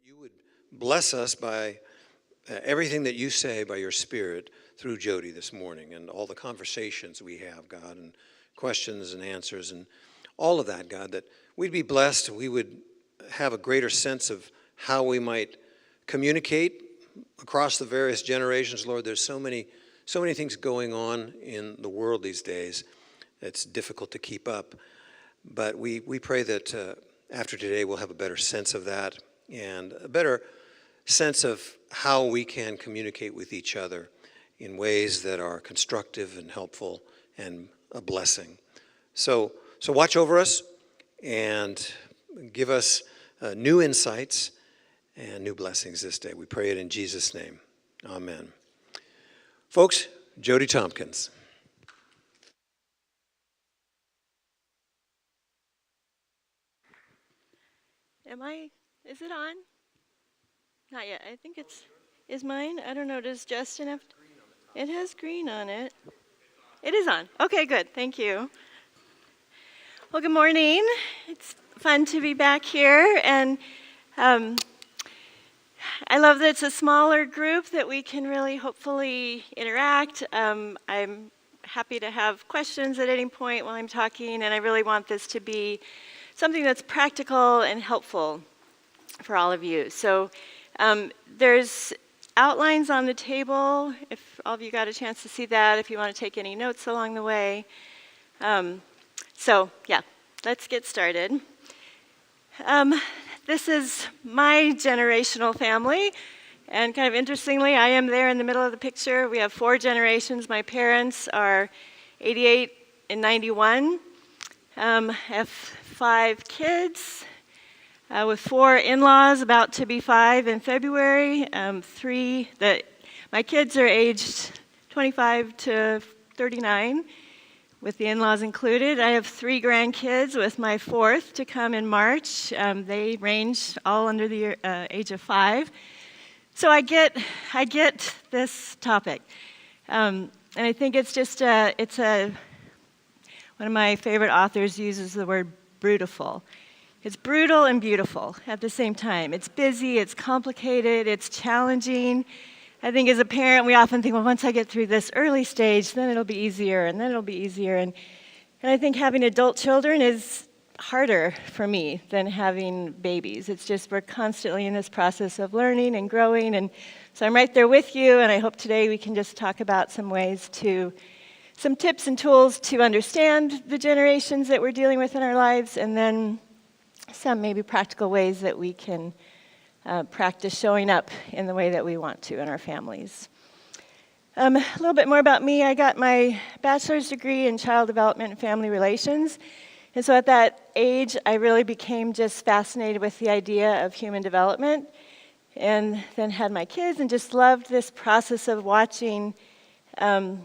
You would bless us by everything that you say by your Spirit through Jodi this morning and all the conversations we have, God, and questions and answers and all of that, God, that we'd be blessed, we would have a greater sense of how we might communicate across the various generations. Lord, there's so many things going on in the world these days. It's difficult to keep up. But we pray that after today we'll have a better sense of that and a better sense of how we can communicate with each other in ways that are constructive and helpful and a blessing. So watch over us and give us new insights and new blessings this day. We pray it in Jesus' name. Amen. Folks, Jodi Tompkins. Is it on? Not yet. I think is mine? I don't know. Does Justin have? It has green on it. It is on. Okay, good. Thank you. Well, good morning. It's fun to be back here, and I love that it's a smaller group that we can really hopefully interact. I'm happy to have questions at any point while I'm talking, and I really want this to be something that's practical and helpful for all of you. So there's outlines on the table, if all of you got a chance to see that, if you want to take any notes along the way. Let's get started. This is my generational family, and kind of interestingly, I am there in the middle of the picture. We have 4 generations. My parents are 88 and 91. I have 5 kids with 4 in-laws, about to be 5 in February. My kids are aged 25 to 39, with the in-laws included. I have 3 grandkids, with my 4th to come in March. They range all under the age of 5. So I get this topic, and I think it's just one of my favorite authors uses the word brutal. It's brutal and beautiful at the same time. It's busy, it's complicated, it's challenging. I think as a parent, we often think, well, once I get through this early stage, then it'll be easier, and then it'll be easier. And I think having adult children is harder for me than having babies. It's just we're constantly in this process of learning and growing. And so I'm right there with you, and I hope today we can just talk about some tips and tools to understand the generations that we're dealing with in our lives, and then some maybe practical ways that we can practice showing up in the way that we want to in our families. A little bit more about me. I got my bachelor's degree in child development and family relations. And so at that age, I really became just fascinated with the idea of human development, and then had my kids and just loved this process of watching a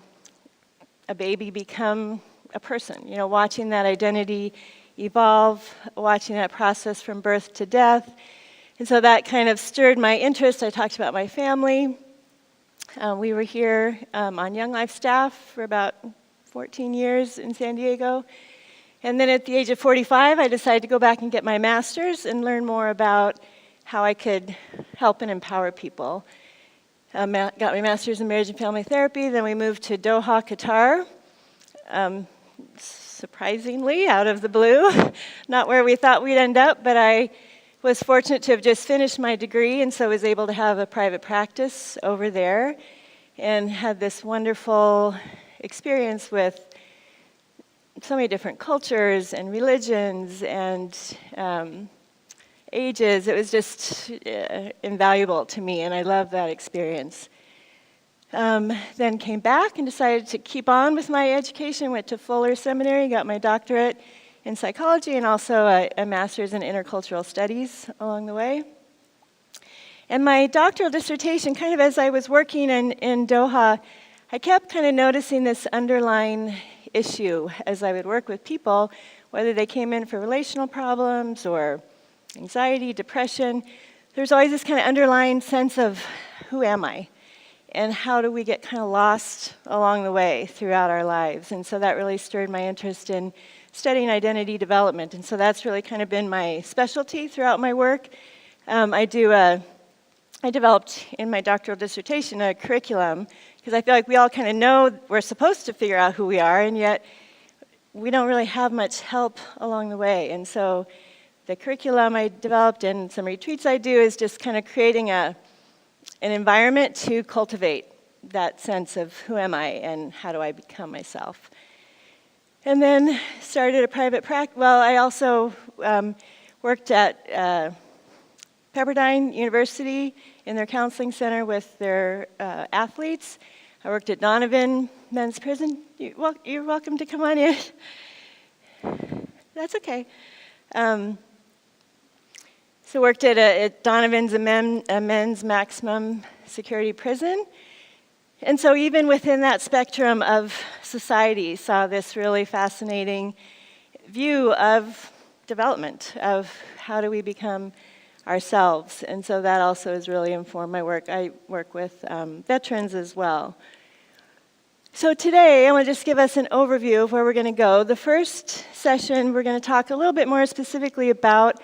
baby become a person, watching that identity evolve, watching that process from birth to death. And so that kind of stirred my interest. I talked about my family. We were here on Young Life staff for about 14 years in San Diego. And then at the age of 45, I decided to go back and get my master's and learn more about how I could help and empower people. Got my master's in marriage and family therapy. Then we moved to Doha, Qatar. Surprisingly, out of the blue, not where we thought we'd end up, but I was fortunate to have just finished my degree, and so was able to have a private practice over there, and had this wonderful experience with so many different cultures and religions and ages. It was just invaluable to me, and I loved that experience. Then came back and decided to keep on with my education, went to Fuller Seminary, got my doctorate in psychology and also a master's in intercultural studies along the way. And my doctoral dissertation, kind of as I was working in Doha, I kept kind of noticing this underlying issue as I would work with people, whether they came in for relational problems or anxiety, depression. There's always this kind of underlying sense of, who am I? And how do we get kind of lost along the way throughout our lives? And so that really stirred my interest in studying identity development. And so that's really kind of been my specialty throughout my work. I developed in my doctoral dissertation a curriculum because I feel like we all kind of know we're supposed to figure out who we are, and yet we don't really have much help along the way. And so the curriculum I developed and some retreats I do is just kind of creating an environment to cultivate that sense of who am I and how do I become myself. And then started a private practice. Well, I also worked at Pepperdine University in their counseling center with their athletes. I worked at Donovan Men's Prison. You're welcome to come on in. That's okay. So worked at Donovan's, a men's maximum security prison. And so even within that spectrum of society, saw this really fascinating view of development, of how do we become ourselves. And so that also has really informed my work. I work with veterans as well. So today, I want to just give us an overview of where we're going to go. The first session, we're going to talk a little bit more specifically about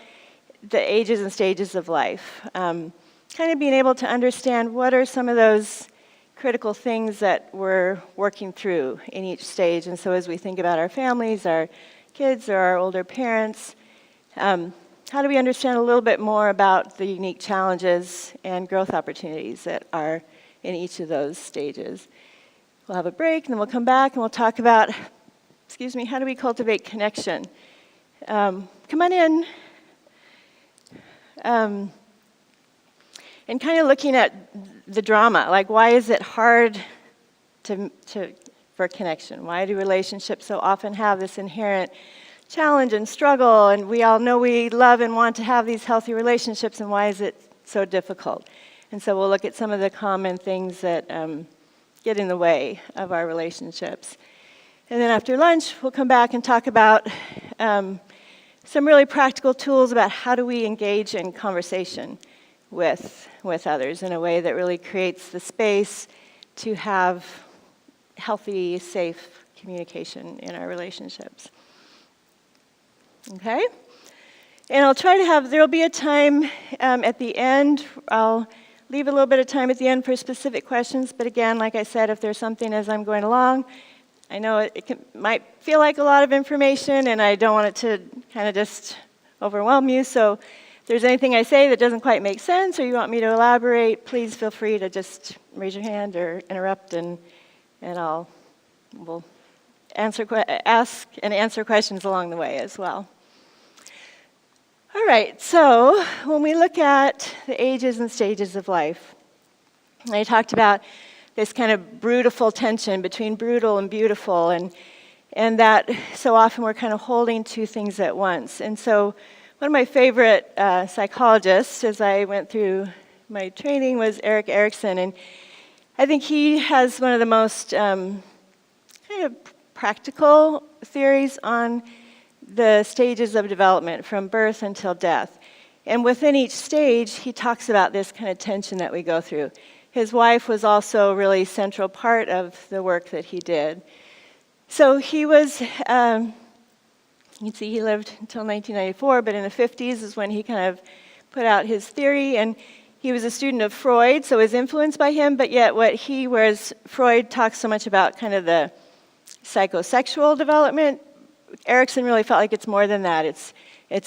the ages and stages of life. Kind of being able to understand what are some of those critical things that we're working through in each stage. And so as we think about our families, our kids, or our older parents, how do we understand a little bit more about the unique challenges and growth opportunities that are in each of those stages? We'll have a break, and then we'll come back and we'll talk about, how do we cultivate connection? Come on in. And kind of looking at the drama, like why is it hard for connection? Why do relationships so often have this inherent challenge and struggle? And we all know we love and want to have these healthy relationships, and why is it so difficult? And so we'll look at some of the common things that get in the way of our relationships. And then after lunch, we'll come back and talk about some really practical tools about how do we engage in conversation with others in a way that really creates the space to have healthy, safe communication in our relationships. Okay? And I'll try to there'll be a time at the end. I'll leave a little bit of time at the end for specific questions, but again, like I said, if there's something as I'm going along, I know it might feel like a lot of information, and I don't want it to kind of just overwhelm you, so if there's anything I say that doesn't quite make sense, or you want me to elaborate, please feel free to just raise your hand or interrupt, and we'll ask and answer questions along the way as well. All right, so when we look at the ages and stages of life, I talked about this kind of brutal tension between brutal and beautiful, and that so often we're kind of holding two things at once. And so one of my favorite psychologists, as I went through my training, was Erik Erikson, and I think he has one of the most kind of practical theories on the stages of development from birth until death. And within each stage, he talks about this kind of tension that we go through. His wife was also a really central part of the work that he did. So he was, you can see he lived until 1994, but in the 50s is when he kind of put out his theory, and he was a student of Freud, so was influenced by him, but yet whereas Freud talks so much about kind of the psychosexual development, Erikson really felt like it's more than that. It's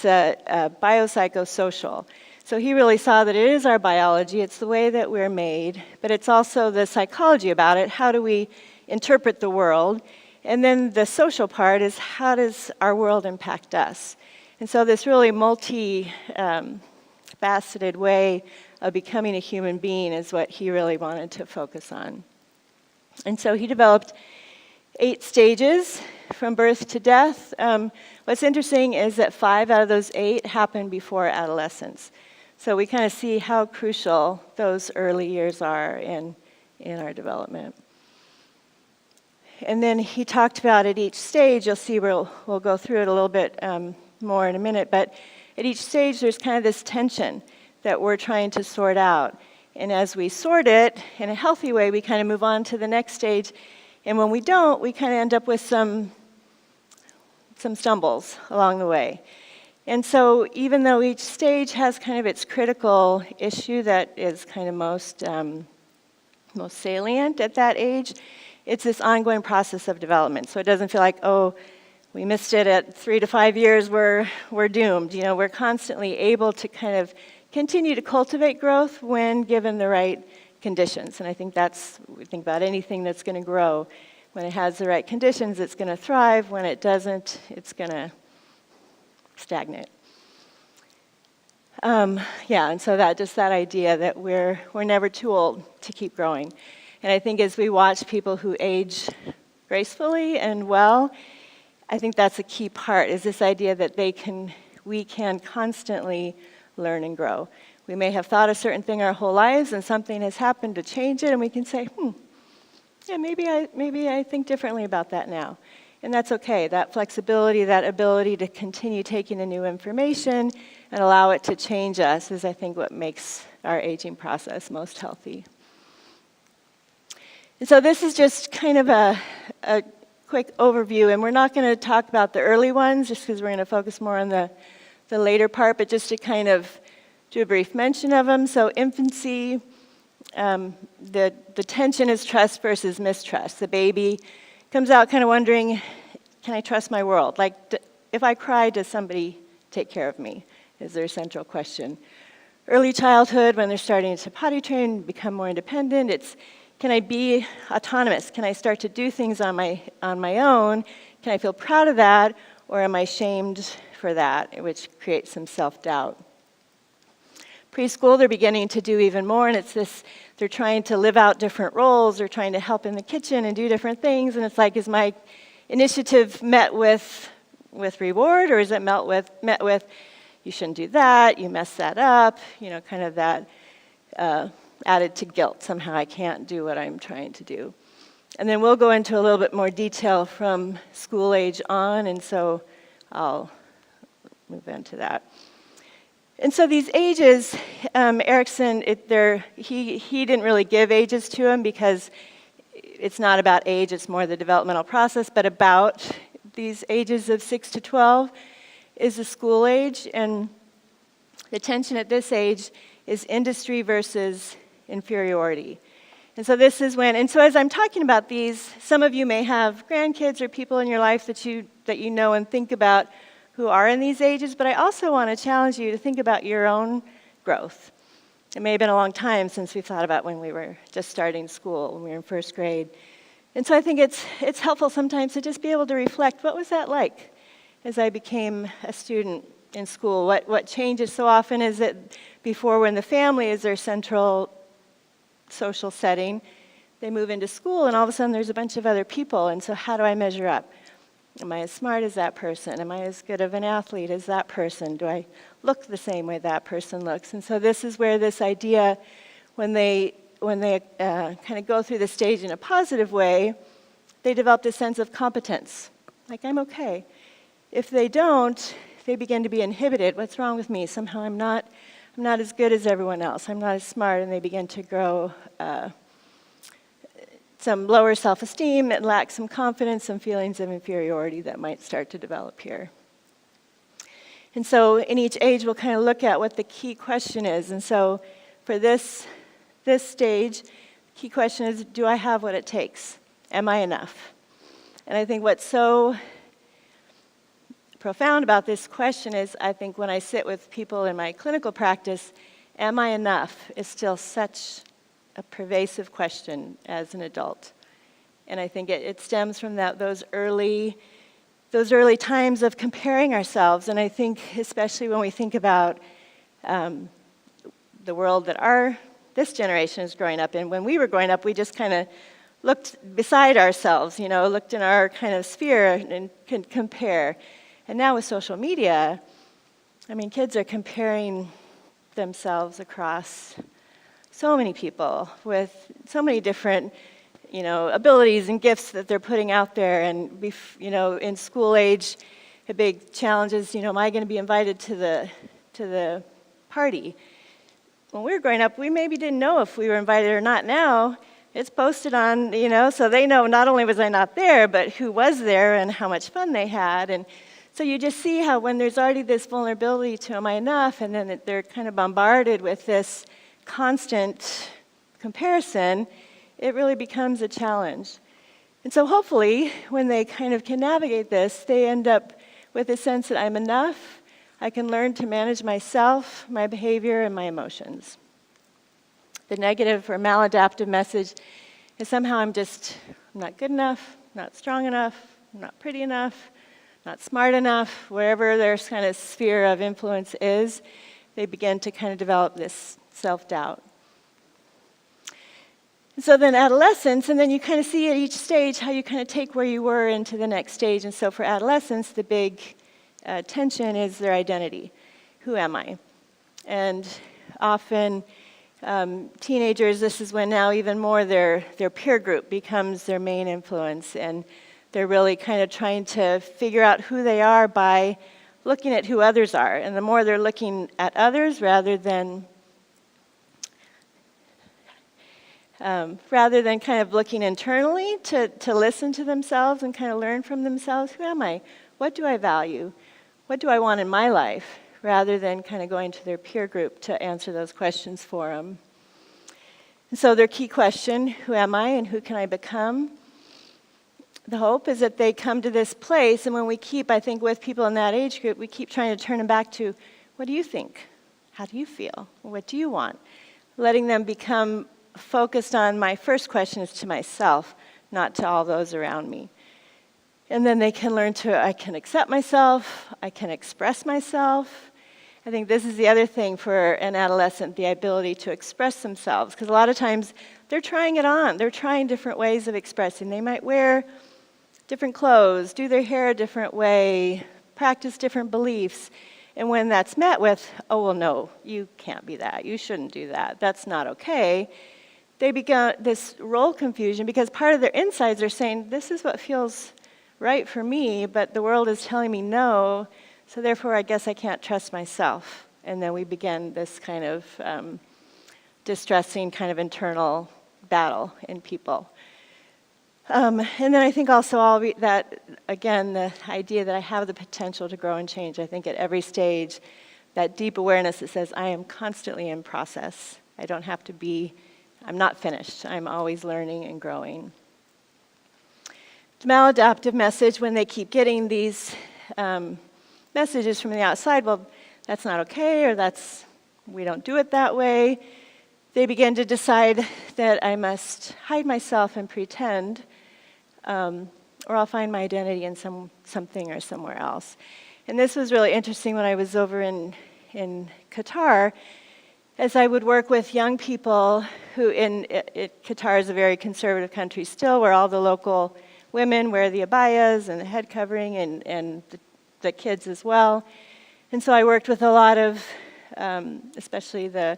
a biopsychosocial. So he really saw that it is our biology, it's the way that we're made, but it's also the psychology about it. How do we interpret the world? And then the social part is, how does our world impact us? And so this really multi-faceted way of becoming a human being is what he really wanted to focus on. And so he developed 8 stages from birth to death. What's interesting is that 5 out of those 8 happen before adolescence. So we kind of see how crucial those early years are in our development. And then he talked about at each stage, you'll see we'll go through it a little bit more in a minute, but at each stage there's kind of this tension that we're trying to sort out. And as we sort it in a healthy way, we kind of move on to the next stage. And when we don't, we kind of end up with some stumbles along the way. And so even though each stage has kind of its critical issue that is kind of most salient at that age, it's this ongoing process of development. So it doesn't feel like, oh, we missed it at 3 to 5 years, we're doomed. You know, we're constantly able to kind of continue to cultivate growth when given the right conditions. And I think we think about anything that's going to grow. When it has the right conditions, it's going to thrive. When it doesn't, it's going to stagnate. And so that idea that we're never too old to keep growing. And I think as we watch people who age gracefully and well, I think that's a key part, is this idea that we can constantly learn and grow. We may have thought a certain thing our whole lives, and something has happened to change it, and we can say, yeah, maybe I think differently about that now. And that's okay. That flexibility, that ability to continue taking in new information and allow it to change us is, I think, what makes our aging process most healthy. And so this is just kind of a quick overview, and we're not going to talk about the early ones just because we're going to focus more on the later part, but just to kind of do a brief mention of them. So infancy, the tension is trust versus mistrust. The baby comes out kind of wondering, can I trust my world? Like, if I cry, does somebody take care of me? Is their central question. Early childhood, when they're starting to potty train, become more independent, it's, can I be autonomous? Can I start to do things on my own? Can I feel proud of that? Or am I shamed for that, which creates some self-doubt? Preschool, they're beginning to do even more, and it's this, they're trying to live out different roles, they're trying to help in the kitchen and do different things, and it's like, is my initiative met with reward, or is it met with, you shouldn't do that, you messed that up, kind of that added to guilt, somehow I can't do what I'm trying to do. And then we'll go into a little bit more detail from school age on, and so I'll move into that. And so these ages, Erickson, he didn't really give ages to them because it's not about age, it's more the developmental process, but about these ages of 6 to 12 is the school age, and the tension at this age is industry versus inferiority. And so this is when, and so as I'm talking about these, some of you may have grandkids or people in your life that you know and think about who are in these ages, but I also want to challenge you to think about your own growth. It may have been a long time since we thought about when we were just starting school, when we were in first grade. And so I think it's helpful sometimes to just be able to reflect, what was that like as I became a student in school? What changes so often is that before, when the family is their central social setting, they move into school and all of a sudden there's a bunch of other people, and so how do I measure up? Am I as smart as that person? Am I as good of an athlete as that person? Do I look the same way that person looks? And so this is where this idea, when they kind of go through the stage in a positive way, they develop this sense of competence, like I'm okay. If they don't, they begin to be inhibited. What's wrong with me? Somehow I'm not as good as everyone else. I'm not as smart, and they begin to grow some lower self-esteem, and lack some confidence, some feelings of inferiority that might start to develop here. And so in each age, we'll kind of look at what the key question is. And so for this stage, the key question is, do I have what it takes? Am I enough? And I think what's so profound about this question is, I think when I sit with people in my clinical practice, am I enough is still such a pervasive question as an adult. And I think it stems from those early times of comparing ourselves. And I think especially when we think about the world that this generation is growing up in. When we were growing up, we just kind of looked beside ourselves, looked in our kind of sphere and could compare. And now with social media, I mean, kids are comparing themselves across so many people with so many different, abilities and gifts that they're putting out there. And, in school age, a big challenge is, am I going to be invited to the party? When we were growing up, we maybe didn't know if we were invited or not. Now, it's posted on, so they know not only was I not there, but who was there and how much fun they had. And So you just see how when there's already this vulnerability to am I enough, and then they're kind of bombarded with this constant comparison, it really becomes a challenge. And so hopefully, when they kind of can navigate this, they end up with a sense that I'm enough, I can learn to manage myself, my behavior, and my emotions. The negative or maladaptive message is somehow I'm not good enough, not strong enough, not pretty enough, not smart enough, wherever their kind of sphere of influence is, they begin to kind of develop this self-doubt. And so then adolescence, and then you kind of see at each stage how you kind of take where you were into the next stage. And so for adolescents, the big tension is their identity. Who am I? And often teenagers, this is when now even more their peer group becomes their main influence, and they're really kind of trying to figure out who they are by looking at who others are. And the more they're looking at others rather than kind of looking internally to listen to themselves and kind of learn from themselves, who am I? What do I value? What do I want in my life? Rather than kind of going to their peer group to answer those questions for them. And so their key question, who am I and who can I become? The hope is that they come to this place, and when we keep, I think, with people in that age group, we keep trying to turn them back to, what do you think? How do you feel? What do you want? Letting them become focused on my first question is to myself, not to all those around me. And then they can learn I can accept myself, I can express myself. I think this is the other thing for an adolescent, the ability to express themselves, because a lot of times they're trying it on. They're trying different ways of expressing. They might wear different clothes, do their hair a different way, practice different beliefs. And when that's met with, oh, well, no, you can't be that. You shouldn't do that. That's not okay. They begin this role confusion because part of their insides are saying, this is what feels right for me, but the world is telling me no, so therefore I guess I can't trust myself. And then we begin this kind of distressing kind of internal battle in people. And then I think also that, again, the idea that I have the potential to grow and change. I think at every stage, that deep awareness that says I am constantly in process. I don't have to be, I'm not finished. I'm always learning and growing. The maladaptive message, when they keep getting these messages from the outside, well, that's not okay, or we don't do it that way, they begin to decide that I must hide myself and pretend, or I'll find my identity in something or somewhere else. And this was really interesting when I was over in Qatar, as I would work with young people who, Qatar is a very conservative country still, where all the local women wear the abayas and the head covering, and the kids as well. And so I worked with a lot of, especially the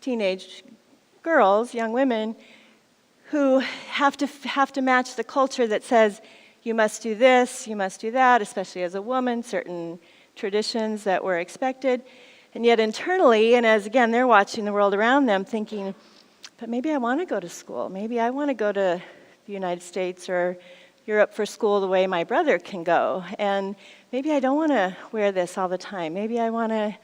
teenage girls, young women, who have to match the culture that says, you must do this, you must do that, especially as a woman, certain traditions that were expected. And yet internally, and as again, they're watching the world around them thinking, but maybe I want to go to school. Maybe I want to go to the United States or Europe for school the way my brother can go. And maybe I don't want to wear this all the time. Maybe I want to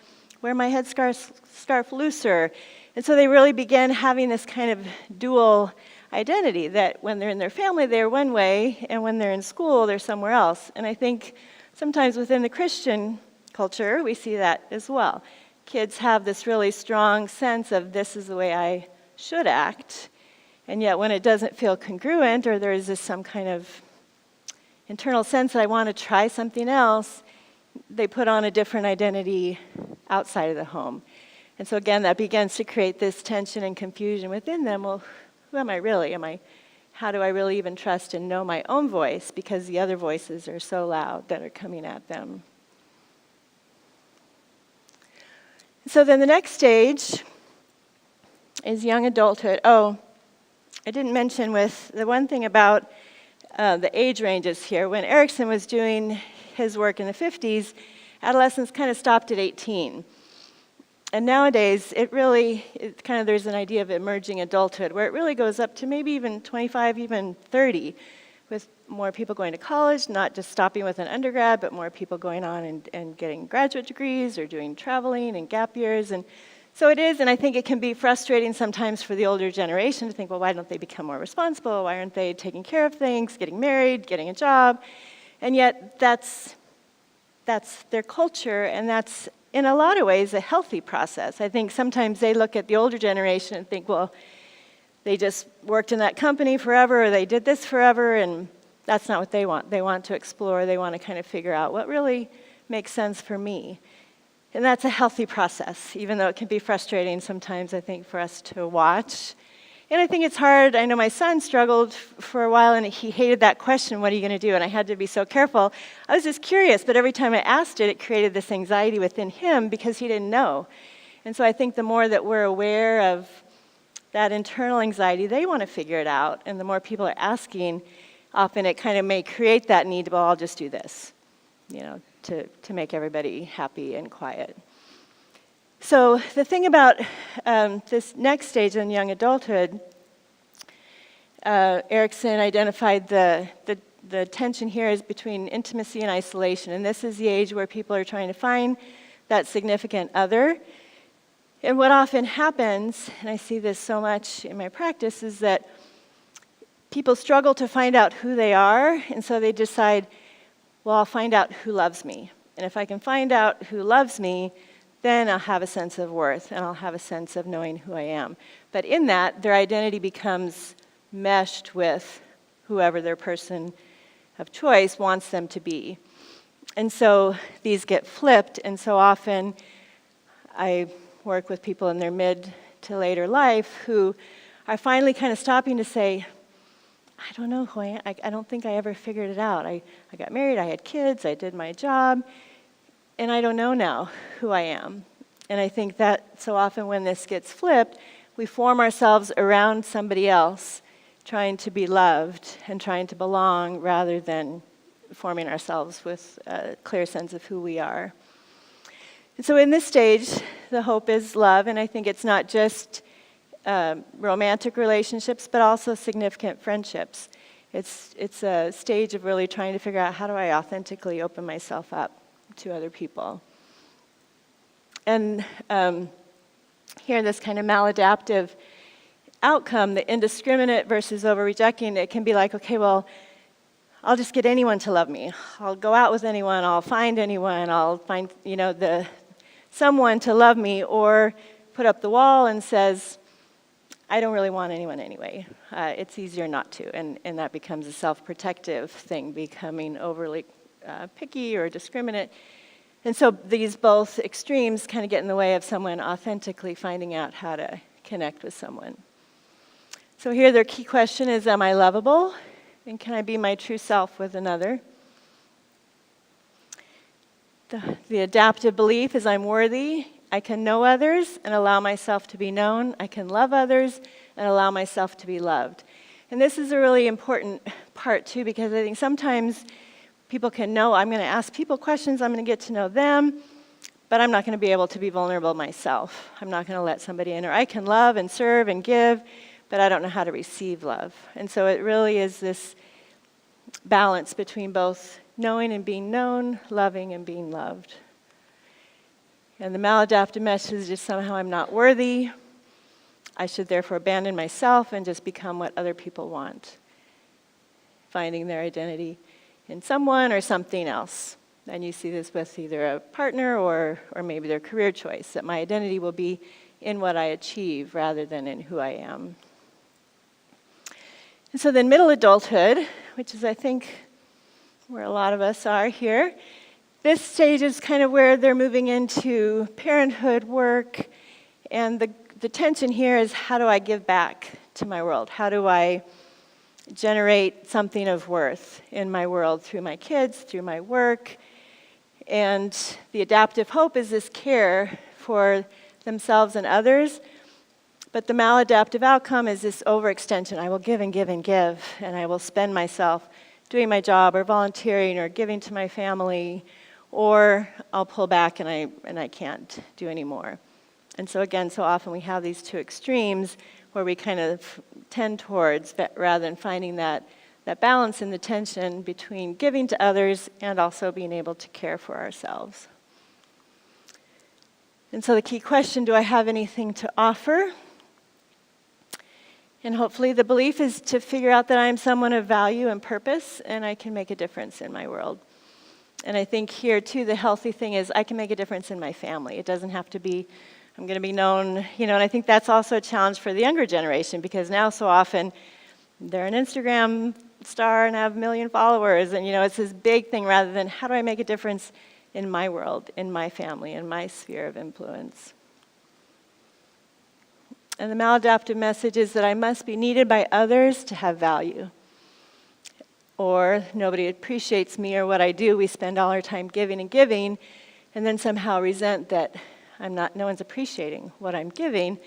wear my headscarf looser. And so they really begin having this kind of dual identity, that when they're in their family, they're one way, and when they're in school, they're somewhere else. And I think sometimes within the Christian culture, we see that as well. Kids have this really strong sense of this is the way I should act, and yet when it doesn't feel congruent, or there is this some kind of internal sense that I want to try something else, they put on a different identity outside of the home. And so again, that begins to create this tension and confusion within them. Well, who am I really? How do I really even trust and know my own voice, because the other voices are so loud that are coming at them? So then the next stage is young adulthood. Oh, I didn't mention with the one thing about the age ranges here. When Erickson was doing his work in the 50s, adolescence kind of stopped at 18. And nowadays, there's an idea of emerging adulthood where it really goes up to maybe even 25, even 30, with more people going to college, not just stopping with an undergrad, but more people going on and getting graduate degrees or doing traveling and gap years. And so it is, and I think it can be frustrating sometimes for the older generation to think, well, why don't they become more responsible? Why aren't they taking care of things, getting married, getting a job? And yet that's their culture, and that's, in a lot of ways, a healthy process. I think sometimes they look at the older generation and think, well, they just worked in that company forever, or they did this forever, and that's not what they want. They want to explore. They want to kind of figure out what really makes sense for me. And that's a healthy process, even though it can be frustrating sometimes, I think, for us to watch. And I think it's hard. I know my son struggled for a while, and he hated that question, what are you going to do? And I had to be so careful. I was just curious, but every time I asked it, it created this anxiety within him because he didn't know. And so I think the more that we're aware of that internal anxiety, they want to figure it out. And the more people are asking, often it kind of may create that need to, well, I'll just do this, to make everybody happy and quiet. So the thing about this next stage in young adulthood, Erickson identified the tension here is between intimacy and isolation. And this is the age where people are trying to find that significant other. And what often happens, and I see this so much in my practice, is that people struggle to find out who they are, and so they decide, well, I'll find out who loves me. And if I can find out who loves me, then I'll have a sense of worth, and I'll have a sense of knowing who I am. But in that, their identity becomes meshed with whoever their person of choice wants them to be. And so these get flipped, and so often I work with people in their mid to later life who are finally kind of stopping to say, I don't know who I am. I don't think I ever figured it out. I got married, I had kids, I did my job, and I don't know now who I am. And I think that so often when this gets flipped, we form ourselves around somebody else, trying to be loved and trying to belong rather than forming ourselves with a clear sense of who we are. And so in this stage, the hope is love, and I think it's not just romantic relationships, but also significant friendships. It's a stage of really trying to figure out how do I authentically open myself up to other people. And here, this kind of maladaptive outcome, the indiscriminate versus over-rejecting, it can be like, okay, well, I'll just get anyone to love me. I'll go out with anyone, I'll find anyone, I'll find, someone to love me, or put up the wall and says, I don't really want anyone anyway. It's easier not to, and that becomes a self-protective thing, becoming overly picky or discriminate. And so these both extremes kind of get in the way of someone authentically finding out how to connect with someone. So here their key question is, am I lovable? And can I be my true self with another? The adaptive belief is I'm worthy. I can know others and allow myself to be known. I can love others and allow myself to be loved. And this is a really important part too, because I think sometimes people can know, I'm going to ask people questions, I'm going to get to know them, but I'm not going to be able to be vulnerable myself. I'm not going to let somebody in. Or I can love and serve and give, but I don't know how to receive love. And so it really is this balance between both knowing and being known, loving and being loved. And the maladaptive message is somehow I'm not worthy. I should therefore abandon myself and just become what other people want, finding their identity in someone or something else. And you see this with either a partner or maybe their career choice, that my identity will be in what I achieve rather than in who I am. And so then middle adulthood, which is I think where a lot of us are here, this stage is kind of where they're moving into parenthood, work, and the tension here is how do I give back to my world? How do I generate something of worth in my world through my kids, through my work? And the adaptive hope is this care for themselves and others, but the maladaptive outcome is this overextension. I will give and give and give, and I will spend myself doing my job or volunteering or giving to my family, or I'll pull back and I can't do anymore. And so again, so often we have these two extremes where we kind of tend towards, rather than finding that that balance and the tension between giving to others and also being able to care for ourselves. And so the key question, do I have anything to offer? And hopefully the belief is to figure out that I'm someone of value and purpose, and I can make a difference in my world. And I think here, too, the healthy thing is I can make a difference in my family. It doesn't have to be, I'm going to be known, and I think that's also a challenge for the younger generation, because now so often they're an Instagram star and have 1 million followers, and, it's this big thing rather than how do I make a difference in my world, in my family, in my sphere of influence. And the maladaptive message is that I must be needed by others to have value. Or nobody appreciates me or what I do. We spend all our time giving and giving, and then somehow resent that no one's appreciating what I'm giving.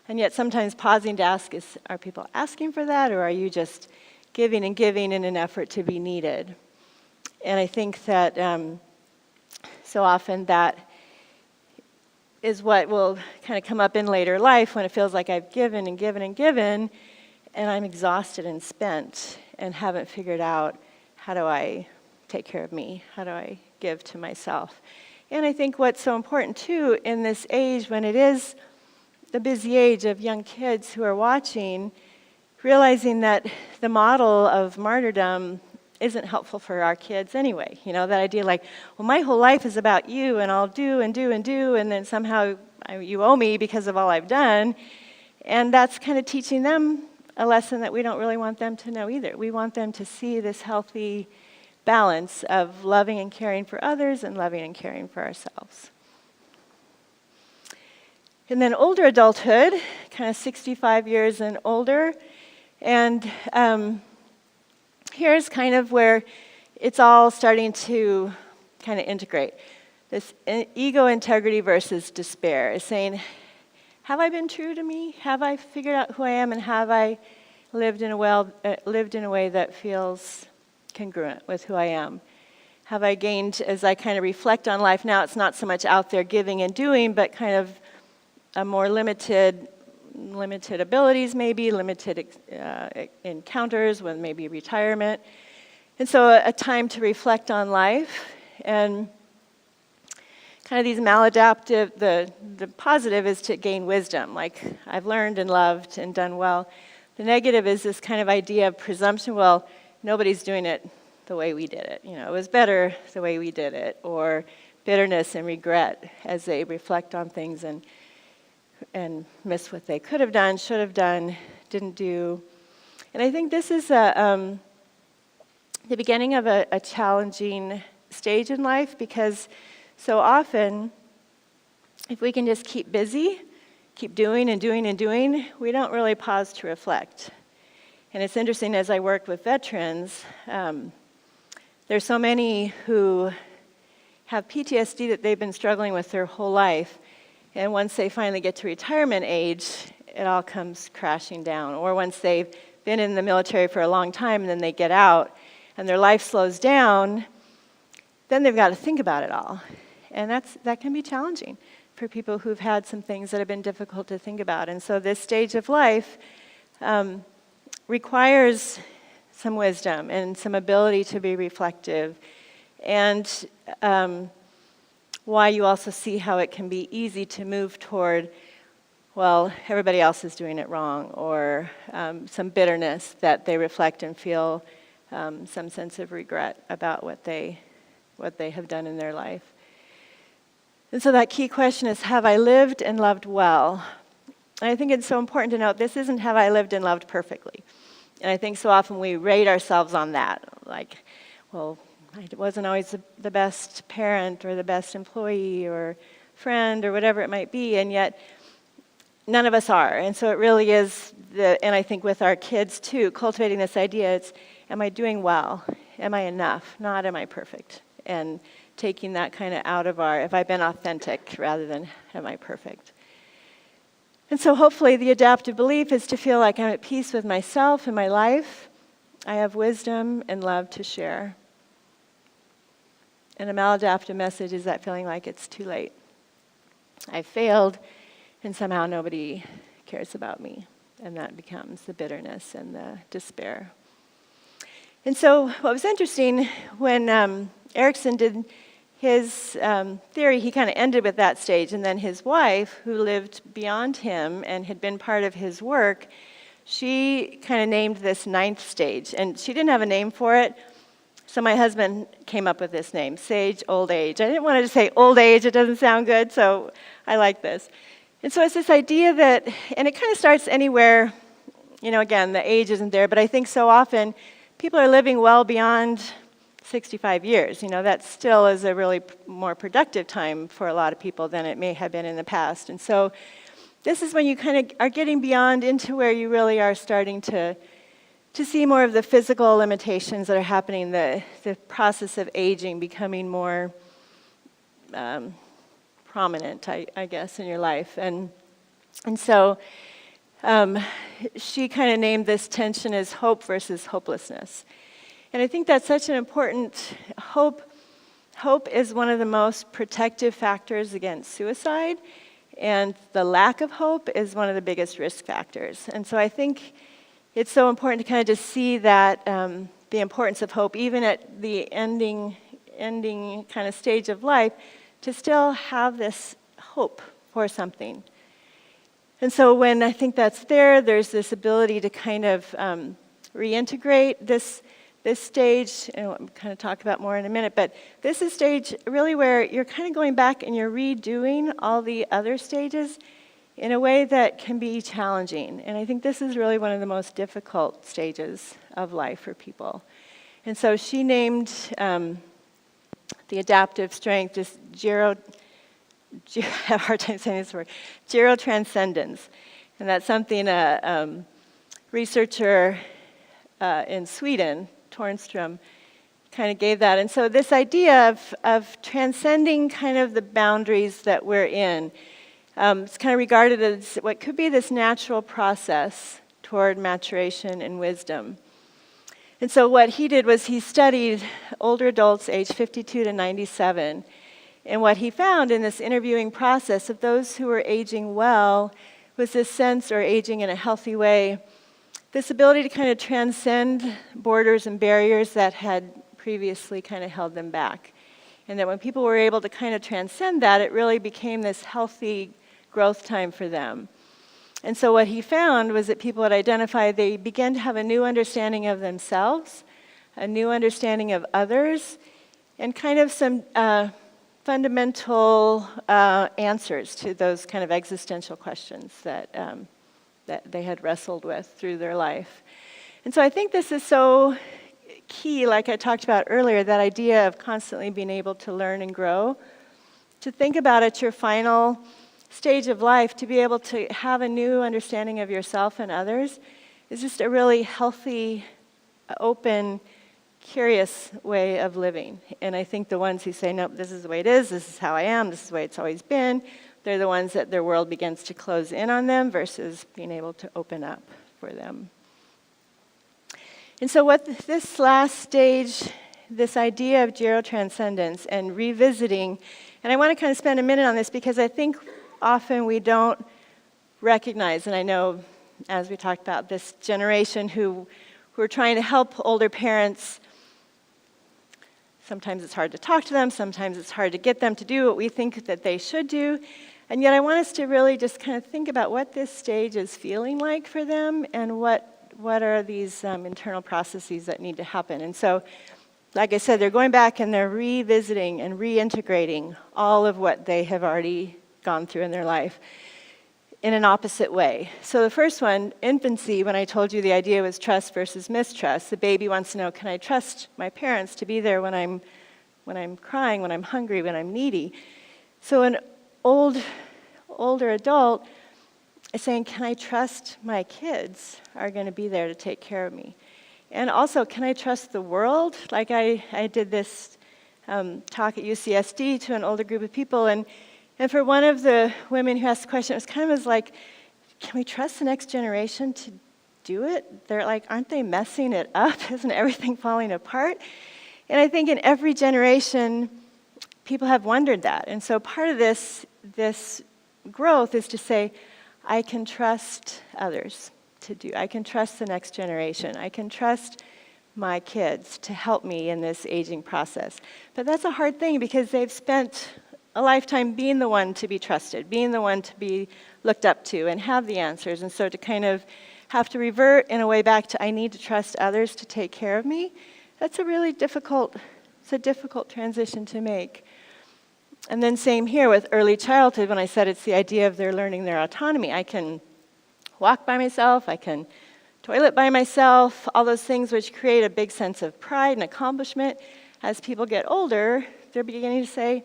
And yet sometimes pausing to ask is, are people asking for that, or are you just giving and giving in an effort to be needed? And I think that so often that is what will kind of come up in later life when it feels like I've given and given and given, and I'm exhausted and spent and haven't figured out how do I take care of me? How do I give to myself? And I think what's so important, too, in this age when it is the busy age of young kids who are watching, realizing that the model of martyrdom isn't helpful for our kids anyway. That idea like, well, my whole life is about you, and I'll do and do and do, and then somehow you owe me because of all I've done. And that's kind of teaching them a lesson that we don't really want them to know either. We want them to see this healthy balance of loving and caring for others and loving and caring for ourselves. And then older adulthood, kind of 65 years and older, and here's kind of where it's all starting to kind of integrate. This ego integrity versus despair is saying, have I been true to me? Have I figured out who I am, and have I lived in a way that feels congruent with who I am? Have I gained, as I kind of reflect on life now, it's not so much out there giving and doing, but kind of a more limited abilities maybe, limited encounters with maybe retirement. And so a time to reflect on life, and kind of these maladaptive, the positive is to gain wisdom, like I've learned and loved and done well. The negative is this kind of idea of presumption, well, nobody's doing it the way we did it. It was better the way we did it, or bitterness and regret as they reflect on things and miss what they could have done, should have done, didn't do. And I think this is the beginning of a challenging stage in life, because so often, if we can just keep busy, keep doing and doing and doing, we don't really pause to reflect. And it's interesting, as I work with veterans, there's so many who have PTSD that they've been struggling with their whole life, and once they finally get to retirement age, it all comes crashing down. Or once they've been in the military for a long time and then they get out and their life slows down, then they've got to think about it all. And that can be challenging for people who've had some things that have been difficult to think about. And so this stage of life requires some wisdom and some ability to be reflective. And why you also see how it can be easy to move toward, well, everybody else is doing it wrong, or some bitterness that they reflect and feel some sense of regret about what they have done in their life. And so that key question is, have I lived and loved well? And I think it's so important to note, this isn't have I lived and loved perfectly. And I think so often we rate ourselves on that, like, well, I wasn't always the best parent or the best employee or friend or whatever it might be, and yet none of us are. And so it really is, and I think with our kids too, cultivating this idea, it's, am I doing well? Am I enough? Not am I perfect? And taking that kind of out of have I been authentic rather than am I perfect? And so hopefully the adaptive belief is to feel like I'm at peace with myself and my life. I have wisdom and love to share. And a maladaptive message is that feeling like it's too late. I failed, and somehow nobody cares about me. And that becomes the bitterness and the despair. And so what was interesting, when Erickson did his theory, he kind of ended with that stage, and then his wife, who lived beyond him and had been part of his work, she kind of named this 9th stage, and she didn't have a name for it, so my husband came up with this name, Sage Old Age. I didn't want to just say old age, it doesn't sound good, so I like this. And so it's this idea that, and it kind of starts anywhere, again, the age isn't there, but I think so often people are living well beyond 65 years. That still is a really more productive time for a lot of people than it may have been in the past. And so this is when you kind of are getting beyond into where you really are starting to see more of the physical limitations that are happening, the process of aging becoming more prominent, I guess, in your life. And so she kind of named this tension as hope versus hopelessness. And I think that's such an important hope. Hope is one of the most protective factors against suicide, and the lack of hope is one of the biggest risk factors. And so I think it's so important to kind of just see that the importance of hope, even at the ending kind of stage of life, to still have this hope for something. And so when I think that's there, there's this ability to kind of reintegrate this stage, and I'll kind of talk about more in a minute, but this is stage really where you're kind of going back and you're redoing all the other stages in a way that can be challenging. And I think this is really one of the most difficult stages of life for people. And so she named the adaptive strength just I have a hard time saying this word, gerotranscendence. And that's something a researcher in Sweden, Tornström, kind of gave that. And so this idea of transcending kind of the boundaries that we're in, it's kind of regarded as what could be this natural process toward maturation and wisdom. And so what he did was he studied older adults aged 52 to 97. And what he found in this interviewing process of those who were aging well was this sense, or aging in a healthy way, this ability to kind of transcend borders and barriers that had previously kind of held them back. And that when people were able to kind of transcend that, it really became this healthy growth time for them. And so what he found was that people had identified, they began to have a new understanding of themselves, a new understanding of others, and kind of some fundamental answers to those kind of existential questions that they had wrestled with through their life. And so I think this is so key, like I talked about earlier, that idea of constantly being able to learn and grow, to think about at your final stage of life, to be able to have a new understanding of yourself and others is just a really healthy, open, curious way of living. And I think the ones who say, nope, this is the way it is, this is how I am, this is the way it's always been, they're the ones that their world begins to close in on them versus being able to open up for them. And so what this last stage, this idea of gerotranscendence and revisiting, and I want to kind of spend a minute on this because I think often we don't recognize, and I know as we talked about this generation who are trying to help older parents, sometimes it's hard to talk to them, sometimes it's hard to get them to do what we think that they should do, and yet I want us to really just kind of think about what this stage is feeling like for them and what are these internal processes that need to happen. And so, like I said, they're going back and they're revisiting and reintegrating all of what they have already gone through in their life in an opposite way. So the first one, infancy, when I told you the idea was trust versus mistrust, the baby wants to know, can I trust my parents to be there when I'm crying, when I'm hungry, when I'm needy? So an older adult is saying, can I trust my kids are going to be there to take care of me? And also, can I trust the world? Like I did this talk at UCSD to an older group of people, and for one of the women who asked the question, it was kind of like, can we trust the next generation to do it? They're like, aren't they messing it up? Isn't everything falling apart? And I think in every generation, people have wondered that. And so part of this growth is to say, I can trust others to do. I can trust the next generation. I can trust my kids to help me in this aging process. But that's a hard thing because they've spent a lifetime being the one to be trusted, being the one to be looked up to and have the answers. And so to kind of have to revert in a way back to I need to trust others to take care of me, that's a really difficult transition to make. And then same here with early childhood when I said it's the idea of they're learning their autonomy. I can walk by myself, I can toilet by myself, all those things which create a big sense of pride and accomplishment. As people get older, they're beginning to say,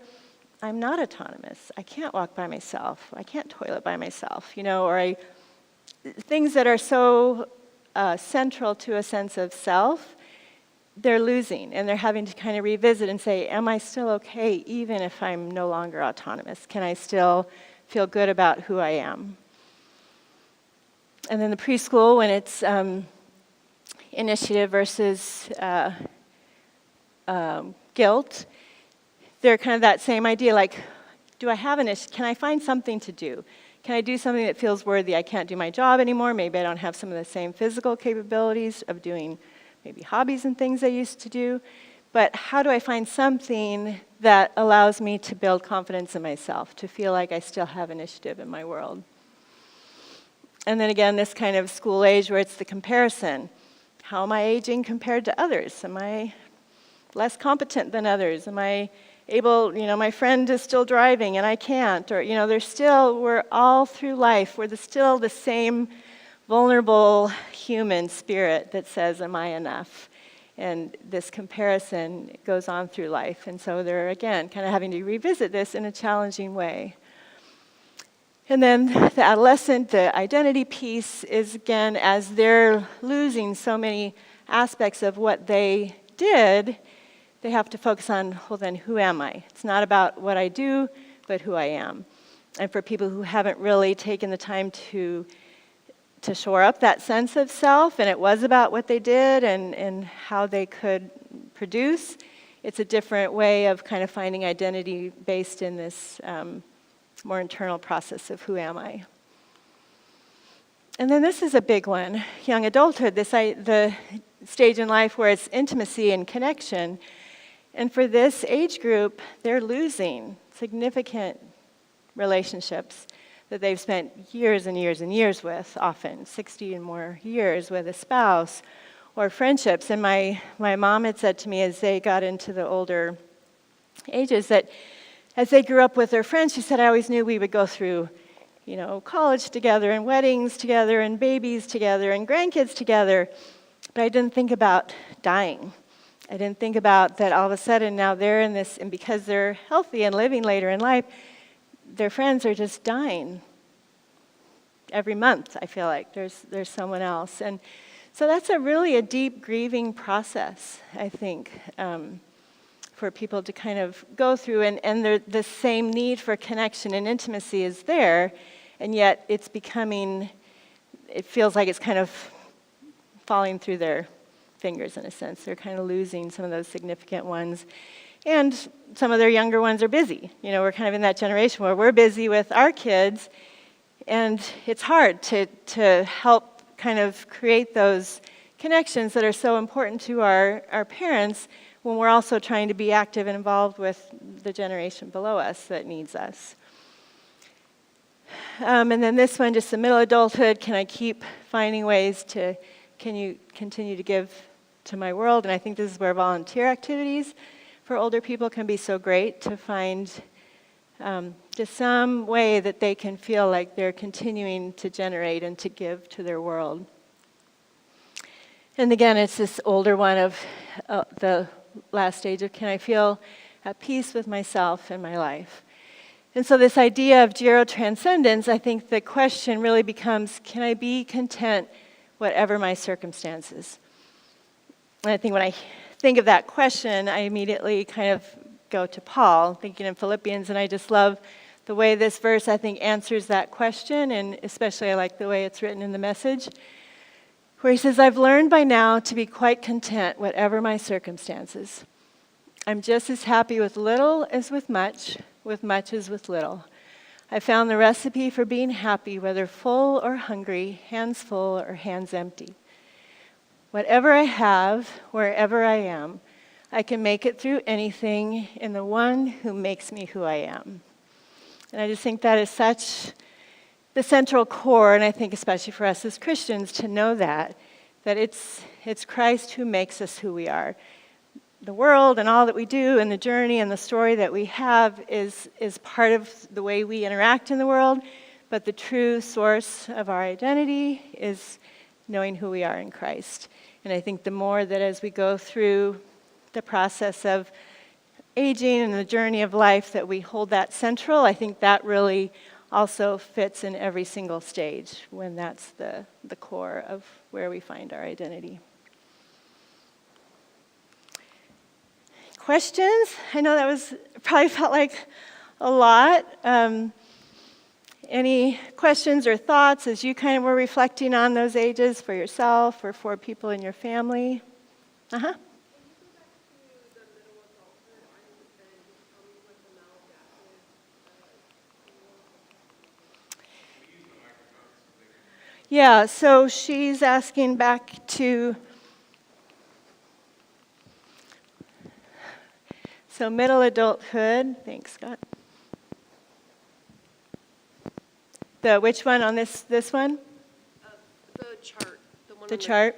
I'm not autonomous. I can't walk by myself. I can't toilet by myself, or things that are so central to a sense of self, they're losing, and they're having to kind of revisit and say, am I still okay even if I'm no longer autonomous? Can I still feel good about who I am? And then the preschool, when it's initiative versus guilt, they're kind of that same idea, like, do I have can I find something to do? Can I do something that feels worthy? I can't do my job anymore. Maybe I don't have some of the same physical capabilities of doing maybe hobbies and things I used to do. But how do I find something that allows me to build confidence in myself, to feel like I still have initiative in my world? And then again, this kind of school age where it's the comparison. How am I aging compared to others? Am I less competent than others? Am I able, my friend is still driving and I can't? Or, we're all through life, we're still the same vulnerable human spirit that says, am I enough? And this comparison goes on through life. And so they're, again, kind of having to revisit this in a challenging way. And then the adolescent, the identity piece is, again, as they're losing so many aspects of what they did, they have to focus on, well, then, who am I? It's not about what I do, but who I am. And for people who haven't really taken the time to shore up that sense of self, and it was about what they did and how they could produce, it's a different way of kind of finding identity based in this more internal process of who am I. And then this is a big one, young adulthood, the stage in life where it's intimacy and connection. And for this age group, they're losing significant relationships that they've spent years and years and years with, often 60 and more years with a spouse, or friendships. And my mom had said to me as they got into the older ages that as they grew up with their friends, she said, I always knew we would go through, college together and weddings together and babies together and grandkids together, but I didn't think about dying. I didn't think about that all of a sudden now they're in this, and because they're healthy and living later in life, their friends are just dying. Every month, I feel like, there's someone else. And so that's a deep grieving process, I think, for people to kind of go through. And the same need for connection and intimacy is there, and yet it feels like it's kind of falling through their fingers in a sense. They're kind of losing some of those significant ones. And some of their younger ones are busy. We're kind of in that generation where we're busy with our kids, and it's hard to help kind of create those connections that are so important to our parents when we're also trying to be active and involved with the generation below us that needs us. And then this one, just the middle adulthood, can I keep finding ways can you continue to give to my world? And I think this is where volunteer activities for older people can be so great, to find just some way that they can feel like they're continuing to generate and to give to their world. And again, it's this older one of the last stage of, can I feel at peace with myself and my life? And so this idea of gero-transcendence, I think the question really becomes, can I be content whatever my circumstances? And I think when I think of that question, I immediately kind of go to Paul, thinking in Philippians, and I just love the way this verse, I think, answers that question, and especially I like the way it's written in the Message, where he says, I've learned by now to be quite content whatever my circumstances. I'm just as happy with little as with much as with little. I found the recipe for being happy, whether full or hungry, hands full or hands empty. Whatever I have, wherever I am, I can make it through anything in the one who makes me who I am. And I just think that is such the central core, and I think especially for us as Christians to know that it's Christ who makes us who we are. The world and all that we do and the journey and the story that we have is part of the way we interact in the world, but the true source of our identity is knowing who we are in Christ. And I think the more that as we go through the process of aging and the journey of life that we hold that central, I think that really also fits in every single stage when that's the core of where we find our identity. Questions? I know that probably felt like a lot. Any questions or thoughts as you kind of were reflecting on those ages for yourself or for people in your family? Uh-huh. Yeah, so she's asking back to, so middle adulthood. Thanks, Scott. Which one on this one? The chart. The chart?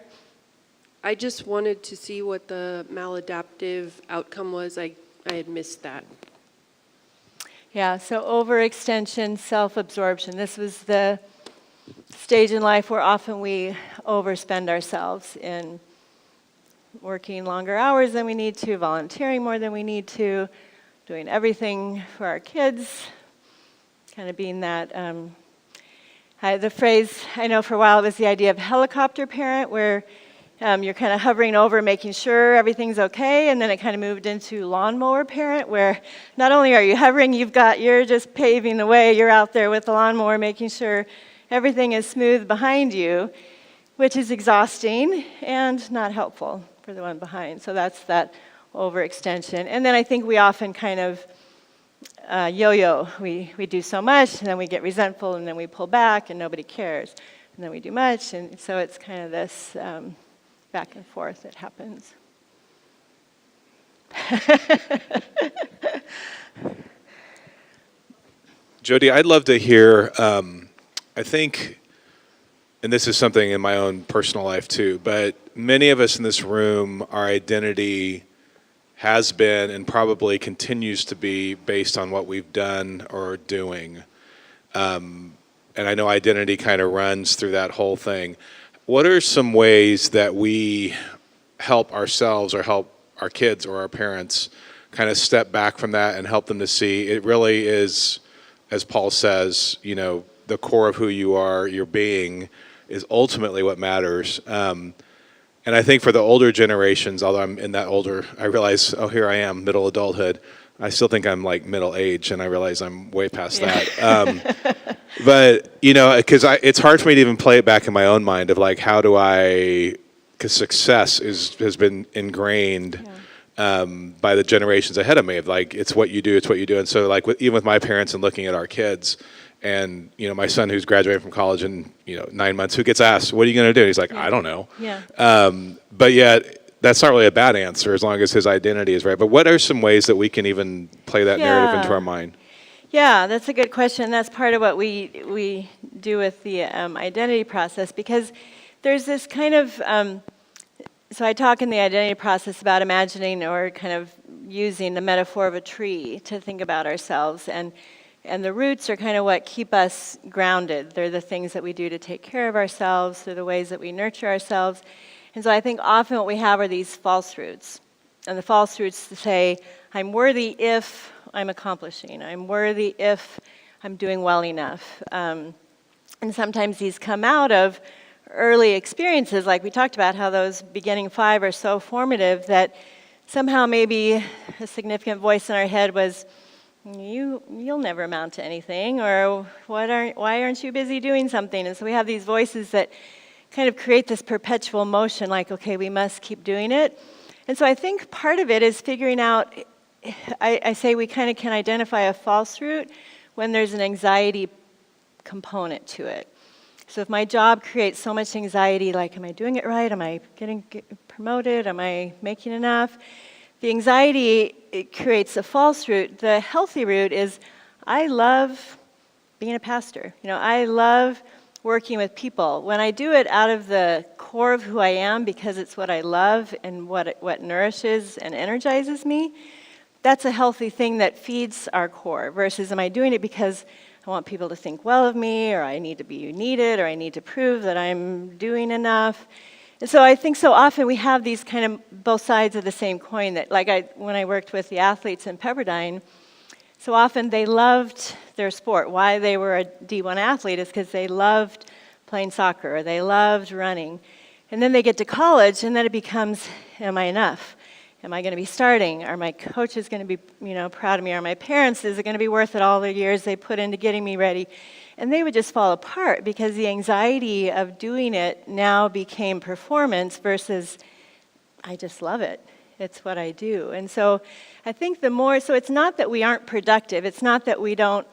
I just wanted to see what the maladaptive outcome was. I had missed that. Yeah, so overextension, self-absorption. This was the stage in life where often we overspend ourselves in working longer hours than we need to, volunteering more than we need to, doing everything for our kids, kind of being that, the phrase I know for a while was the idea of helicopter parent, where you're kind of hovering over making sure everything's okay, and then it kind of moved into lawnmower parent, where not only are you hovering, you're just paving the way, you're out there with the lawnmower making sure everything is smooth behind you, which is exhausting and not helpful for the one behind. So that's that overextension. And then I think we often kind of yo-yo. We do so much, and then we get resentful, and then we pull back, and nobody cares. And then we do much, and so it's kind of this back and forth that happens. Jodi, I'd love to hear, I think, and this is something in my own personal life too, but many of us in this room, our identity has been and probably continues to be based on what we've done or are doing. And I know identity kind of runs through that whole thing. What are some ways that we help ourselves or help our kids or our parents kind of step back from that and help them to see it really is, as Paul says, the core of who you are, your being, is ultimately what matters. And I think for the older generations, although I'm in that older, I realize, here I am, middle adulthood. I still think I'm like middle age, and I realize I'm way past that. But, because it's hard for me to even play it back in my own mind of like, how do because success has been ingrained by the generations ahead of me of like, it's what you do. And so like even with my parents and looking at our kids, and my son who's graduating from college in 9 months, who gets asked, what are you going to do? He's like, I don't know. Yeah. But yet that's not really a bad answer as long as his identity is right. But what are some ways that we can even play that narrative into our mind? Yeah, that's a good question. That's part of what we do with the identity process, because there's this kind of, so I talk in the identity process about imagining or kind of using the metaphor of a tree to think about ourselves. And the roots are kind of what keep us grounded. They're the things that we do to take care of ourselves. They're the ways that we nurture ourselves. And so I think often what we have are these false roots. And the false roots say, I'm worthy if I'm accomplishing. I'm worthy if I'm doing well enough. And sometimes these come out of early experiences, like we talked about, how those beginning 5 are so formative that somehow maybe a significant voice in our head was, you'll never amount to anything, or why aren't you busy doing something? And so we have these voices that kind of create this perpetual motion, like, okay, we must keep doing it. And so I think part of it is figuring out, I say we kind of can identify a false root when there's an anxiety component to it. So if my job creates so much anxiety, like, am I doing it right? Am I getting promoted? Am I making enough? The anxiety, it creates a false root. The healthy root is, I love being a pastor. I love working with people. When I do it out of the core of who I am, because it's what I love and what nourishes and energizes me, that's a healthy thing that feeds our core, versus am I doing it because I want people to think well of me, or I need to be needed, or I need to prove that I'm doing enough. And so I think so often we have these kind of both sides of the same coin, that when I worked with the athletes in Pepperdine, so often they loved their sport. Why they were a D1 athlete is because they loved playing soccer, or they loved running. And then they get to college, and then it becomes, am I enough? Am I going to be starting? Are my coaches going to be, proud of me? Are my parents, is it going to be worth it, all the years they put into getting me ready? And they would just fall apart because the anxiety of doing it now became performance versus, I just love it. It's what I do. And so I think so it's not that we aren't productive. It's not that we don't,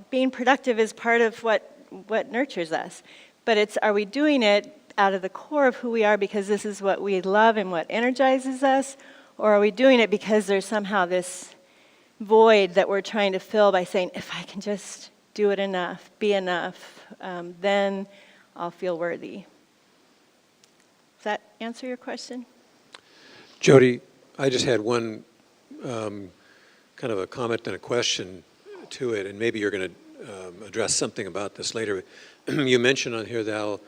being productive is part of what nurtures us. But are we doing it out of the core of who we are because this is what we love and what energizes us? Or are we doing it because there's somehow this void that we're trying to fill by saying, if I can just do it enough, be enough, then I'll feel worthy. Does that answer your question? Jodi, I just had one kind of a comment and a question to it, and maybe you're going to address something about this later. You mentioned on here how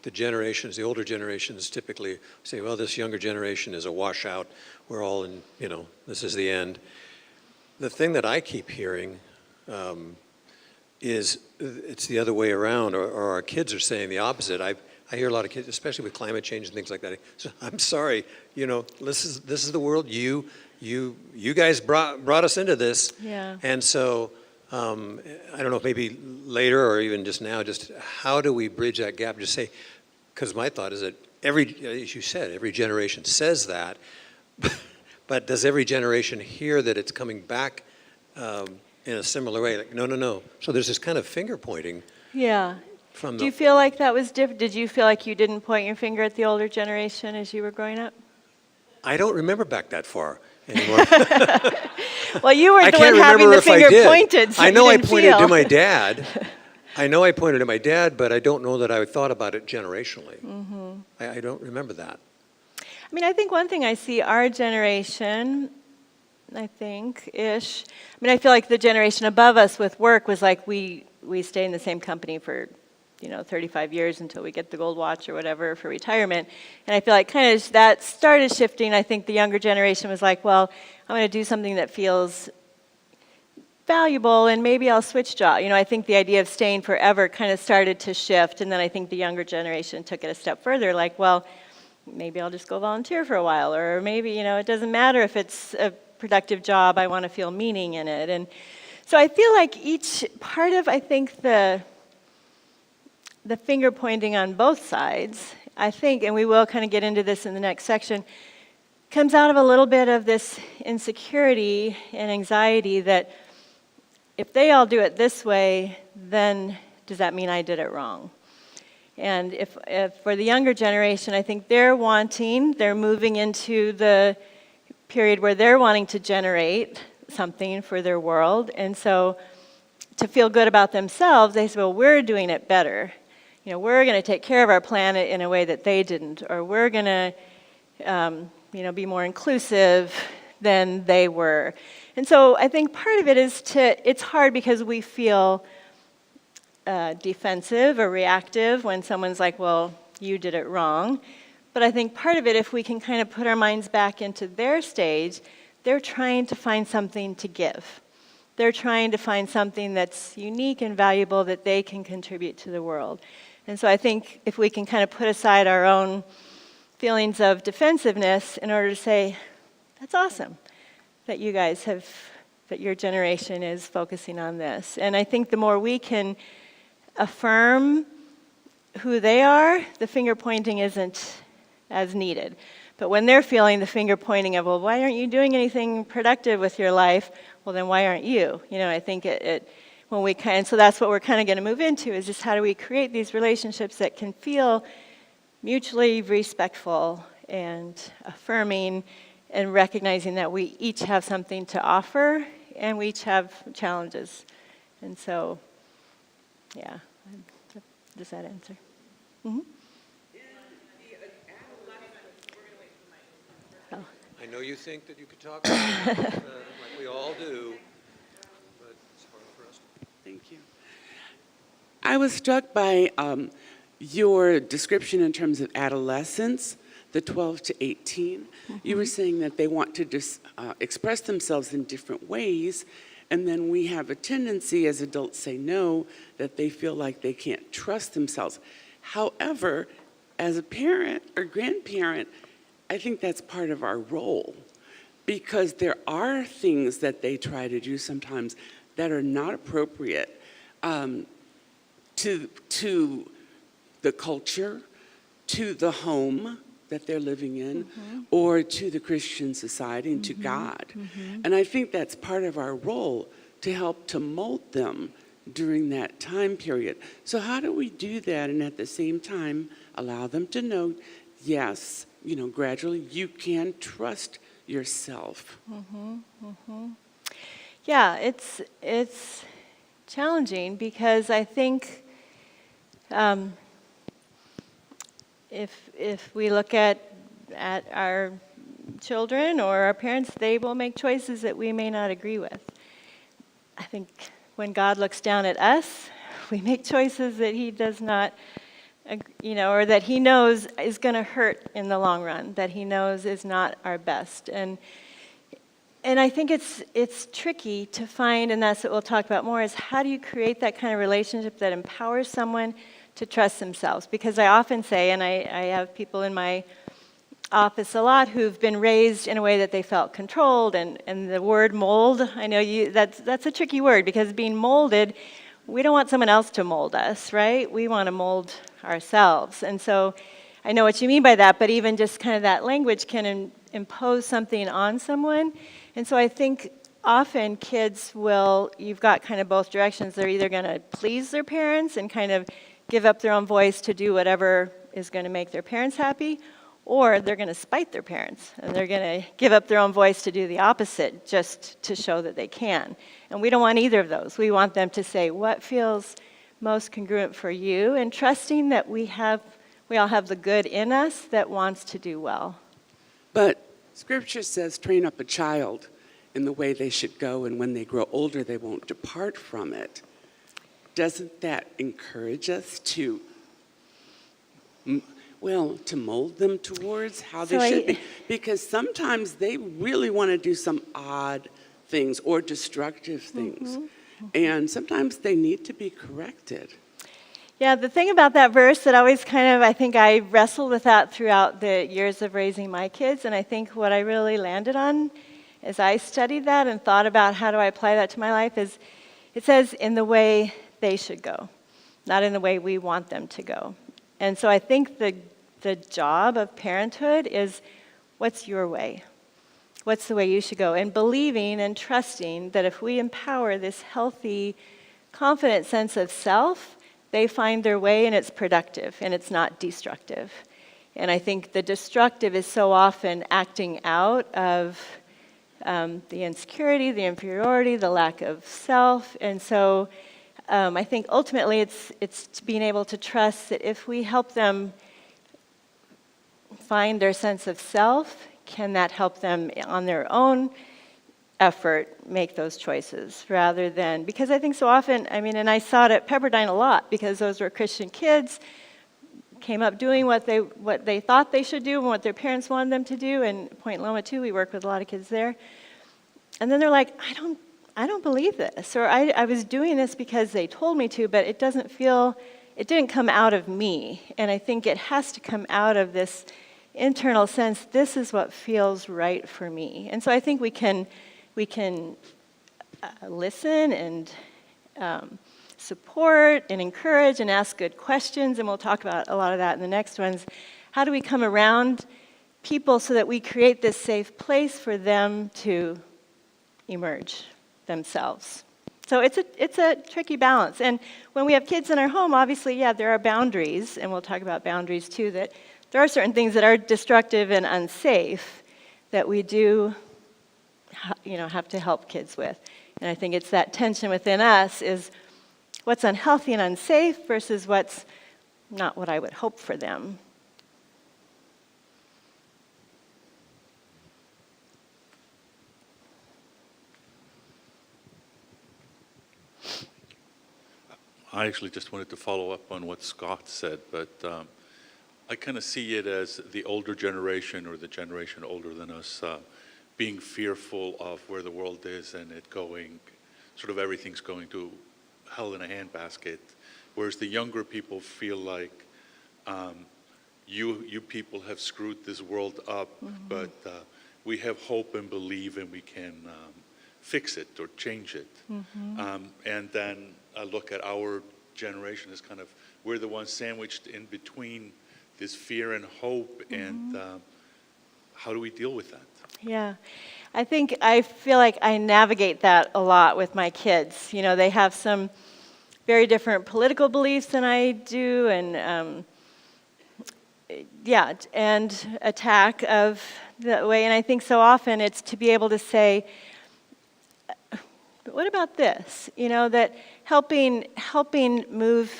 the older generations typically say, well, this younger generation is a washout. We're all in, this is the end. The thing that I keep hearing is it's the other way around, or our kids are saying the opposite. I hear a lot of kids, especially with climate change and things like that. So, I'm sorry, this is the world. You guys brought us into this. Yeah. And so I don't know if maybe later or even just now, just how do we bridge that gap? Just say, because my thought is that as you said, every generation says that, but does every generation hear that it's coming back in a similar way? Like, no. So there's this kind of finger pointing. Yeah. Do you feel like that was different? Did you feel like you didn't point your finger at the older generation as you were growing up? I don't remember back that far anymore. Well, you were the one having the finger pointed, so I know I didn't pointed feel. to my dad. I know I pointed to my dad, but I don't know that I thought about it generationally. Mm-hmm. I don't remember that. I think one thing I see our generation, I feel like the generation above us with work was like we stay in the same company for 35 years until we get the gold watch or whatever for retirement. And I feel like kind of that started shifting. I think the younger generation was like, well, I'm going to do something that feels valuable and maybe I'll switch job. I think the idea of staying forever kind of started to shift. And then I think the younger generation took it a step further, like, well, maybe I'll just go volunteer for a while, or maybe, it doesn't matter if it's a productive job, I want to feel meaning in it. And so I feel like each part of, I think, the finger pointing on both sides, I think, and we will kind of get into this in the next section, comes out of a little bit of this insecurity and anxiety that if they all do it this way, then does that mean I did it wrong? And if for the younger generation, I think they're moving into the period where they're wanting to generate something for their world. And so to feel good about themselves, they say, well, we're doing it better. We're going to take care of our planet in a way that they didn't, or we're going to, be more inclusive than they were. And so I think part of it is it's hard because we feel defensive or reactive when someone's like, well, you did it wrong. But I think part of it, if we can kind of put our minds back into their stage, they're trying to find something to give. They're trying to find something that's unique and valuable that they can contribute to the world. And so I think if we can kind of put aside our own feelings of defensiveness in order to say, that's awesome that you guys that your generation is focusing on this. And I think the more we can affirm who they are, the finger pointing isn't as needed. But when they're feeling the finger pointing of, well, why aren't you doing anything productive with your life? Well, then why aren't you? I think when we kind, so that's what we're kind of going to move into, is just how do we create these relationships that can feel mutually respectful and affirming, and recognizing that we each have something to offer and we each have challenges. And so, yeah, does that answer? Mm-hmm. Oh. I know you think that you could talk about it, like we all do, but it's hard for us. Thank you. I was struck by your description in terms of adolescence, the 12 to 18. Mm-hmm. You were saying that they want to express themselves in different ways, and then we have a tendency as adults say no, that they feel like they can't trust themselves. However, as a parent or grandparent, I think that's part of our role, because there are things that they try to do sometimes that are not appropriate to the culture, to the home that they're living in, mm-hmm. or to the Christian society and mm-hmm. to God. Mm-hmm. And I think that's part of our role, to help to mold them during that time period. So how do we do that and at the same time allow them to know, yes, gradually you can trust yourself? Mm-hmm. Mm-hmm. Yeah, it's challenging, because I think if we look at our children or our parents, they will make choices that we may not agree with. I think when God looks down at us, we make choices that he does not, or that he knows is going to hurt in the long run, that he knows is not our best. And I think it's tricky to find, and that's what we'll talk about more, is how do you create that kind of relationship that empowers someone to trust themselves? Because I often say, and I have people in my office a lot who've been raised in a way that they felt controlled, and the word mold, I know that's a tricky word, because being molded, we don't want someone else to mold us, right? We want to mold ourselves. And so I know what you mean by that, but even just kind of that language can impose something on someone. And so I think often kids you've got kind of both directions. They're either going to please their parents and kind of give up their own voice to do whatever is going to make their parents happy, or they're going to spite their parents, and they're going to give up their own voice to do the opposite just to show that they can. And we don't want either of those. We want them to say what feels most congruent for you, and trusting that we all have the good in us that wants to do well. But Scripture says, train up a child in the way they should go, and when they grow older, they won't depart from it. Doesn't that encourage us to mold them towards how they should be? Because sometimes they really want to do some odd things or destructive things. Mm-hmm. And sometimes they need to be corrected. Yeah, the thing about that verse that always I think I wrestled with that throughout the years of raising my kids, and I think what I really landed on as I studied that and thought about how do I apply that to my life is, it says in the way they should go, not in the way we want them to go. And so I think the job of parenthood is, what's your way? What's the way you should go? And believing and trusting that if we empower this healthy, confident sense of self, they find their way and it's productive and it's not destructive. And I think the destructive is so often acting out of the insecurity, the inferiority, the lack of self. And so I think ultimately it's being able to trust that if we help them find their sense of self, can that help them on their own effort make those choices rather than, because I think so often, and I saw it at Pepperdine a lot, because those were Christian kids, came up doing what they thought they should do and what their parents wanted them to do. And Point Loma too, we work with a lot of kids there. And then they're like, I don't believe this, or I was doing this because they told me to, but it didn't come out of me. And I think it has to come out of this internal sense, this is what feels right for me. And so I think we can listen and support and encourage and ask good questions, and we'll talk about a lot of that in the next ones. How do we come around people so that we create this safe place for them to emerge themselves So it's a tricky balance. And when we have kids in our home, obviously, yeah, there are boundaries, and we'll talk about boundaries too, that there are certain things that are destructive and unsafe that we do, have to help kids with. And I think it's that tension within us is what's unhealthy and unsafe versus what's not what I would hope for them. I actually just wanted to follow up on what Scott said, but I kind of see it as the older generation or the generation older than us being fearful of where the world is and it going, sort of everything's going to hell in a handbasket, whereas the younger people feel like you people have screwed this world up, but we have hope and believe and we can fix it or change it. And then I look at our generation as kind of, we're the ones sandwiched in between this fear and hope, and how do we deal with that? Yeah. I feel like I navigate that a lot with my kids. They have some very different political beliefs than I do, and and attack of the way. And I think so often it's to be able to say, but what about this? That helping move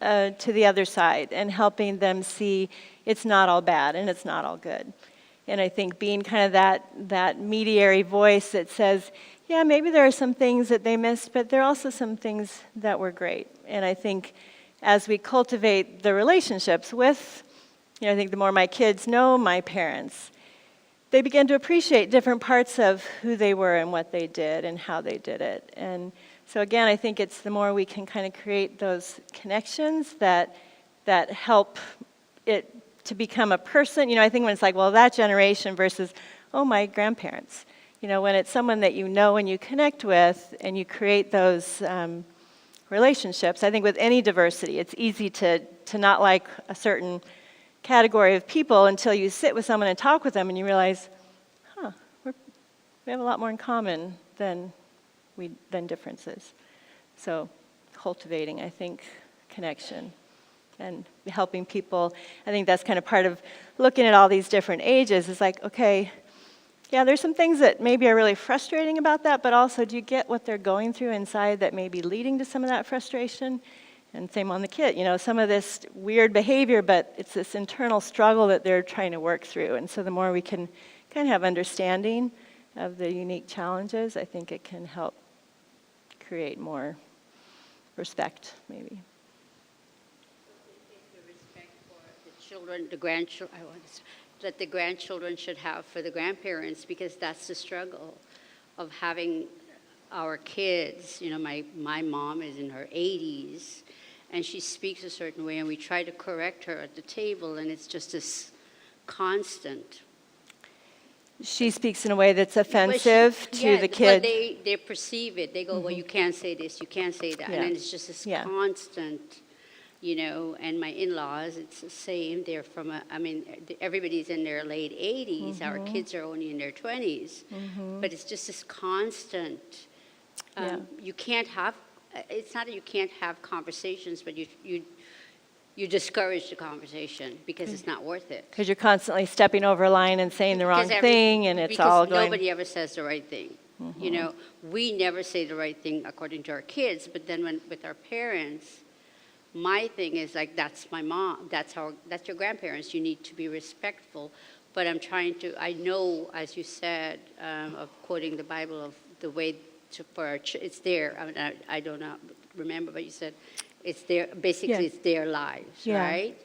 to the other side and helping them see it's not all bad and it's not all good. And I think being kind of that mediary voice that says, yeah, maybe there are some things that they missed, but there are also some things that were great. And I think as we cultivate the relationships with, I think the more my kids know my parents, they begin to appreciate different parts of who they were and what they did and how they did it. And so again, I think it's the more we can kind of create those connections that help it to become a person. I think when it's like, well, that generation versus, oh, my grandparents. When it's someone that you know and you connect with and you create those relationships, I think with any diversity, it's easy to not like a certain category of people until you sit with someone and talk with them and you realize, we have a lot more in common than differences. So cultivating, I think, connection and helping people. I think that's kind of part of looking at all these different ages is like, okay, yeah, there's some things that maybe are really frustrating about that, but also do you get what they're going through inside that may be leading to some of that frustration? And same on the kid, some of this weird behavior, but it's this internal struggle that they're trying to work through. And so the more we can kind of have understanding of the unique challenges, I think it can help create more respect, maybe. The respect for the children, the grandchildren, that the grandchildren should have for the grandparents, because that's the struggle of having our kids. My mom is in her 80s, and she speaks a certain way, and we try to correct her at the table, and it's just this constant. She speaks in a way that's offensive to the kid. Well, they perceive it. They go, well, you can't say this, you can't say that. Yeah. And then it's just this constant, and my in-laws, it's the same. They're everybody's in their late 80s. Our kids are only in their 20s. But it's just this constant, you can't have, it's not that you can't have conversations, but you discourage the conversation because it's not worth it. Because you're constantly stepping over a line and saying the wrong thing, and it's all going... Nobody ever says the right thing. We never say the right thing according to our kids, but then with our parents, my thing is like, that's my mom, that's your grandparents, you need to be respectful. But I'm trying to, I know, as you said, of quoting the Bible, of the way it's there. I don't know, remember, but you said it's their, basically it's their lives, right?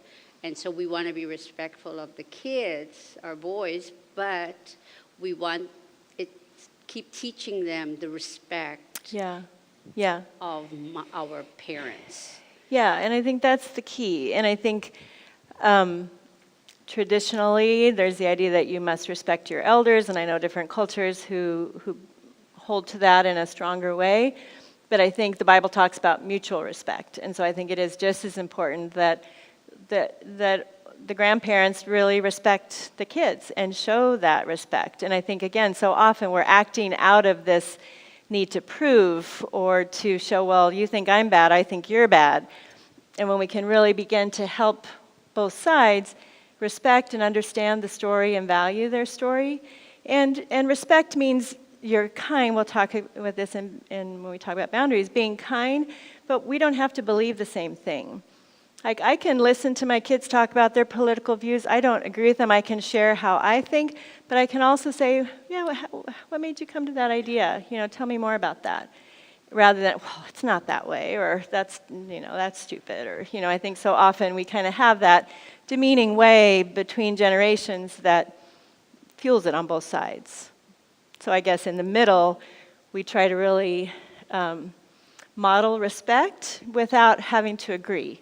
And so we want to be respectful of the kids, our boys, but we want keep teaching them the respect of our parents. Yeah, and I think that's the key. And I think traditionally there's the idea that you must respect your elders, and I know different cultures who hold to that in a stronger way. But I think the Bible talks about mutual respect. And so I think it is just as important that the grandparents really respect the kids and show that respect. And I think, again, so often we're acting out of this need to prove or to show, well, you think I'm bad, I think you're bad. And when we can really begin to help both sides respect and understand the story and value their story. And respect means you're kind. We'll talk with this in when we talk about boundaries, being kind, but we don't have to believe the same thing. Like, I can listen to my kids talk about their political views. I don't agree with them. I can share how I think, but I can also say, yeah, what made you come to that idea? Tell me more about that. Rather than, well, it's not that way, or that's stupid, or, I think so often we kind of have that demeaning way between generations that fuels it on both sides. So I guess in the middle, we try to really model respect without having to agree.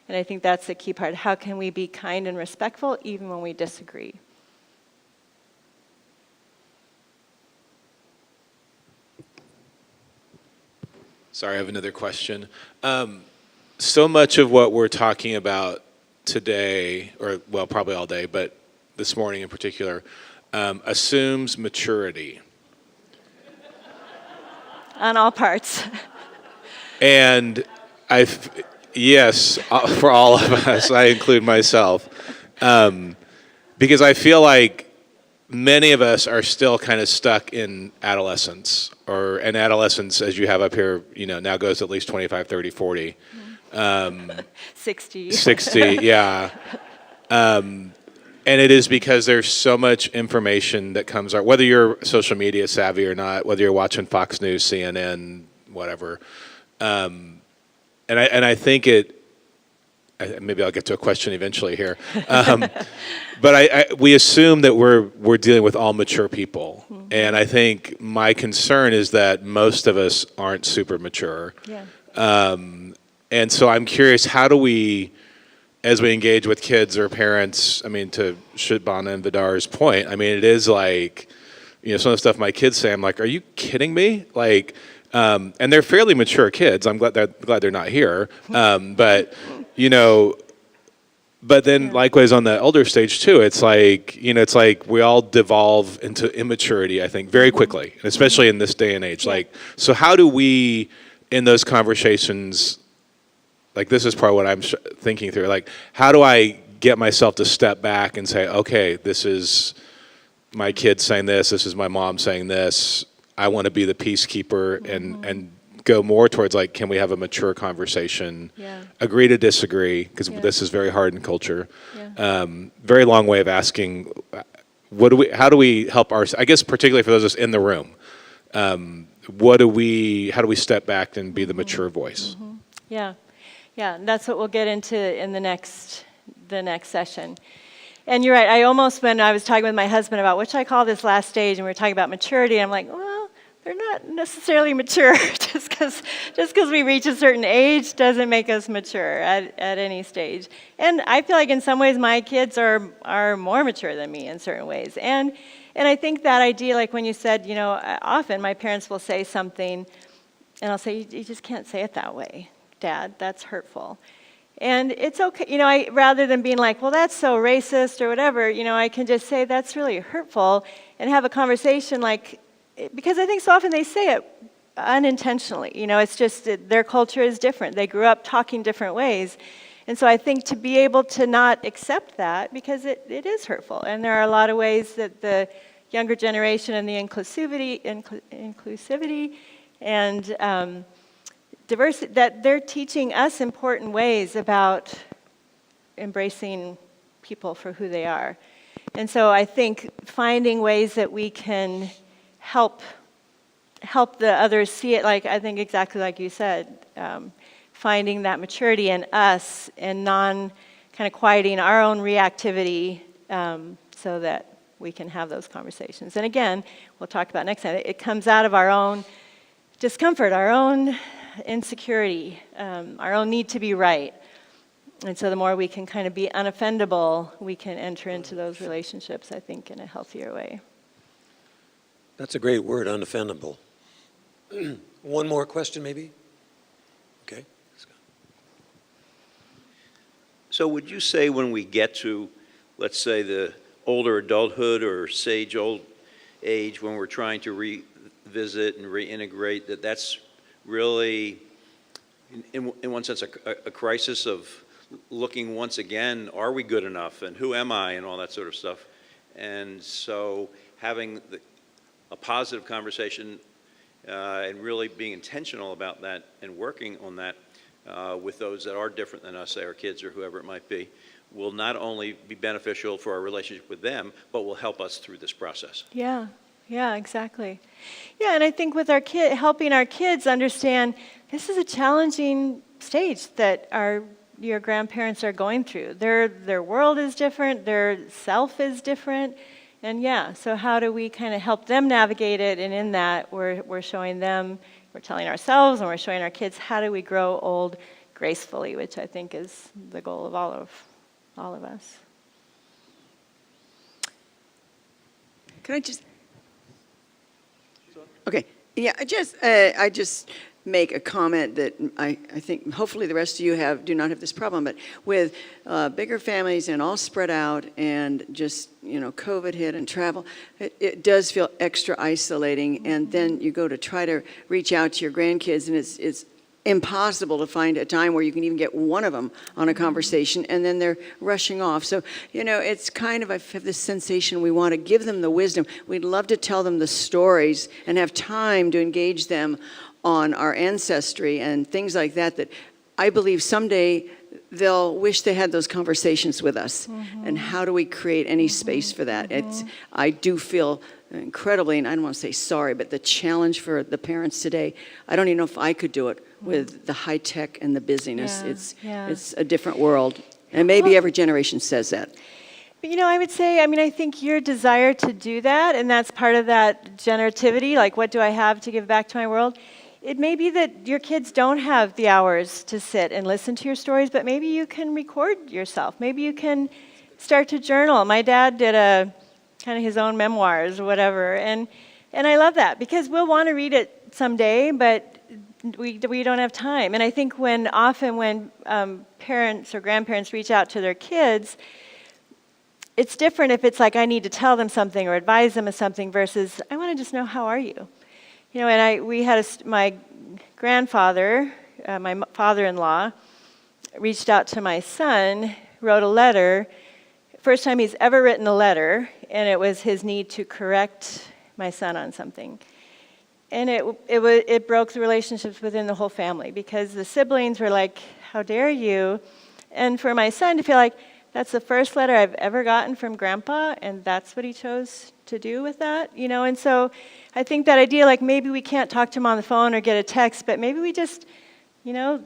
And I think that's the key part. How can we be kind and respectful even when we disagree? Sorry, I have another question. So much of what we're talking about today, or well, probably all day, but this morning in particular, assumes maturity. On all parts. And yes, for all of us, I include myself, because I feel like many of us are still kind of stuck in adolescence, and adolescence, as you have up here, now goes at least 25, 30, 40. 60. 60, yeah. And it is because there's so much information that comes out, whether you're social media savvy or not, whether you're watching Fox News, CNN, whatever. And I think maybe I'll get to a question eventually here. But we assume that we're dealing with all mature people. Mm-hmm. And I think my concern is that most of us aren't super mature. Yeah. And so I'm curious, how do we, as we engage with kids or parents, to Shibana and Vidar's point, it is like, some of the stuff my kids say, I'm like, are you kidding me? Like, and they're fairly mature kids. I'm glad they're not here. But then likewise on the elder stage too, it's like we all devolve into immaturity, I think, very quickly, and especially in this day and age. Yeah. So how do we, in those conversations, this is part of what I'm thinking through, how do I get myself to step back and say, okay, this is my kid saying this is my mom saying this, I want to be the peacekeeper, and go more towards can we have a mature conversation, agree to disagree, because this is very hard in culture. Very long way of asking, how do we help I guess particularly for those of us in the room, how do we step back and be the mature voice? Yeah, and that's what we'll get into in the next session. And you're right, I almost, when I was talking with my husband about what should I call this last stage, and we were talking about maturity, I'm like, well, they're not necessarily mature. just because we reach a certain age doesn't make us mature at any stage. And I feel like in some ways my kids are more mature than me in certain ways. And I think that idea, like when you said, often my parents will say something, and I'll say, you just can't say it that way, Dad, that's hurtful. And it's okay, rather than being like, well, that's so racist or whatever, I can just say that's really hurtful and have a conversation because I think so often they say it unintentionally. It's just their culture is different. They grew up talking different ways. And so I think to be able to not accept that, because it is hurtful. And there are a lot of ways that the younger generation and the inclusivity and diversity, that they're teaching us important ways about embracing people for who they are. And so I think finding ways that we can help the others see it, I think exactly like you said, finding that maturity in us and kind of quieting our own reactivity so that we can have those conversations. And again, we'll talk about next time, it comes out of our own discomfort, our own insecurity, our own need to be right. And so the more we can kind of be unoffendable, we can enter into those relationships, I think, in a healthier way. That's a great word, unoffendable. One more question, maybe? Okay. Let's go. So would you say when we get to, let's say, the older adulthood or sage old age, when we're trying to visit and reintegrate, that's really, in one sense, a crisis of looking once again, are we good enough, and who am I, and all that sort of stuff. And so having a positive conversation and really being intentional about that and working on that with those that are different than us, say our kids or whoever it might be, will not only be beneficial for our relationship with them, but will help us through this process. Yeah, yeah, exactly. Yeah, and I think with our helping our kids understand this is a challenging stage that your grandparents are going through. Their world is different, their self is different, and yeah, so how do we kind of help them navigate it? And in that, we're showing them, we're telling ourselves, and we're showing our kids how do we grow old gracefully, which I think is the goal of all of us. Can I just? Okay. Yeah, I just make a comment that I think hopefully the rest of you do not have this problem, but with bigger families and all spread out and just, COVID hit and travel, it does feel extra isolating. And then you go to try to reach out to your grandkids, and it's impossible to find a time where you can even get one of them on a conversation, and then they're rushing off. So, it's kind of, I have this sensation we want to give them the wisdom. We'd love to tell them the stories and have time to engage them on our ancestry and things like that, that I believe someday they'll wish they had those conversations with us. And how do we create any space for that? I do feel incredibly, and I don't want to say sorry, but the challenge for the parents today, I don't even know if I could do it with the high tech and the busyness. It's a different world. And maybe every generation says that. But I would say, I think your desire to do that, and that's part of that generativity, like what do I have to give back to my world? It may be that your kids don't have the hours to sit and listen to your stories, but maybe you can record yourself. Maybe you can start to journal. My dad did kind of his own memoirs or whatever, and I love that because we'll want to read it someday, but we don't have time. And I think when parents or grandparents reach out to their kids, it's different if it's like I need to tell them something or advise them of something versus I want to just know how are you. And we had my grandfather, my father-in-law, reached out to my son, wrote a letter. First time he's ever written a letter, and it was his need to correct my son on something. And it broke the relationships within the whole family because the siblings were like, how dare you? And for my son to feel like, that's the first letter I've ever gotten from Grandpa, and that's what he chose to do with that, And so I think that idea, like maybe we can't talk to him on the phone or get a text, but maybe we just,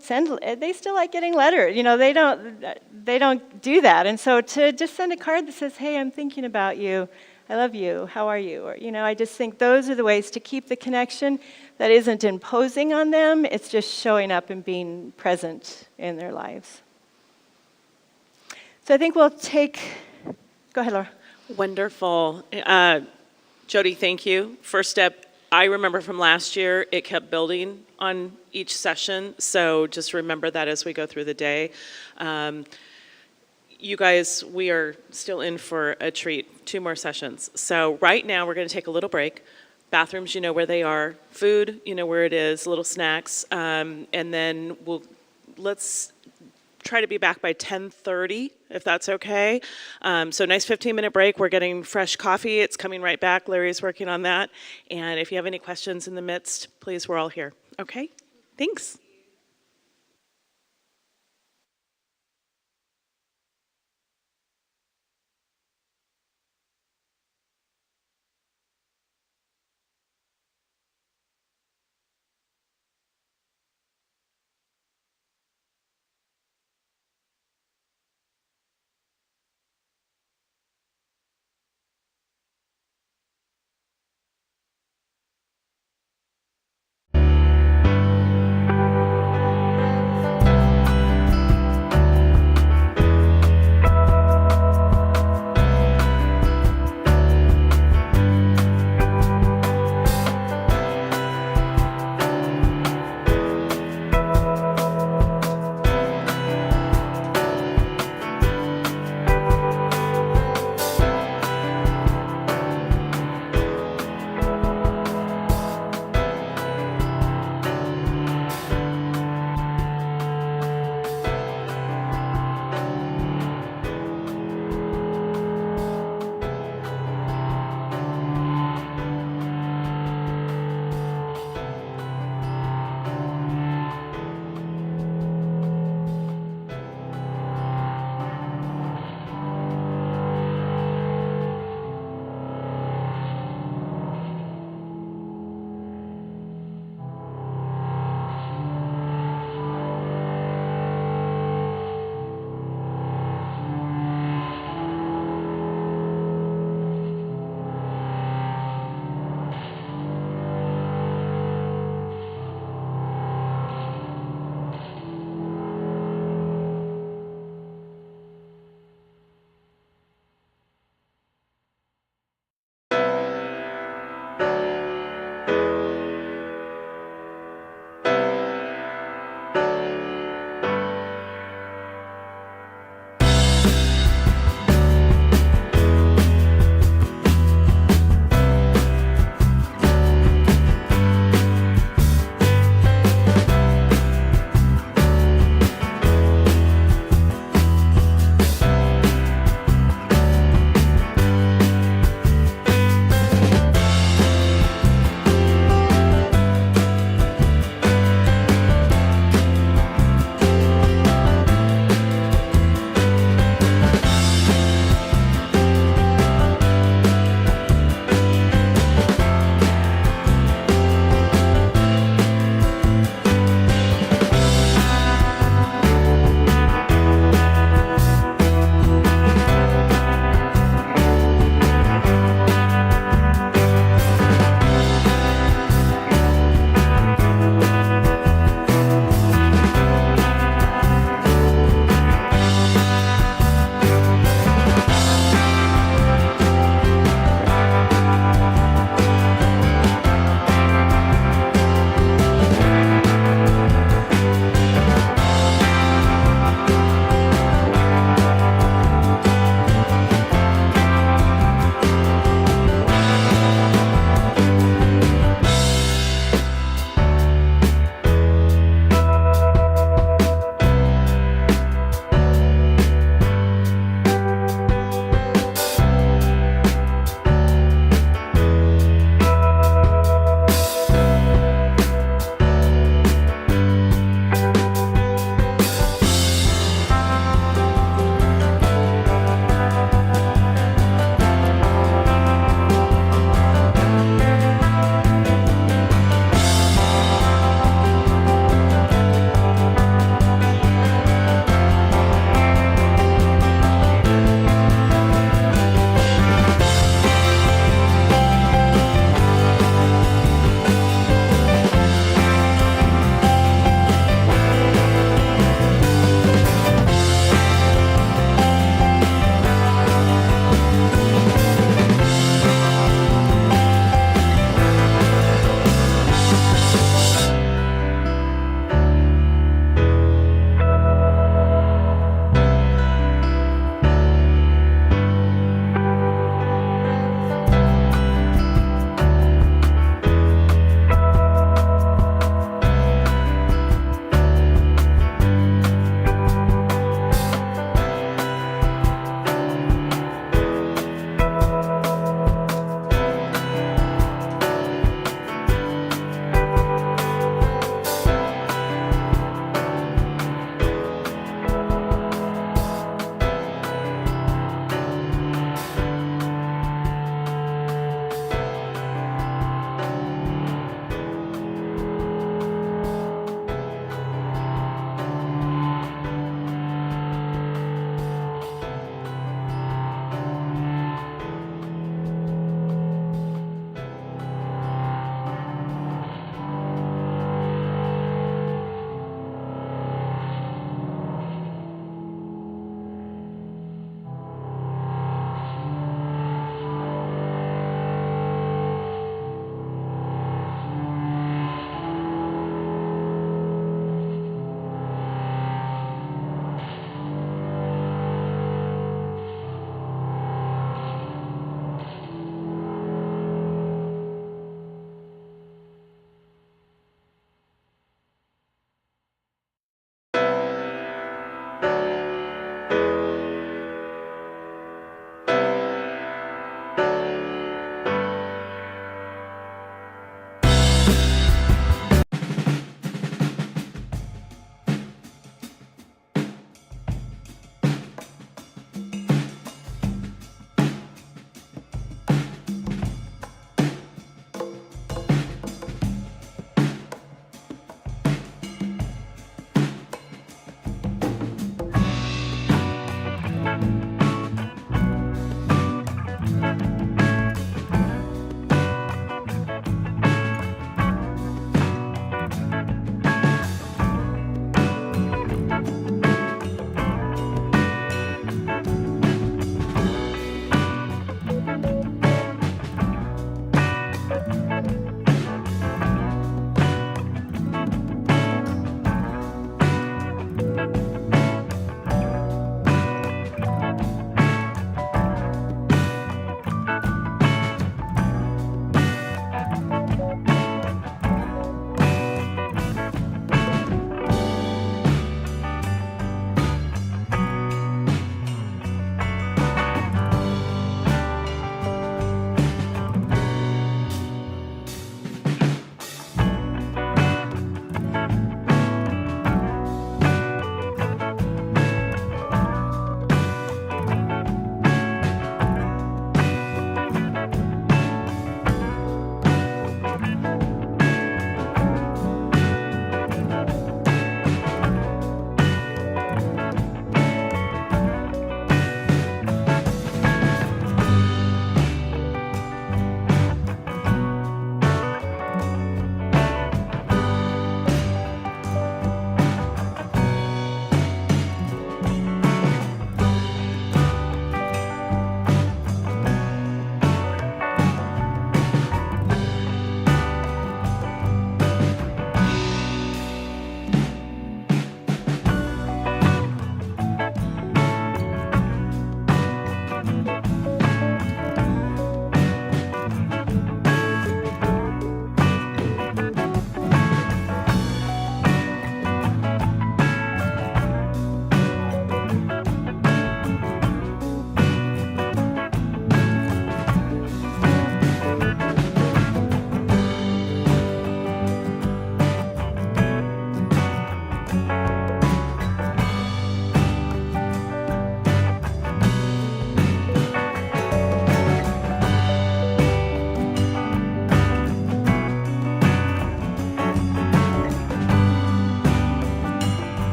send. They still like getting letters, They don't do that, and so to just send a card that says, "Hey, I'm thinking about you. I love you. How are you?" Or I just think those are the ways to keep the connection that isn't imposing on them. It's just showing up and being present in their lives. So I think we'll go ahead, Laura. Wonderful. Jodi, thank you. First step, I remember from last year, it kept building on each session, so just remember that as we go through the day. You guys, we are still in for a treat, 2 more sessions. So right now, we're going to take a little break. Bathrooms, you know where they are. Food, you know where it is, little snacks. And then let's try to be back by 10:30, if that's okay. So nice 15-minute break. We're getting fresh coffee. It's coming right back. Larry's working on that. And if you have any questions in the midst, please, we're all here. Okay? Thanks.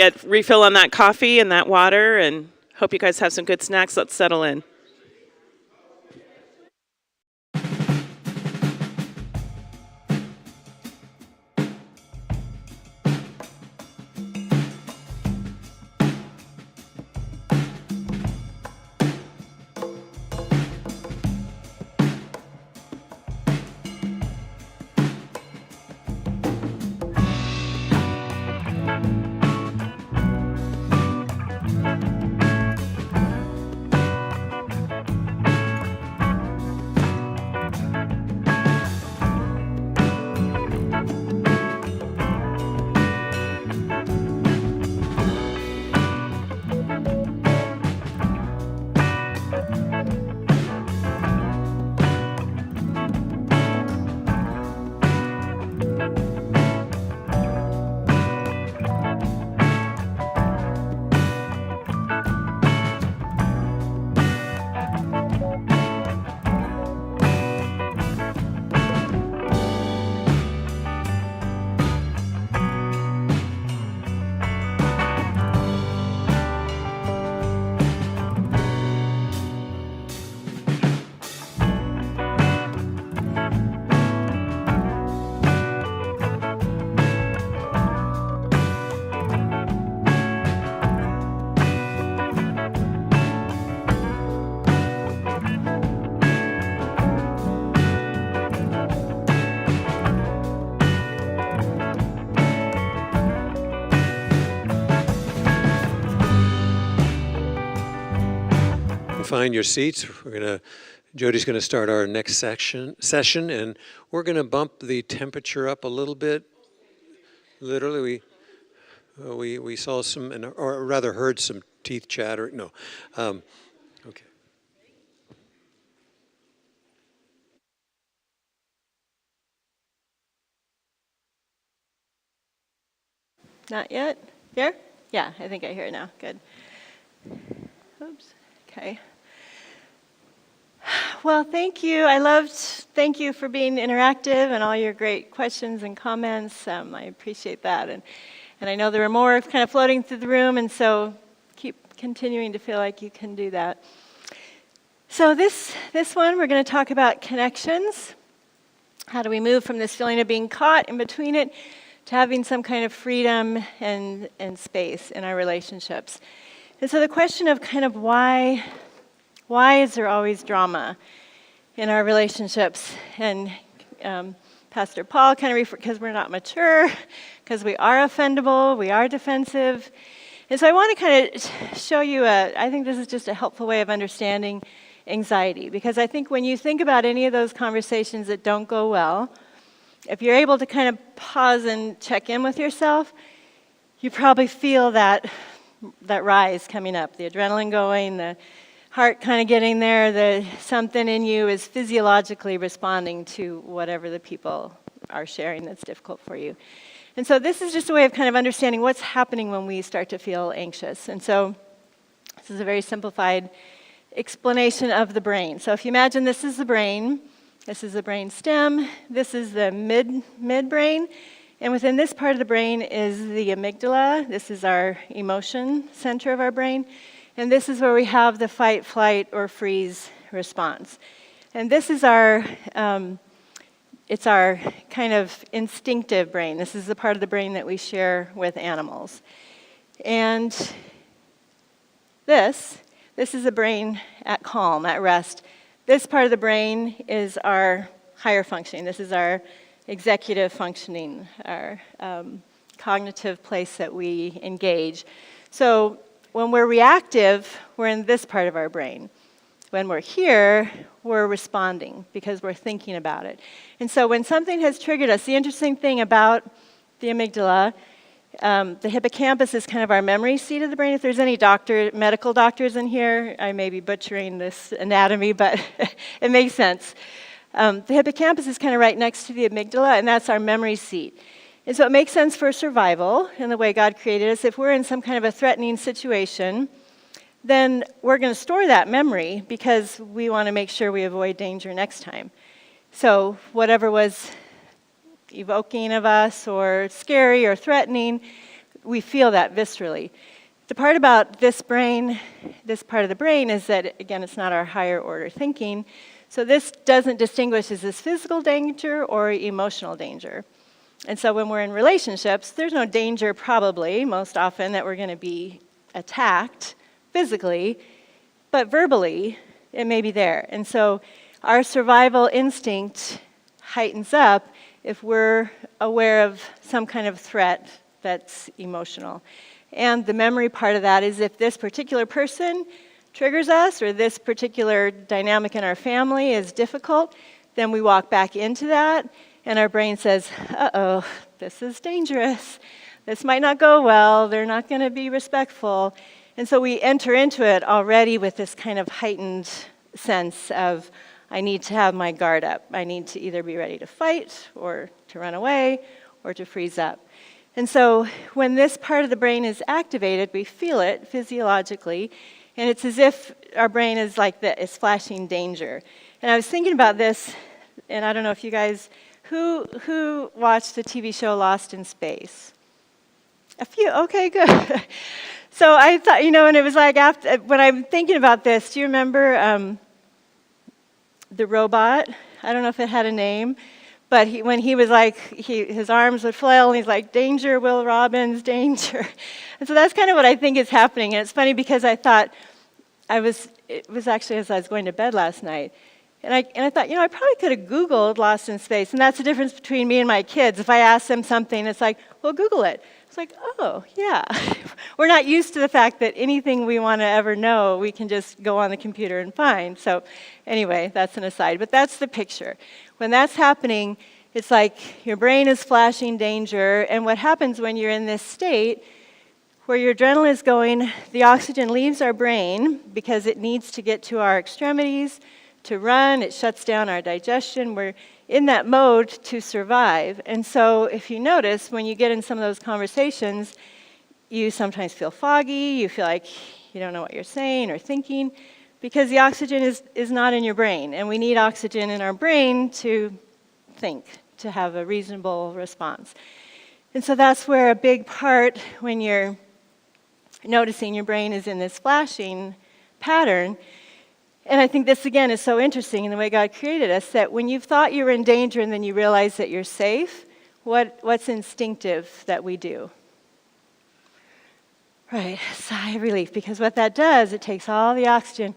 get refill on that coffee and that water, and hope you guys have some good snacks. Let's settle in. Find your seats. Jodi's going to start our next session, and we're going to bump the temperature up a little bit. Literally, we saw some, or rather heard some teeth chatter. No, okay. Not yet? Here? Yeah, I think I hear it now. Good. Oops. Okay. Well, thank you. Thank you for being interactive and all your great questions and comments. I appreciate that. And I know there are more kind of floating through the room, and so keep continuing to feel like you can do that. So this one, we're going to talk about connections. How do we move from this feeling of being caught in between it to having some kind of freedom and space in our relationships? And so the question of kind of why is there always drama in our relationships? And Pastor Paul kind of referred, because we're not mature, because we are offendable, we are defensive. And so I want to kind of show you I think this is just a helpful way of understanding anxiety, because I think when you think about any of those conversations that don't go well, if you're able to kind of pause and check in with yourself, you probably feel that rise coming up, the adrenaline going, the heart kind of getting there, something in you is physiologically responding to whatever the people are sharing that's difficult for you. And so this is just a way of kind of understanding what's happening when we start to feel anxious. And so this is a very simplified explanation of the brain. So if you imagine this is the brain stem, this is the midbrain, and within this part of the brain is the amygdala. This is our emotion center of our brain. And this is where we have the fight, flight, or freeze response. And this is it's our kind of instinctive brain. This is the part of the brain that we share with animals. And this is a brain at calm, at rest. This part of the brain is our higher functioning. This is our executive functioning, our cognitive place that we engage. So when we're reactive, we're in this part of our brain. When we're here, we're responding because we're thinking about it. And so when something has triggered us, the interesting thing about the amygdala, the hippocampus is kind of our memory seat of the brain. If there's any medical doctors in here, I may be butchering this anatomy, but it makes sense. The hippocampus is kind of right next to the amygdala, and that's our memory seat. And so it makes sense for survival in the way God created us. If we're in some kind of a threatening situation, then we're going to store that memory because we want to make sure we avoid danger next time. So whatever was evoking of us or scary or threatening, we feel that viscerally. The part about this part of the brain is that, again, it's not our higher order thinking. So this doesn't distinguish, is this physical danger or emotional danger? And so when we're in relationships, there's no danger probably, most often, that we're going to be attacked physically, but verbally, it may be there. And so our survival instinct heightens up if we're aware of some kind of threat that's emotional. And the memory part of that is if this particular person triggers us or this particular dynamic in our family is difficult, then we walk back into that and our brain says, uh-oh, this is dangerous. This might not go well. They're not going to be respectful. And so we enter into it already with this kind of heightened sense of, I need to have my guard up. I need to either be ready to fight or to run away or to freeze up. And so when this part of the brain is activated, we feel it physiologically, and it's as if our brain is like is flashing danger. And I was thinking about this, and I don't know if you guys, who watched the TV show Lost in Space? A few, okay, good. So I thought, and it was like when I'm thinking about this, do you remember the robot? I don't know if it had a name. But when he was like, his arms would flail, and he's like, danger, Will Robbins, danger. And so that's kind of what I think is happening. And it's funny because I thought, it was actually as I was going to bed last night, and I thought, I probably could have Googled Lost in Space. And that's the difference between me and my kids. If I ask them something, it's like, well, Google it. It's like, oh, yeah. We're not used to the fact that anything we want to ever know, we can just go on the computer and find. So anyway, that's an aside. But that's the picture. When that's happening, it's like your brain is flashing danger. And what happens when you're in this state where your adrenaline is going, the oxygen leaves our brain because it needs to get to our extremities to run. It shuts down our digestion. We're in that mode to survive. And so if you notice, when you get in some of those conversations, you sometimes feel foggy, you feel like you don't know what you're saying or thinking, because the oxygen is not in your brain. And we need oxygen in our brain to think, to have a reasonable response. And so that's where a big part, when you're noticing your brain is in this flashing pattern. And I think this, again, is so interesting in the way God created us, that when you've thought you were in danger and then you realize that you're safe, what's instinctive that we do? Right, sigh of relief, because what that does, it takes all the oxygen,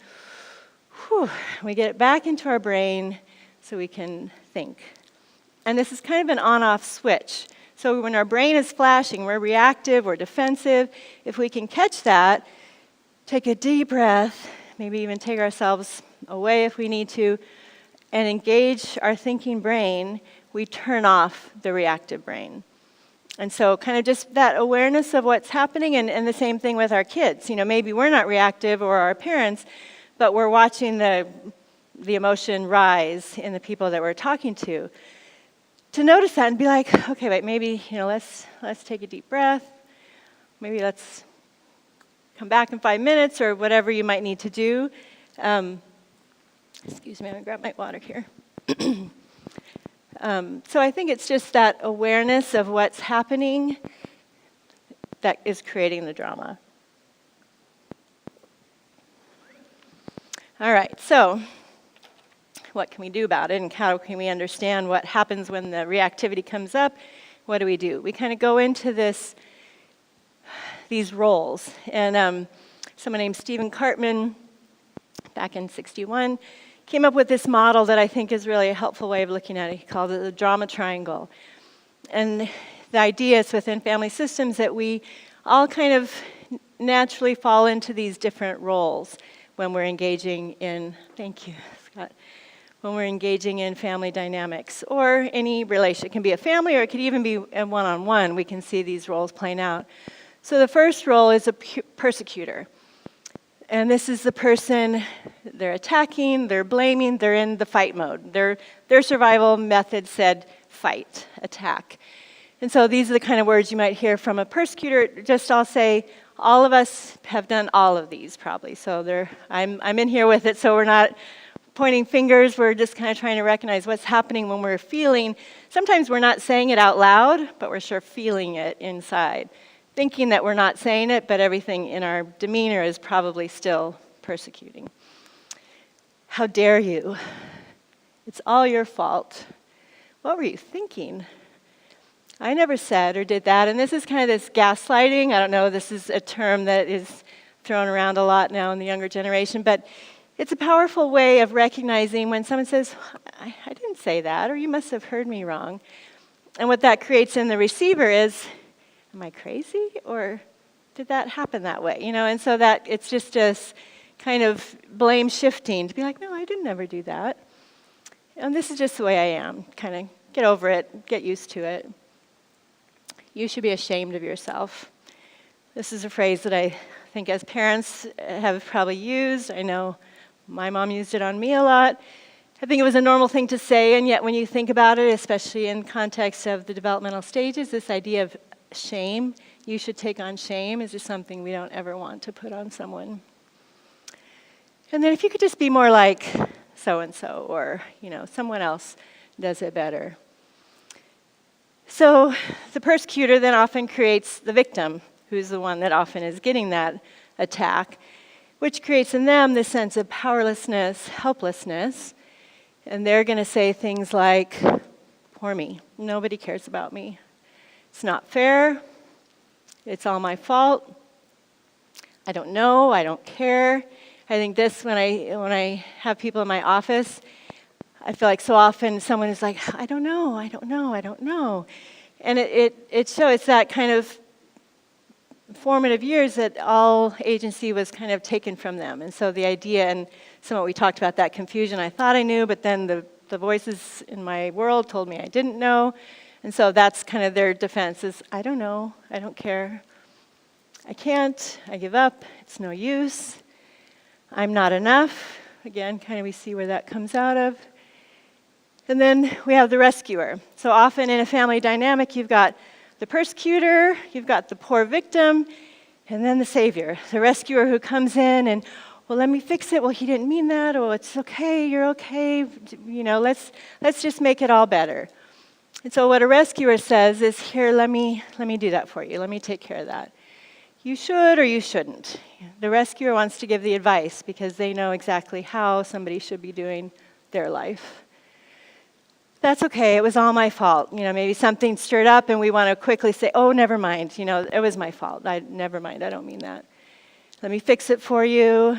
we get it back into our brain so we can think. And this is kind of an on-off switch. So when our brain is flashing, we're reactive, we're defensive. If we can catch that, take a deep breath, maybe even take ourselves away if we need to, and engage our thinking brain, we turn off the reactive brain. And so kind of just that awareness of what's happening, and the same thing with our kids. Maybe we're not reactive, or our parents, but we're watching the emotion rise in the people that we're talking to. To notice that and be like, okay, wait, maybe, let's take a deep breath. Maybe let's come back in 5 minutes, or whatever you might need to do. Excuse me, I'm going to grab my water here. So I think it's just that awareness of what's happening that is creating the drama. All right, so what can we do about it, and how can we understand what happens when the reactivity comes up? What do? We kind of go into these roles. And someone named Stephen Cartman, back in '61, came up with this model that I think is really a helpful way of looking at it. He called it the drama triangle. And the idea is within family systems that we all kind of naturally fall into these different roles when we're engaging in, thank you, Scott, when we're engaging in family dynamics or any relation. It can be a family, or it could even be a one-on-one. We can see these roles playing out. So the first role is a persecutor. And this is the person, they're attacking, they're blaming, they're in the fight mode. Their survival method said fight, attack. And so these are the kind of words you might hear from a persecutor. Just I'll say, all of us have done all of these probably. So I'm in here with it, so we're not pointing fingers. We're just kind of trying to recognize what's happening when we're feeling. Sometimes we're not saying it out loud, but we're sure feeling it inside. thinking that we're not saying it, but everything in our demeanor is probably still persecuting. How dare you? It's all your fault. What were you thinking? I never said or did that. And this is kind of this gaslighting. I don't know, this is a term that is thrown around a lot now in the younger generation, but it's a powerful way of recognizing when someone says, I didn't say that, or you must have heard me wrong. And what that creates in the receiver is, am I crazy, or did that happen that way? And so that it's just this kind of blame shifting to be like, no, I didn't ever do that. And this is just the way I am. Kind of get over it, get used to it. You should be ashamed of yourself. This is a phrase that I think as parents have probably used. I know my mom used it on me a lot. I think it was a normal thing to say, and yet when you think about it, especially in context of the developmental stages, this idea of shame, you should take on shame, is just something we don't ever want to put on someone. And then if you could just be more like so-and-so, or someone else does it better. So the persecutor then often creates the victim, who's the one that often is getting that attack, which creates in them this sense of powerlessness, helplessness, and they're going to say things like, poor me, nobody cares about me. It's not fair, it's all my fault, I don't know, I don't care. I think this, when I have people in my office, I feel like so often someone is like, I don't know. And it shows that kind of formative years that all agency was kind of taken from them. And so the idea, and some of what we talked about, that confusion, I thought I knew, but then the voices in my world told me I didn't know. And so that's kind of their defense is, I don't know, I don't care. I can't, I give up, it's no use. I'm not enough. Again, kind of we see where that comes out of. And then we have the rescuer. So often in a family dynamic, you've got the persecutor, you've got the poor victim, and then the savior, the rescuer who comes in and, well, let me fix it. Well, he didn't mean that. Oh, it's okay, you're okay. Let's just make it all better. And so what a rescuer says is, here, let me do that for you. Let me take care of that. You should or you shouldn't. The rescuer wants to give the advice because they know exactly how somebody should be doing their life. That's okay, it was all my fault. Maybe something stirred up and we want to quickly say, oh, never mind, it was my fault. Never mind, I don't mean that. Let me fix it for you.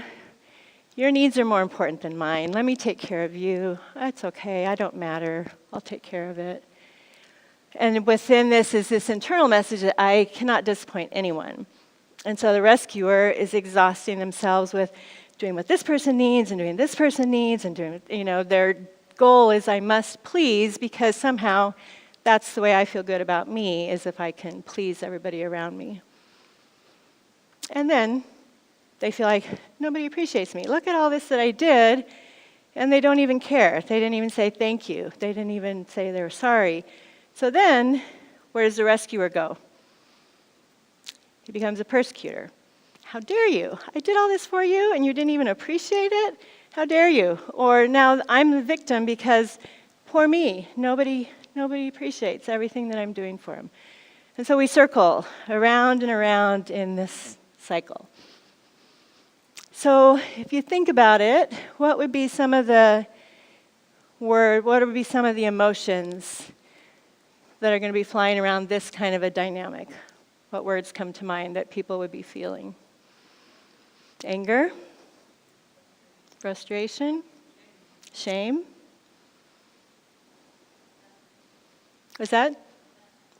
Your needs are more important than mine. Let me take care of you. It's okay, I don't matter. I'll take care of it. And within this is this internal message that I cannot disappoint anyone. And so the rescuer is exhausting themselves with doing what this person needs and doing this person needs and doing, their goal is I must please because somehow that's the way I feel good about me, is if I can please everybody around me. And then they feel like nobody appreciates me. Look at all this that I did, and they don't even care. They didn't even say thank you. They didn't even say they were sorry. So then, where does the rescuer go? He becomes a persecutor. How dare you? I did all this for you, and you didn't even appreciate it? How dare you? Or now I'm the victim because poor me. Nobody appreciates everything that I'm doing for him. And so we circle around and around in this cycle. So if you think about it, what would be some of the emotions that are going to be flying around this kind of a dynamic? What words come to mind that people would be feeling? Anger? Frustration? Shame? Was that?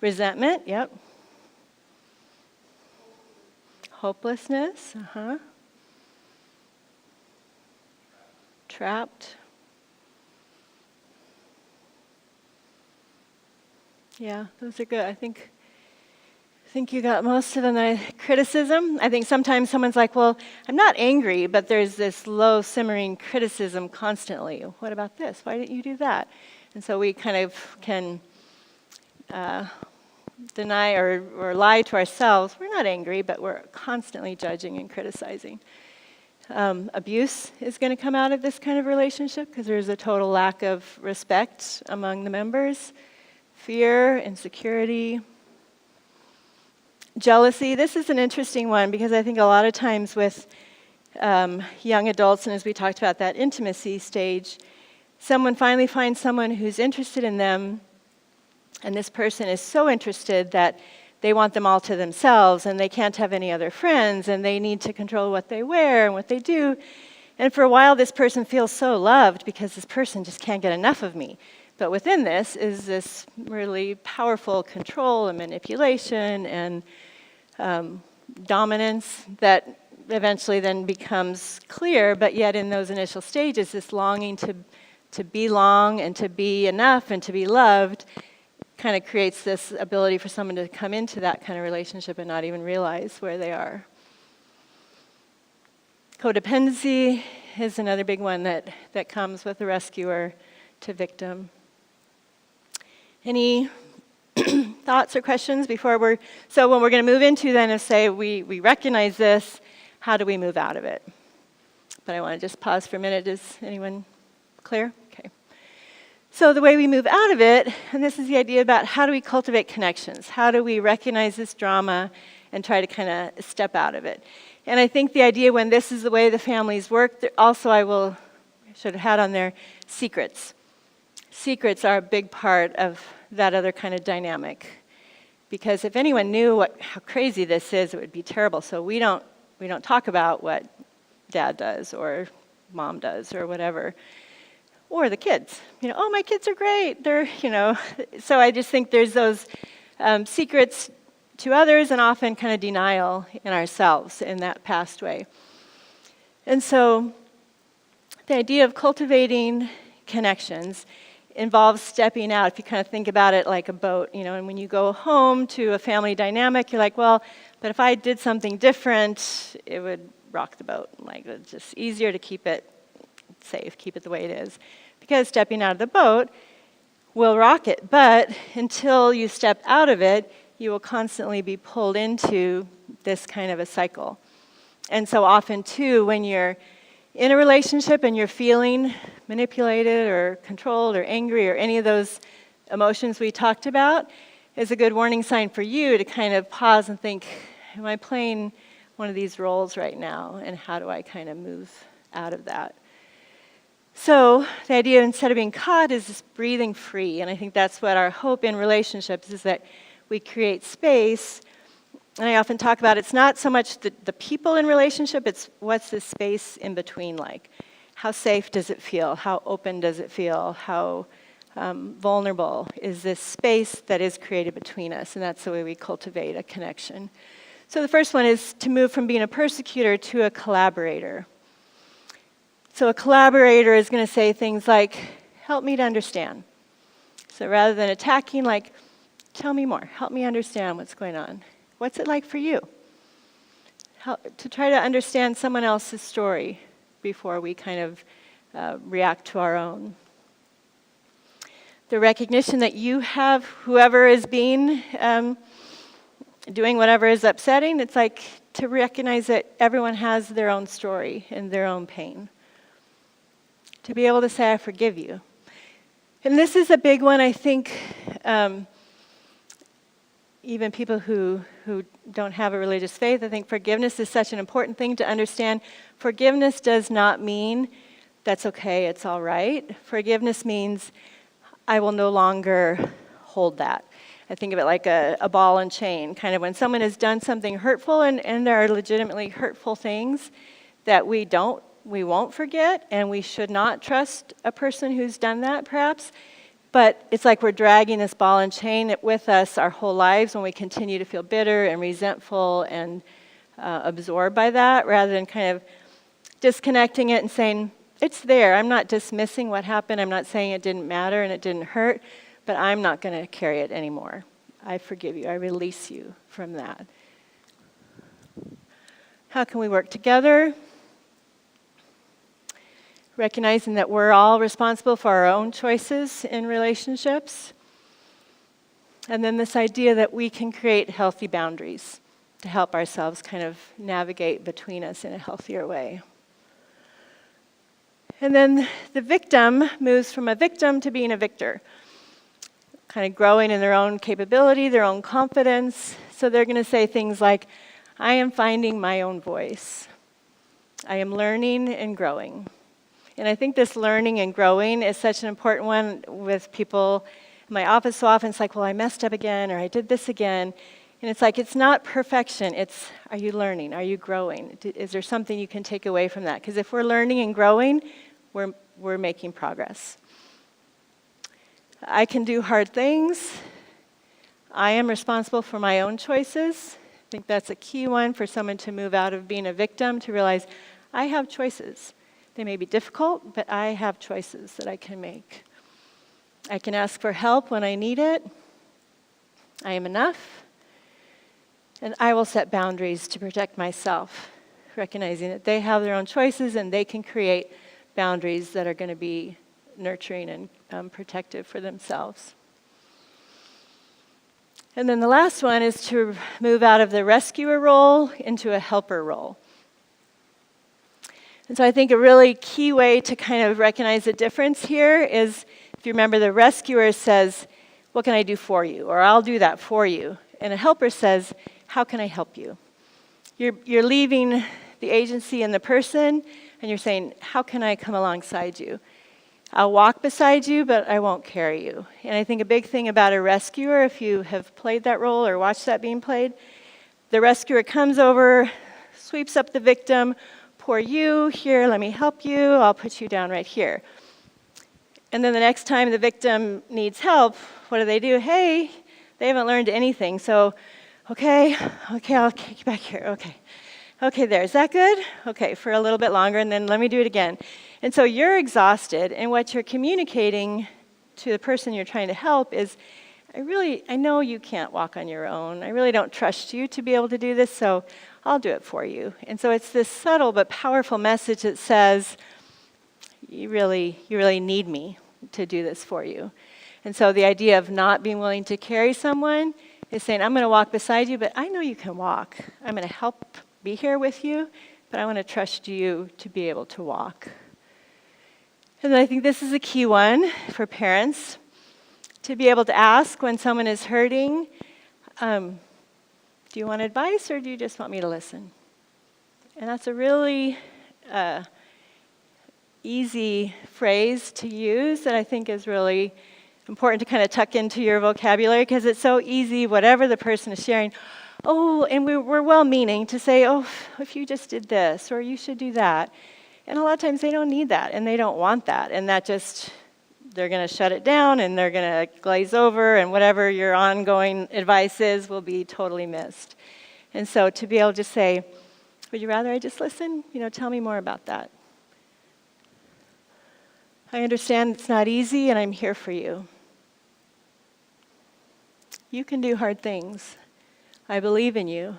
Resentment? Yep. Hopelessness? Trapped? Yeah, those are good. I think you got most of them. Criticism. I think sometimes someone's like, well, I'm not angry, but there's this low simmering criticism constantly. What about this? Why didn't you do that? And so we kind of can deny or lie to ourselves. We're not angry, but we're constantly judging and criticizing. Abuse is going to come out of this kind of relationship because there's a total lack of respect among the members. Fear, insecurity. Jealousy, this is an interesting one because I think a lot of times with young adults, and as we talked about that intimacy stage, someone finally finds someone who's interested in them, and this person is so interested that they want them all to themselves, and they can't have any other friends, and they need to control what they wear and what they do. And for a while, this person feels so loved because this person just can't get enough of me. But within this is this really powerful control and manipulation and dominance that eventually then becomes clear, but yet in those initial stages, this longing to belong and to be enough and to be loved kind of creates this ability for someone to come into that kind of relationship and not even realize where they are. Codependency is another big one that comes with the rescuer to victim. Any thoughts or questions before so when we're going to move into then is say we recognize this, how do we move out of it? But I want to just pause for a minute. Is anyone clear? Okay. So the way we move out of it, and this is the idea about how do we cultivate connections? How do we recognize this drama and try to kind of step out of it? And I think the idea when this is the way the families work, also I should have had on there secrets. Secrets are a big part of that other kind of dynamic. Because if anyone knew how crazy this is, it would be terrible. So we don't talk about what dad does or mom does or whatever. Or the kids, oh, my kids are great. They're, So I just think there's those secrets to others and often kind of denial in ourselves in that past way. And so the idea of cultivating connections involves stepping out. If you kind of think about it like a boat, and when you go home to a family dynamic, you're like, well, but if I did something different, it would rock the boat. Like, it's just easier to keep it safe, keep it the way it is. Because stepping out of the boat will rock it, but until you step out of it, you will constantly be pulled into this kind of a cycle. And so often, too, when you're in a relationship and you're feeling manipulated or controlled or angry or any of those emotions we talked about, is a good warning sign for you to kind of pause and think, am I playing one of these roles right now? And how do I kind of move out of that? So the idea, instead of being caught, is just breathing free. And I think that's what our hope in relationships is, that we create space. And I often talk about it's not so much the people in relationship, it's what's the space in between like. How safe does it feel? How open does it feel? How vulnerable is this space that is created between us? And that's the way we cultivate a connection. So the first one is to move from being a persecutor to a collaborator. So a collaborator is going to say things like, help me to understand. So rather than attacking, like, tell me more. Help me understand what's going on. What's it like for you? To try to understand someone else's story before we kind of react to our own. The recognition that you have, whoever is being, doing whatever is upsetting, it's like to recognize that everyone has their own story and their own pain. To be able to say, I forgive you. And this is a big one, I think, even people who don't have a religious faith, I think forgiveness is such an important thing to understand. Forgiveness does not mean that's okay, it's all right. Forgiveness means I will no longer hold that. I think of it like a ball and chain, kind of when someone has done something hurtful, and there are legitimately hurtful things that we won't forget, and we should not trust a person who's done that, perhaps. But it's like we're dragging this ball and chain with us our whole lives when we continue to feel bitter and resentful and absorbed by that, rather than kind of disconnecting it and saying, it's there. I'm not dismissing what happened. I'm not saying it didn't matter and it didn't hurt, but I'm not going to carry it anymore. I forgive you. I release you from that. How can we work together? Recognizing that we're all responsible for our own choices in relationships. And then this idea that we can create healthy boundaries to help ourselves kind of navigate between us in a healthier way. And then the victim moves from a victim to being a victor, kind of growing in their own capability, their own confidence, So they're going to say things like, I am finding my own voice. I am learning and growing. And I think this learning and growing is such an important one with people in my office so often. It's like, well, I messed up again, or I did this again. And it's like, it's not perfection. It's, are you learning? Are you growing? Is there something you can take away from that? Because if we're learning and growing, we're making progress. I can do hard things. I am responsible for my own choices. I think that's a key one for someone to move out of being a victim, to realize I have choices. They may be difficult, but I have choices that I can make. I can ask for help when I need it. I am enough. And I will set boundaries to protect myself, recognizing that they have their own choices and they can create boundaries that are going to be nurturing and protective for themselves. And then the last one is to move out of the rescuer role into a helper role. And so I think a really key way to kind of recognize the difference here is, if you remember, the rescuer says, what can I do for you? Or I'll do that for you. And a helper says, how can I help you? You're leaving the agency and the person, and you're saying, how can I come alongside you? I'll walk beside you, but I won't carry you. And I think a big thing about a rescuer, if you have played that role or watched that being played, the rescuer comes over, sweeps up the victim, poor you, here, let me help you, I'll put you down right here. And then the next time the victim needs help, what do? Hey, they haven't learned anything, so, okay, I'll kick you back here, okay, there, is that good? Okay, for a little bit longer, and then let me do it again. And so you're exhausted, and what you're communicating to the person you're trying to help is, I know you can't walk on your own. I really don't trust you to be able to do this, so I'll do it for you. And so it's this subtle but powerful message that says, you really need me to do this for you. And so the idea of not being willing to carry someone is saying, I'm going to walk beside you, but I know you can walk. I'm going to help be here with you, but I want to trust you to be able to walk. And then I think this is a key one for parents, to be able to ask when someone is hurting, do you want advice or do you just want me to listen? And that's a really easy phrase to use that I think is really important to kind of tuck into your vocabulary, because it's so easy, whatever the person is sharing, and we're well-meaning to say, if you just did this, or you should do that. And a lot of times they don't need that, and they don't want that, and they're going to shut it down, and they're going to glaze over, and whatever your ongoing advice is will be totally missed. And so to be able to say, would you rather I just listen? Tell me more about that. I understand it's not easy, and I'm here for you. You can do hard things. I believe in you.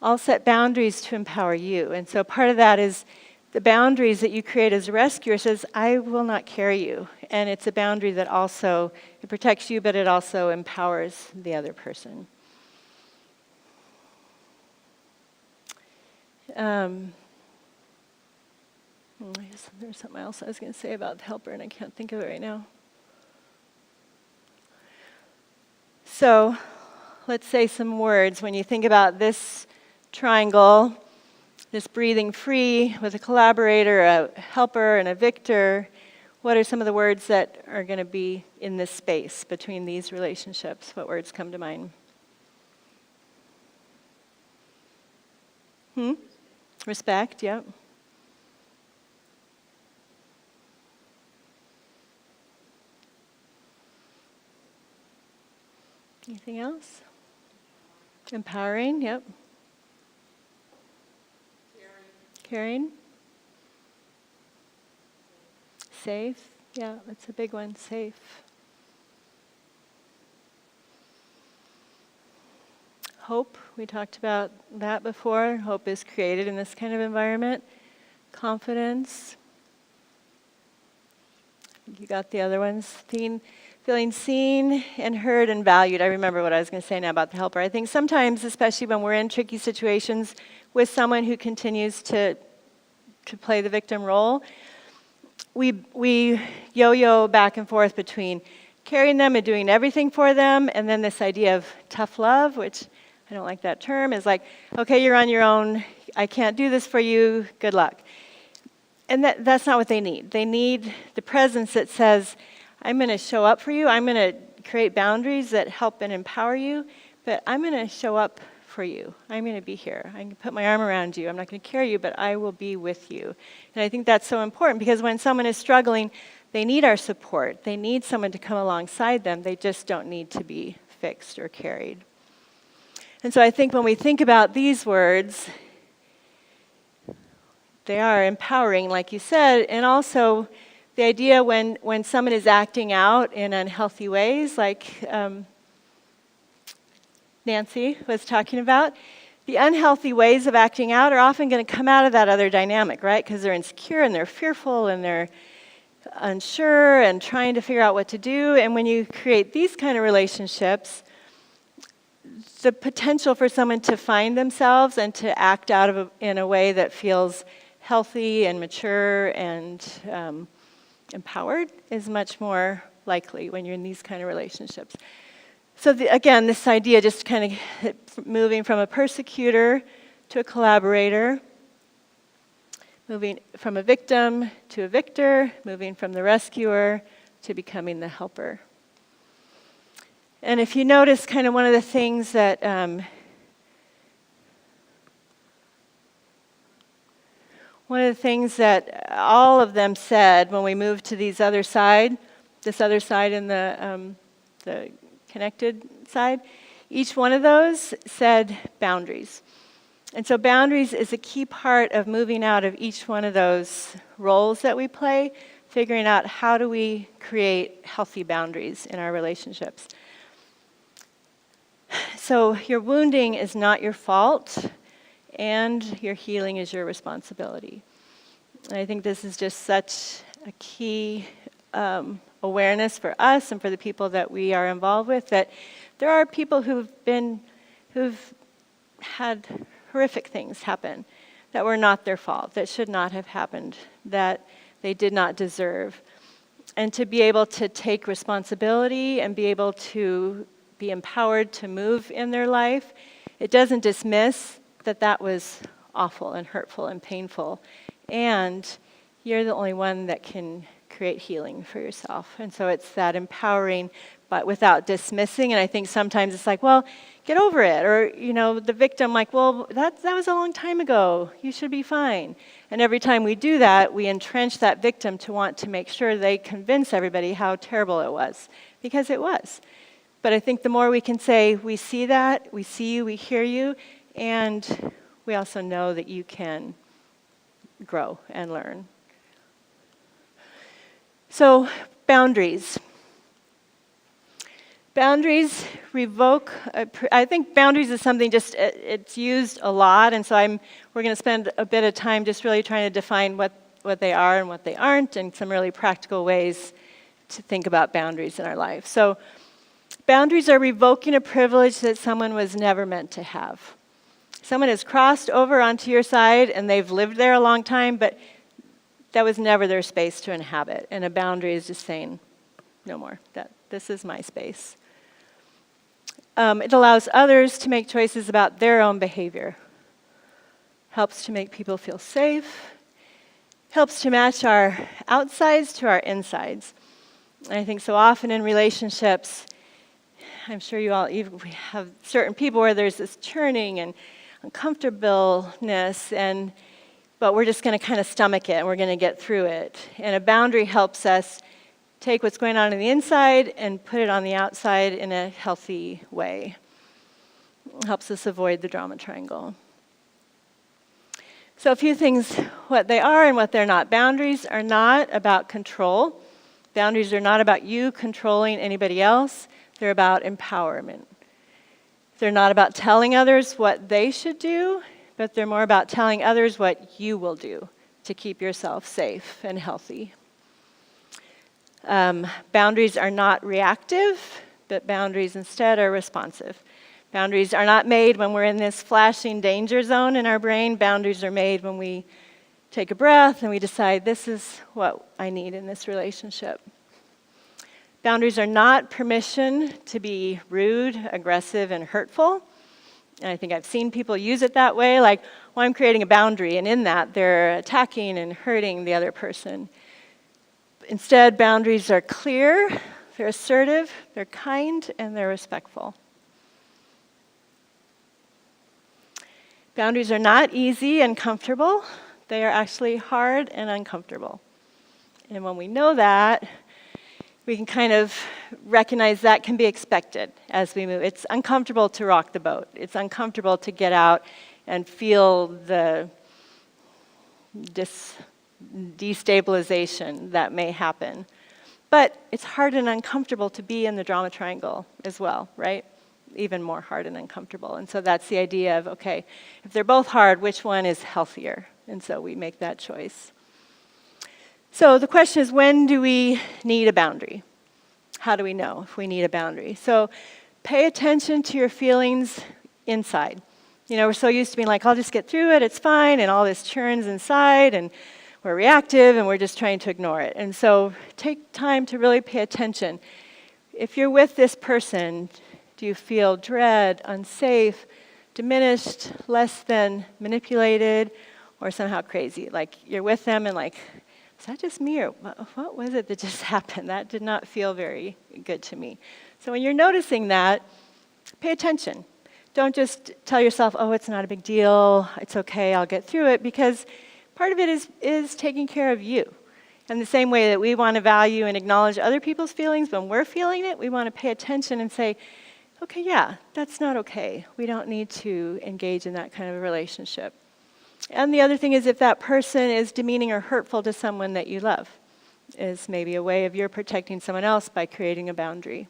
I'll set boundaries to empower you. And so part of that is the boundaries that you create as a rescuer says, I will not carry you. And it's a boundary that also, it protects you, but it also empowers the other person. I guess there's something else I was going to say about the helper, and I can't think of it right now. So let's say some words. When you think about this triangle, this breathing free with a collaborator, a helper, and a victor, what are some of the words that are going to be in this space between these relationships? What words come to mind? Respect, yep. Anything else? Empowering, yep. Caring. Safe, yeah, that's a big one, safe. Hope, we talked about that before. Hope is created in this kind of environment. Confidence. You got the other ones. Feeling seen and heard and valued. I remember what I was going to say now about the helper. I think sometimes, especially when we're in tricky situations with someone who continues to play the victim role, we yo-yo back and forth between carrying them and doing everything for them. And then this idea of tough love, which I don't like that term, is like, okay, you're on your own. I can't do this for you. Good luck. And that's not what they need. They need the presence that says, I'm going to show up for you. I'm going to create boundaries that help and empower you, but I'm going to show up for you. I'm going to be here. I'm going to put my arm around you. I'm not going to carry you, but I will be with you. And I think that's so important because when someone is struggling, they need our support. They need someone to come alongside them. They just don't need to be fixed or carried. And so I think when we think about these words, they are empowering, like you said, and also the idea when someone is acting out in unhealthy ways, like Nancy was talking about, the unhealthy ways of acting out are often going to come out of that other dynamic, right? Because they're insecure and they're fearful and they're unsure and trying to figure out what to do. And when you create these kind of relationships, the potential for someone to find themselves and to act out in a way that feels healthy and mature and empowered is much more likely when you're in these kind of relationships. So again, this idea just kind of moving from a persecutor to a collaborator, moving from a victim to a victor, moving from the rescuer to becoming the helper. And if you notice, kind of one of the things that all of them said when we moved to this other side in the connected side, each one of those said boundaries. And so boundaries is a key part of moving out of each one of those roles that we play, figuring out how do we create healthy boundaries in our relationships. So your wounding is not your fault, and your healing is your responsibility. And I think this is just such a key awareness for us and for the people that we are involved with, that there are people who've had horrific things happen that were not their fault, that should not have happened, that they did not deserve. And to be able to take responsibility and be able to be empowered to move in their life, it doesn't dismiss that was awful and hurtful and painful. And you're the only one that can create healing for yourself. And so it's that empowering, but without dismissing. And I think sometimes it's like, well, get over it. Or, the victim, like, well, that was a long time ago. You should be fine. And every time we do that, we entrench that victim to want to make sure they convince everybody how terrible it was. Because it was. But I think the more we can say, we see that, we see you, we hear you, and we also know that you can grow and learn. So, boundaries. Boundaries revoke, I think boundaries is something it's used a lot, and so we're going to spend a bit of time just really trying to define what they are and what they aren't, and some really practical ways to think about boundaries in our life. So, boundaries are revoking a privilege that someone was never meant to have. Someone has crossed over onto your side and they've lived there a long time, but that was never their space to inhabit. And a boundary is just saying, no more. This is my space. It allows others to make choices about their own behavior. Helps to make people feel safe. Helps to match our outsides to our insides. And I think so often in relationships, I'm sure we have certain people where there's this churning and uncomfortableness, but we're just going to kind of stomach it and we're going to get through it. And a boundary helps us take what's going on the inside and put it on the outside in a healthy way. It helps us avoid the drama triangle. So a few things, what they are and what they're not. Boundaries are not about control. Boundaries are not about you controlling anybody else. They're about empowerment. They're not about telling others what they should do, but they're more about telling others what you will do to keep yourself safe and healthy. Boundaries are not reactive, but boundaries instead are responsive. Boundaries are not made when we're in this flashing danger zone in our brain. Boundaries are made when we take a breath and we decide, this is what I need in this relationship. Boundaries are not permission to be rude, aggressive, and hurtful. And I think I've seen people use it that way, like, well, I'm creating a boundary, and in that, they're attacking and hurting the other person. Instead, boundaries are clear, they're assertive, they're kind, and they're respectful. Boundaries are not easy and comfortable. They are actually hard and uncomfortable. And when we know that, we can kind of recognize that can be expected as we move. It's uncomfortable to rock the boat. It's uncomfortable to get out and feel the destabilization that may happen. But it's hard and uncomfortable to be in the drama triangle as well, right? Even more hard and uncomfortable. And so that's the idea of, okay, if they're both hard, which one is healthier? And so we make that choice. So the question is, when do we need a boundary? How do we know if we need a boundary? So pay attention to your feelings inside. You know, we're so used to being like, I'll just get through it, it's fine, and all this churns inside, and we're reactive, and we're just trying to ignore it. And so take time to really pay attention. If you're with this person, do you feel dread, unsafe, diminished, less than, manipulated, or somehow crazy? Like you're with them and like, is that just me, or what was it that just happened? That did not feel very good to me. So when you're noticing that, pay attention. Don't just tell yourself, oh, it's not a big deal, it's okay, I'll get through it, because part of it is taking care of you. And the same way that we want to value and acknowledge other people's feelings when we're feeling it, we want to pay attention and say, okay, yeah, that's not okay. We don't need to engage in that kind of a relationship. And the other thing is, if that person is demeaning or hurtful to someone that you love, is maybe a way of you're protecting someone else by creating a boundary.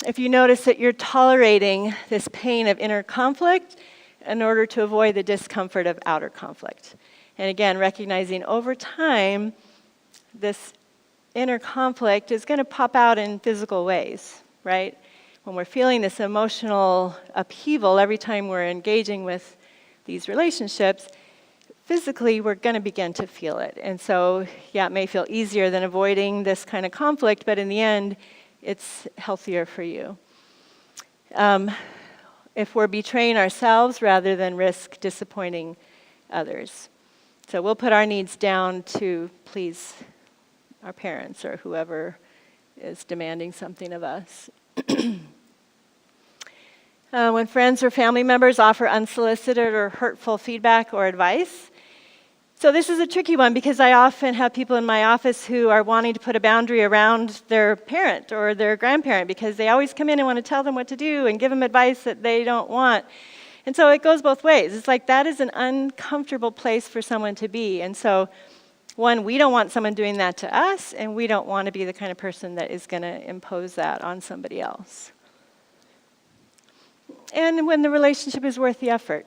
If you notice that you're tolerating this pain of inner conflict in order to avoid the discomfort of outer conflict. And again, recognizing over time, this inner conflict is going to pop out in physical ways, right? When we're feeling this emotional upheaval every time we're engaging with these relationships, physically we're going to begin to feel it. And so, yeah, it may feel easier than avoiding this kind of conflict, but in the end, it's healthier for you. If we're betraying ourselves rather than risk disappointing others. So we'll put our needs down to please our parents or whoever is demanding something of us. When friends or family members offer unsolicited or hurtful feedback or advice. So this is a tricky one because I often have people in my office who are wanting to put a boundary around their parent or their grandparent because they always come in and want to tell them what to do and give them advice that they don't want. And so it goes both ways. It's like that is an uncomfortable place for someone to be. And so, one, we don't want someone doing that to us, and we don't want to be the kind of person that is going to impose that on somebody else. And when the relationship is worth the effort.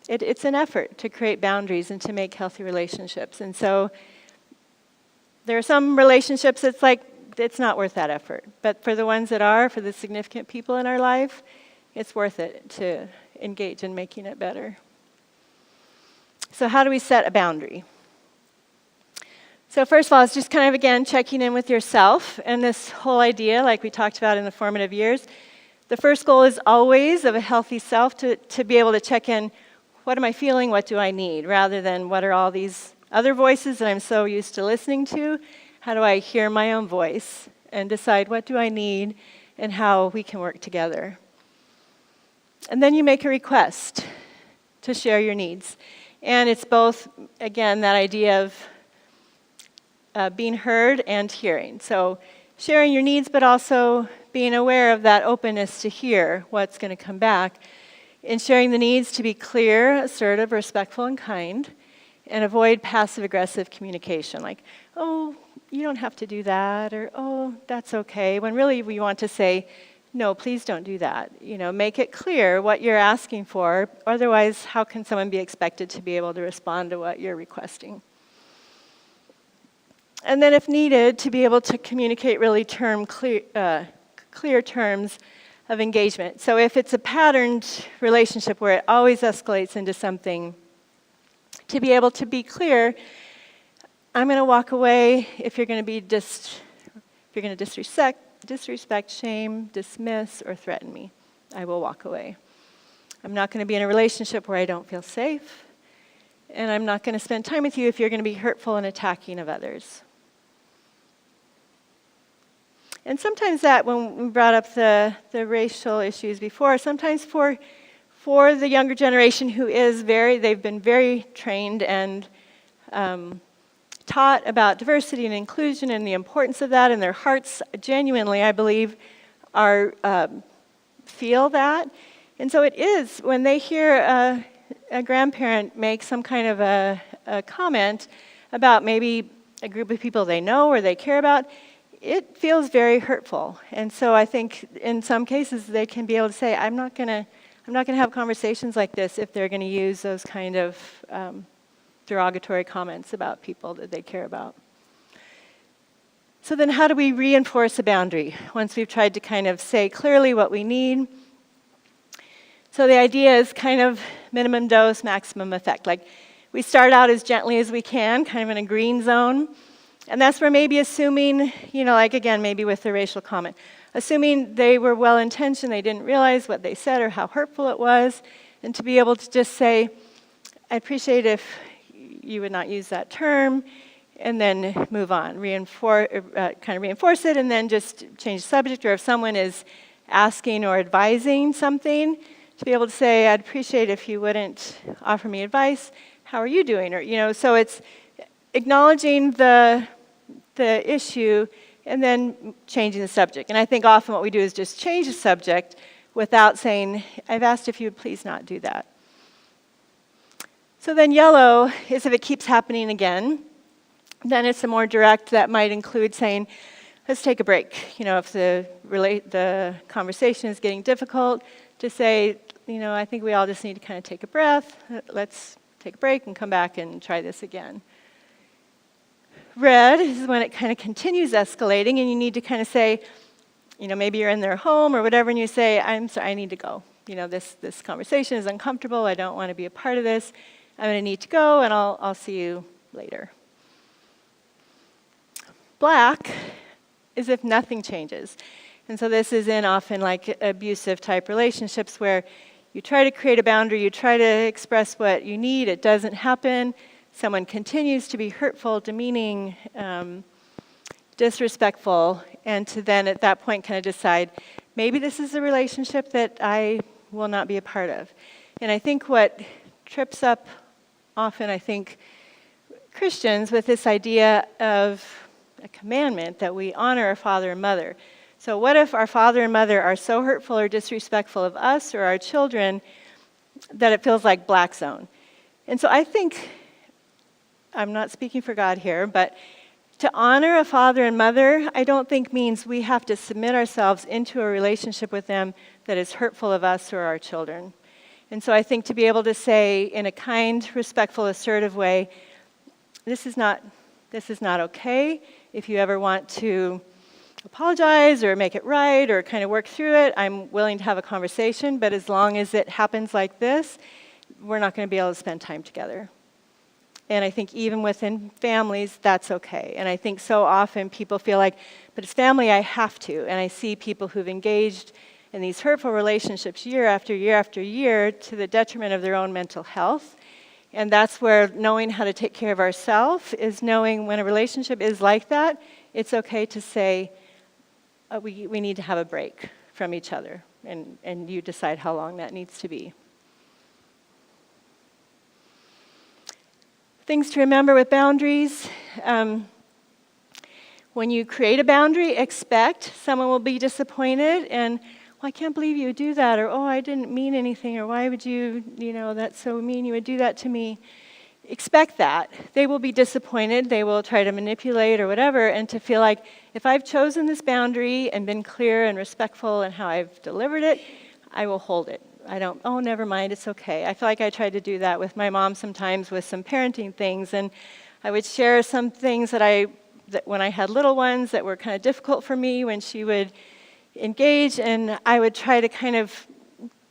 It's an effort to create boundaries and to make healthy relationships. And so there are some relationships it's like it's not worth that effort. But for the ones that are, for the significant people in our life, it's worth it to engage in making it better. So how do we set a boundary? So first of all, it's just kind of, again, checking in with yourself. And this whole idea, like we talked about in the formative years, the first goal is always of a healthy self to be able to check in, what am I feeling, what do I need, rather than what are all these other voices that I'm so used to listening to. How do I hear my own voice and decide what do I need and how we can work together. And then you make a request to share your needs. And it's both, again, that idea of being heard and hearing. So sharing your needs, but also being aware of that openness to hear what's going to come back. In sharing the needs, to be clear, assertive, respectful, and kind, and avoid passive-aggressive communication, like, oh, you don't have to do that, or oh, that's okay, when really we want to say, no, please don't do that. You know, make it clear what you're asking for, otherwise how can someone be expected to be able to respond to what you're requesting? And then if needed, to be able to communicate really clear terms of engagement. So if it's a patterned relationship where it always escalates into something, to be able to be clear, I'm going to walk away if you're going to be you're going to disrespect, shame, dismiss, or threaten me, I will walk away. I'm not going to be in a relationship where I don't feel safe, and I'm not going to spend time with you if you're going to be hurtful and attacking of others. And sometimes that, when we brought up the racial issues before, sometimes for the younger generation who is they've been very trained and taught about diversity and inclusion and the importance of that, and their hearts genuinely, I believe, feel that. And so it is, when they hear a grandparent make some kind of a comment about maybe a group of people they know or they care about, it feels very hurtful. And so I think in some cases they can be able to say, I'm not going to have conversations like this if they're going to use those kind of derogatory comments about people that they care about. So then how do we reinforce a boundary once we've tried to kind of say clearly what we need? So the idea is kind of minimum dose, maximum effect. Like, we start out as gently as we can, kind of in a green zone. And that's where maybe assuming, like again, maybe with the racial comment, assuming they were well-intentioned, they didn't realize what they said or how hurtful it was, and to be able to just say, I appreciate if you would not use that term, and then move on, reinforce it, and then just change the subject. Or if someone is asking or advising something, to be able to say, I'd appreciate if you wouldn't offer me advice. How are you doing? Or, so it's acknowledging the issue and then changing the subject. And I think often what we do is just change the subject without saying, I've asked if you would please not do that. So then yellow is if it keeps happening again. Then it's a more direct, that might include saying, let's take a break. If the conversation is getting difficult, to say, I think we all just need to kind of take a breath. Let's take a break and come back and try this again. Red is when it kind of continues escalating, and you need to kind of say, maybe you're in their home or whatever, and you say, I'm sorry, I need to go. This conversation is uncomfortable. I don't want to be a part of this. I'm going to need to go, and I'll see you later. Black is if nothing changes. And so this is in often like abusive type relationships where you try to create a boundary, you try to express what you need, it doesn't happen. Someone continues to be hurtful, demeaning, disrespectful, and to then at that point kind of decide, maybe this is a relationship that I will not be a part of. And I think what trips up often, Christians with this idea of a commandment that we honor our father and mother. So what if our father and mother are so hurtful or disrespectful of us or our children that it feels like black zone? And so I think, I'm not speaking for God here, but to honor a father and mother, I don't think means we have to submit ourselves into a relationship with them that is hurtful of us or our children. And so I think to be able to say in a kind, respectful, assertive way, this is not okay. If you ever want to apologize or make it right or kind of work through it, I'm willing to have a conversation, but as long as it happens like this, we're not going to be able to spend time together. And I think even within families, that's okay. And I think so often people feel like, but it's family, I have to. And I see people who've engaged in these hurtful relationships year after year after year to the detriment of their own mental health. And that's where knowing how to take care of ourselves is knowing when a relationship is like that, it's okay to say, we need to have a break from each other. And you decide how long that needs to be. Things to remember with boundaries. When you create a boundary, expect someone will be disappointed and, I can't believe you would do that, or, I didn't mean anything, or why would you, that's so mean, you would do that to me. Expect that. They will be disappointed, they will try to manipulate or whatever, and to feel like, if I've chosen this boundary and been clear and respectful in how I've delivered it, I will hold it. I don't, never mind, it's okay. I feel like I tried to do that with my mom sometimes with some parenting things, and I would share some things that when I had little ones that were kind of difficult for me when she would engage, and I would try to kind of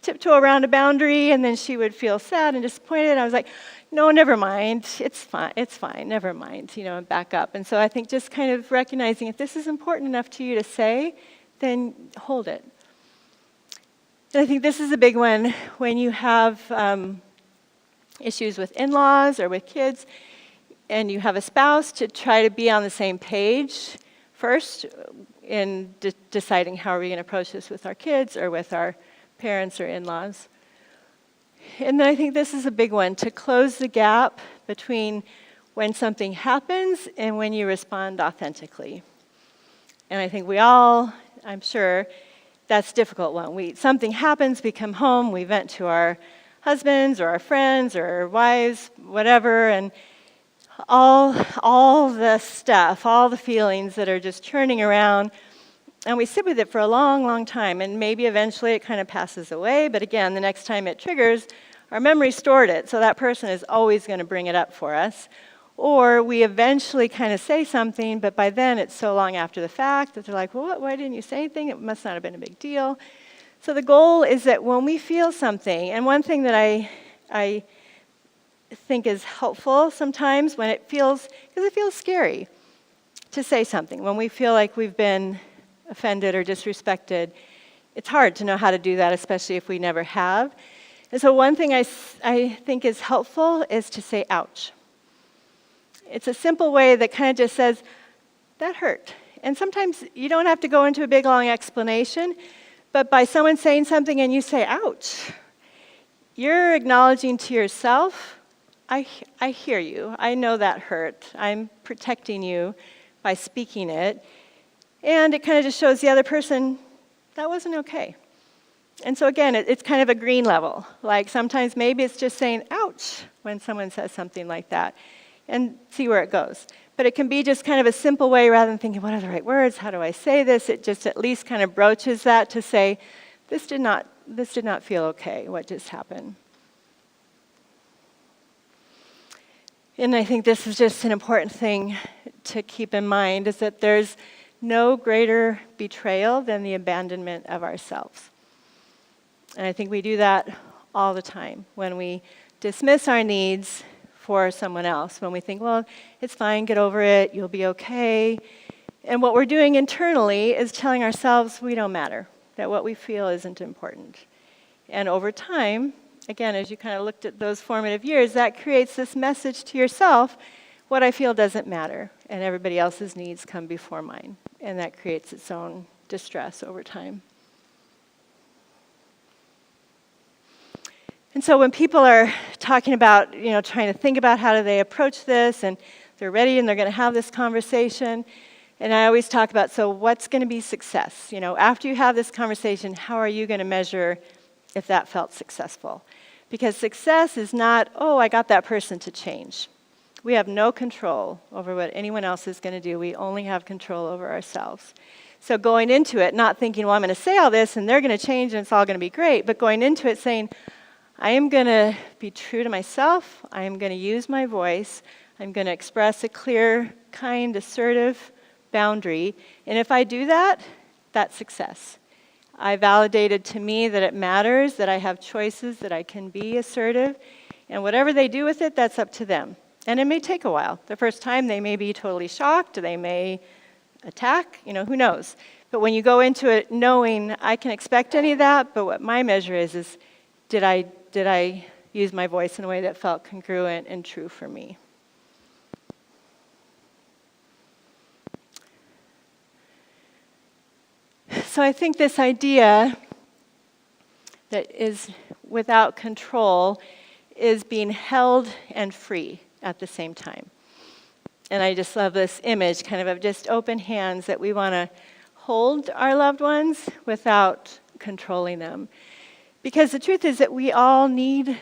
tiptoe around a boundary, and then she would feel sad and disappointed. I was like, no, never mind, it's fine, never mind, and back up. And so I think just kind of recognizing if this is important enough to you to say, then hold it. And I think this is a big one when you have issues with in-laws or with kids, and you have a spouse, to try to be on the same page first in deciding how are we going to approach this with our kids or with our parents or in-laws. And then I think this is a big one, to close the gap between when something happens and when you respond authentically. And I think we all, I'm sure, that's a difficult one. Something happens, we come home, we vent to our husbands or our friends or our wives, whatever, and all the stuff, all the feelings that are just churning around, and we sit with it for a long, long time, and maybe eventually it kind of passes away, but again, the next time it triggers, our memory stored it, so that person is always going to bring it up for us. Or we eventually kind of say something, but by then it's so long after the fact that they're like, well, why didn't you say anything? It must not have been a big deal. So the goal is that when we feel something, and one thing that I think is helpful sometimes when it feels, because it feels scary to say something. When we feel like we've been offended or disrespected, it's hard to know how to do that, especially if we never have. And so one thing I think is helpful is to say, ouch. It's a simple way that kind of just says, that hurt. And sometimes you don't have to go into a big, long explanation, but by someone saying something and you say, ouch, you're acknowledging to yourself, I hear you. I know that hurt. I'm protecting you by speaking it. And it kind of just shows the other person, that wasn't okay. And so again, it's kind of a green level. Like sometimes maybe it's just saying, ouch, when someone says something like that, and see where it goes. But it can be just kind of a simple way, rather than thinking, what are the right words? How do I say this? It just at least kind of broaches that to say, this did not feel okay, what just happened. And I think this is just an important thing to keep in mind, is that there's no greater betrayal than the abandonment of ourselves. And I think we do that all the time when we dismiss our needs for someone else, when we think, well, it's fine, get over it, you'll be okay. And what we're doing internally is telling ourselves we don't matter, that what we feel isn't important. And over time, again, as you kind of looked at those formative years, that creates this message to yourself, what I feel doesn't matter, and everybody else's needs come before mine. And that creates its own distress over time. And so when people are talking about, trying to think about how do they approach this, and they're ready and they're going to have this conversation, and I always talk about, so what's going to be success? After you have this conversation, how are you going to measure if that felt successful? Because success is not, oh, I got that person to change. We have no control over what anyone else is going to do. We only have control over ourselves. So going into it, not thinking, well, I'm going to say all this and they're going to change and it's all going to be great, but going into it saying, I am going to be true to myself. I am going to use my voice. I'm going to express a clear, kind, assertive boundary. And if I do that, that's success. I validated to me that it matters, that I have choices, that I can be assertive. And whatever they do with it, that's up to them. And it may take a while. The first time, they may be totally shocked. They may attack. Who knows? But when you go into it knowing I can expect any of that, but what my measure is did I use my voice in a way that felt congruent and true for me? So I think this idea that is without control is being held and free at the same time. And I just love this image kind of just open hands, that we want to hold our loved ones without controlling them. Because the truth is that we all need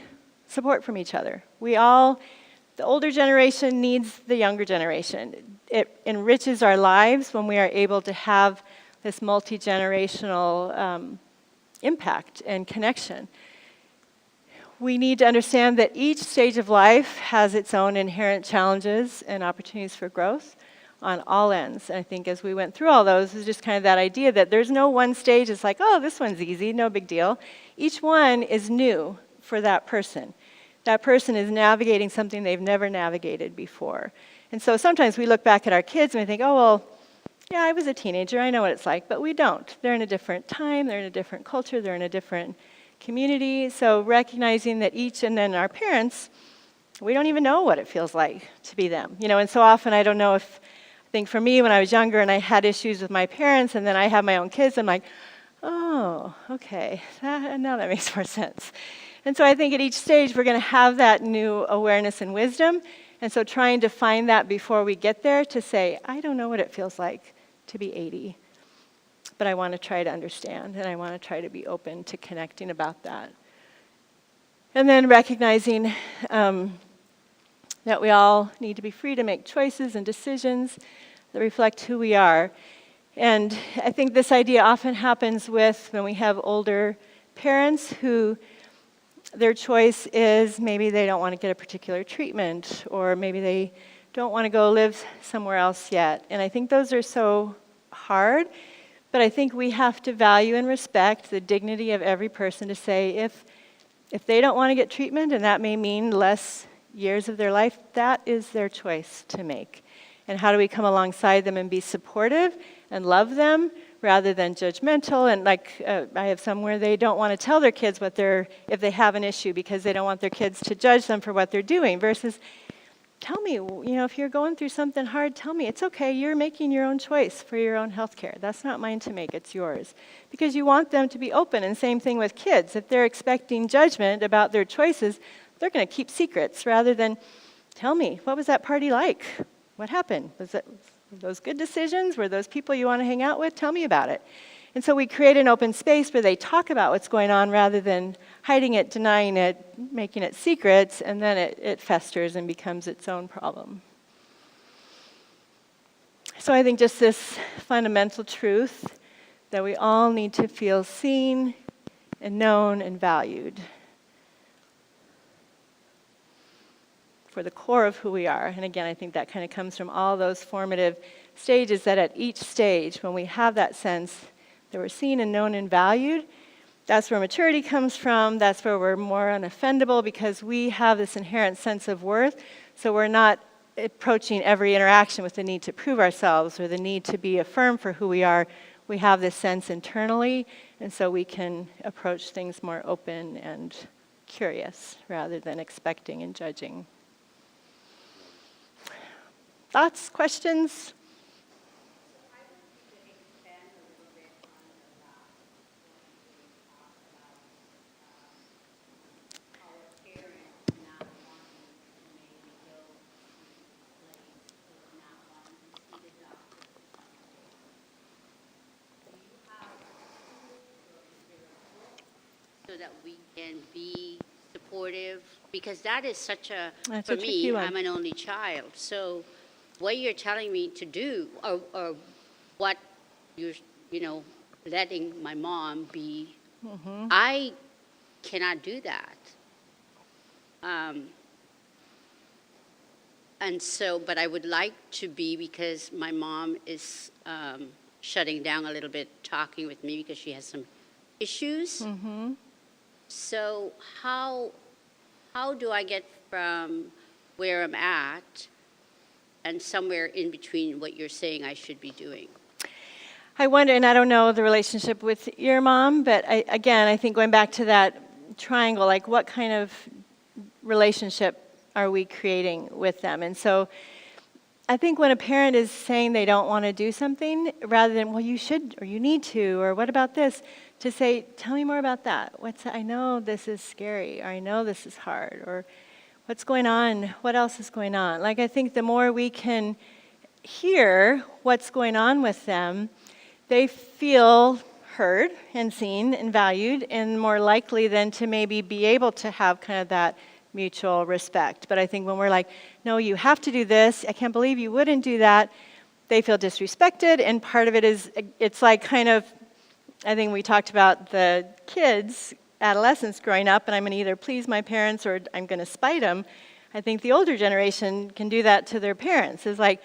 support from each other. The older generation needs the younger generation. It enriches our lives when we are able to have this multi-generational impact and connection. We need to understand that each stage of life has its own inherent challenges and opportunities for growth on all ends. And I think as we went through all those, it was just kind of that idea that there's no one stage that's like, oh, this one's easy, no big deal. Each one is new for that person. that person is navigating something they've never navigated before. And so sometimes we look back at our kids and we think, oh, well, yeah, I was a teenager, I know what it's like, but we don't. They're in a different time, they're in a different culture, they're in a different community. So recognizing that each, and then our parents, we don't even know what it feels like to be them. And so often I don't know if, I think for me when I was younger and I had issues with my parents and then I have my own kids, I'm like, oh, okay, now that makes more sense. And so I think at each stage we're going to have that new awareness and wisdom. And so trying to find that before we get there to say, I don't know what it feels like to be 80, but I want to try to understand and I want to try to be open to connecting about that. And then recognizing that we all need to be free to make choices and decisions that reflect who we are. And I think this idea often happens with when we have older parents who their choice is maybe they don't want to get a particular treatment, or maybe they don't want to go live somewhere else yet. And I think those are so hard, but I think we have to value and respect the dignity of every person to say if they don't want to get treatment, and that may mean less years of their life, that is their choice to make. And how do we come alongside them and be supportive and love them rather than judgmental? And I have some where they don't want to tell their kids if they have an issue because they don't want their kids to judge them for what they're doing, versus tell me, if you're going through something hard, tell me. It's okay, you're making your own choice for your own health care. That's not mine to make, it's yours. Because you want them to be open, and same thing with kids. If they're expecting judgment about their choices, they're going to keep secrets rather than, tell me, what was that party like? What happened? Were those good decisions? Were those people you want to hang out with? Tell me about it. And so we create an open space where they talk about what's going on rather than hiding it, denying it, making it secrets, and then it festers and becomes its own problem. So I think just this fundamental truth that we all need to feel seen and known and valued for the core of who we are. And again, I think that kind of comes from all those formative stages, that at each stage, when we have that sense that we're seen and known and valued, that's where maturity comes from. That's where we're more unoffendable because we have this inherent sense of worth. So we're not approaching every interaction with the need to prove ourselves or the need to be affirmed for who we are. We have this sense internally, and so we can approach things more open and curious rather than expecting and judging. Thoughts, questions? So that we can be supportive, because that is such a, That's for a tricky me, one. I'm an only child. So what you're telling me to do, or what you're, letting my mom be, I cannot do that. And so, but I would like to be, because my mom is shutting down a little bit, talking with me because she has some issues. So how do I get from where I'm at and somewhere in between what you're saying I should be doing? I wonder, and I don't know the relationship with your mom, but I think going back to that triangle, like what kind of relationship are we creating with them? And so I think when a parent is saying they don't want to do something, rather than, well, you should, or you need to, or what about this, to say, tell me more about that. I know this is scary, or I know this is hard, or what's going on? What else is going on? Like, I think the more we can hear what's going on with them, they feel heard and seen and valued, and more likely than to maybe be able to have kind of that mutual respect. But I think when we're like, no, you have to do this, I can't believe you wouldn't do that, they feel disrespected, and part of it is, it's like kind of, I think we talked about the kids, adolescents growing up, and I'm going to either please my parents or I'm going to spite them. I think the older generation can do that to their parents. It's like,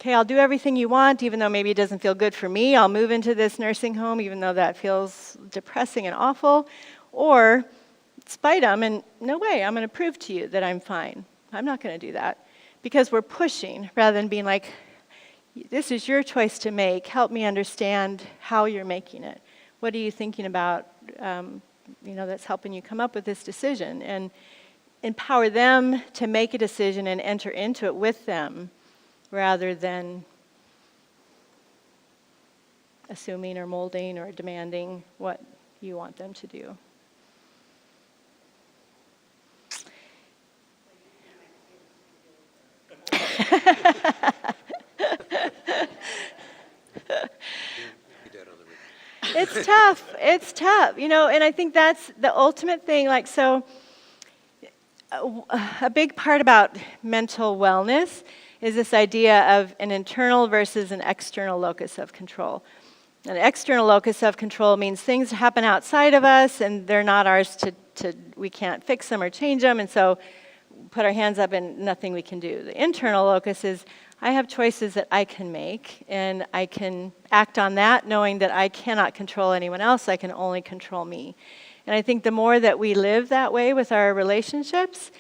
okay, I'll do everything you want, even though maybe it doesn't feel good for me. I'll move into this nursing home, even though that feels depressing and awful. Or spite them, and no way, I'm going to prove to you that I'm fine. I'm not going to do that. Because we're pushing rather than being like, this is your choice to make. Help me understand how you're making it. What are you thinking about, that's helping you come up with this decision? And empower them to make a decision and enter into it with them rather than assuming or molding or demanding what you want them to do. It's tough, and I think that's the ultimate thing. Like, so a big part about mental wellness is this idea of an internal versus an external locus of control. An external locus of control means things happen outside of us and they're not ours we can't fix them or change them, and so put our hands up and nothing we can do. The internal locus is, I have choices that I can make, and I can act on that knowing that I cannot control anyone else, I can only control me. And I think the more that we live that way with our relationships,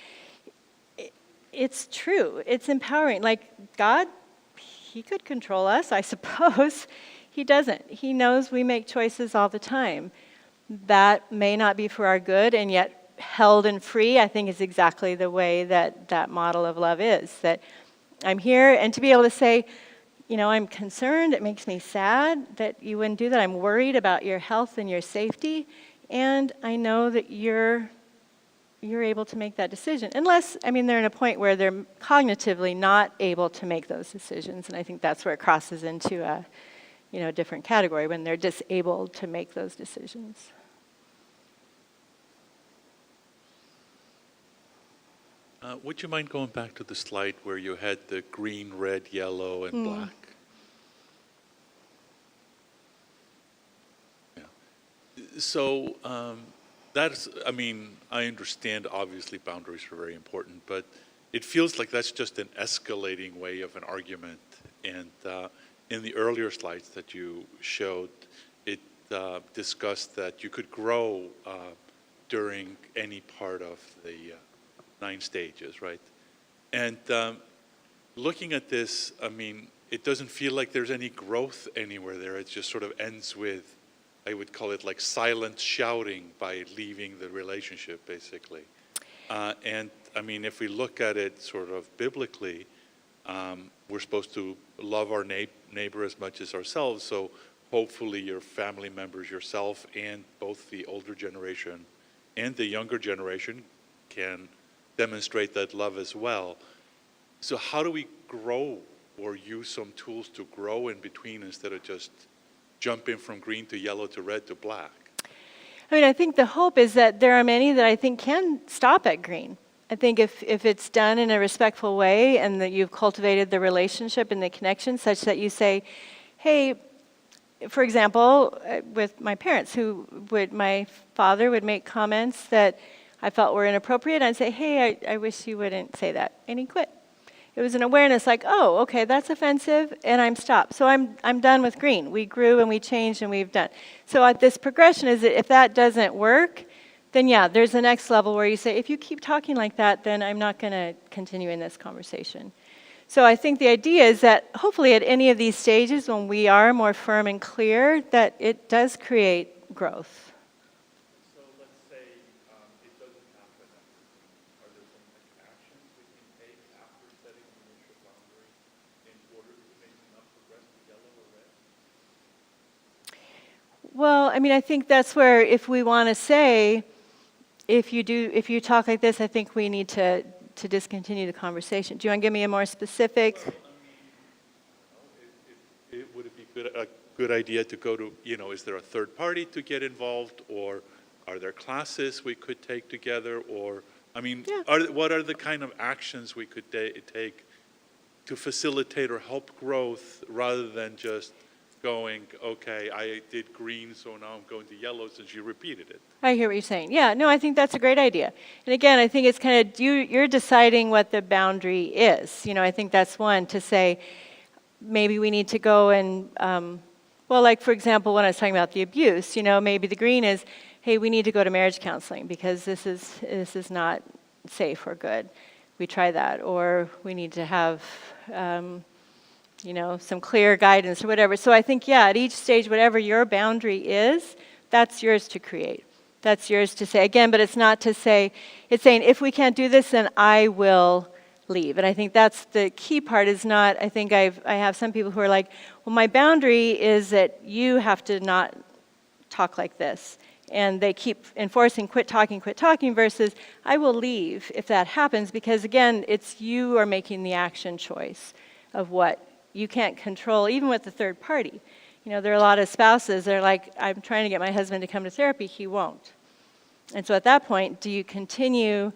it's true, it's empowering. Like, God, He could control us, I suppose. He doesn't. He knows we make choices all the time. That may not be for our good, and yet held and free, I think, is exactly the way that model of love is. That I'm here, and to be able to say, I'm concerned, it makes me sad that you wouldn't do that. I'm worried about your health and your safety, and I know that you're able to make that decision. Unless, they're in a point where they're cognitively not able to make those decisions, and I think that's where it crosses into a different category, when they're disabled to make those decisions. Would you mind going back to the slide where you had the green, red, yellow, and black? Yeah. So I understand obviously boundaries are very important, but it feels like that's just an escalating way of an argument. And in the earlier slides that you showed, it discussed that you could grow during any part of the 9 stages, right? And looking at this, it doesn't feel like there's any growth anywhere there. It just sort of ends with, I would call it like silent shouting by leaving the relationship, basically. And if we look at it sort of biblically, we're supposed to love our neighbor as much as ourselves. So hopefully your family members, yourself, and both the older generation and the younger generation can demonstrate that love as well. So how do we grow or use some tools to grow in between instead of just jumping from green to yellow to red to black? I think the hope is that there are many that I think can stop at green. I think if it's done in a respectful way and that you've cultivated the relationship and the connection such that you say, hey, for example, with my parents, my father would make comments that I felt were inappropriate. I'd say, hey, I wish you wouldn't say that. And he quit. It was an awareness like, oh, okay, that's offensive, and I'm stopped. So I'm done with green. We grew and we changed and we've done. So at this progression is that if that doesn't work, then yeah, there's the next level where you say, if you keep talking like that, then I'm not going to continue in this conversation. So I think the idea is that hopefully at any of these stages when we are more firm and clear, that it does create growth. So let's say it doesn't happen. Are there some actions we can take after setting the initial boundary in order to make enough progress to yellow or red? Well, I think that's where if we want to say, if you talk like this, I think we need to discontinue the conversation. Do you want to give me a more specific? Would it be a good idea to go to, is there a third party to get involved, or are there classes we could take together, or, what are the kind of actions we could take to facilitate or help growth rather than just going, okay, I did green, so now I'm going to yellow since you repeated it. I hear what you're saying. Yeah, no, I think that's a great idea. And again, I think it's kind of, you're deciding what the boundary is. I think that's one, to say, maybe we need to go and Well, like, for example, when I was talking about the abuse, maybe the green is, hey, we need to go to marriage counseling because this is not safe or good. We try that. Or we need to have, some clear guidance or whatever. So I think, at each stage, whatever your boundary is, that's yours to create. That's yours to say. Again, but it's not to say, it's saying, if we can't do this, then I will leave. And I think that's the key part is not, I think I have some people who are like, well, my boundary is that you have to not talk like this. And they keep enforcing quit talking versus I will leave if that happens because, again, it's you are making the action choice of what you can't control, even with the third party. There are a lot of spouses, they're like, I'm trying to get my husband to come to therapy, he won't. And so at that point, do you continue?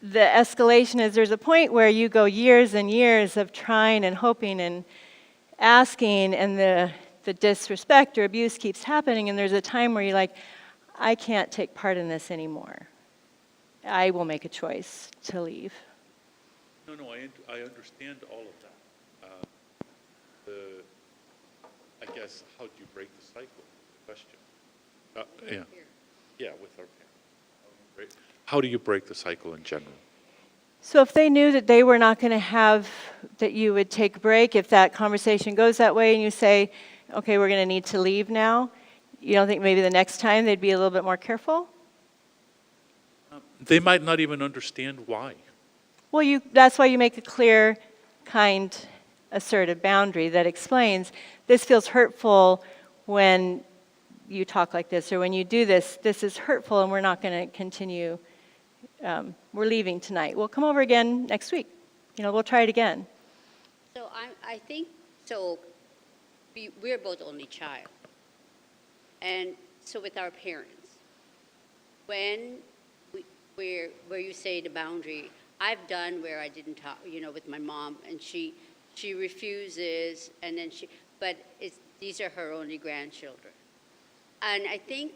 The escalation is there's a point where you go years and years of trying and hoping and asking, and the disrespect or abuse keeps happening, and there's a time where you're like, I can't take part in this anymore. I will make a choice to leave. No, I understand all of that. I guess, how do you break the cycle? Question. Yeah, with our parents. How do you break the cycle in general? So if they knew that they were not going to have, that you would take a break, if that conversation goes that way and you say, okay, we're going to need to leave now, you don't think maybe the next time they'd be a little bit more careful? They might not even understand why. Well, that's why you make a clear, kind, assertive boundary that explains, this feels hurtful when you talk like this, or when you do this, this is hurtful and we're not going to continue. We're leaving tonight. We'll come over again next week. We'll try it again. So I think, so we're both only child. And so with our parents, when where you say the boundary, I've done where I didn't talk, with my mom, and she refuses, and then but these are her only grandchildren. And I think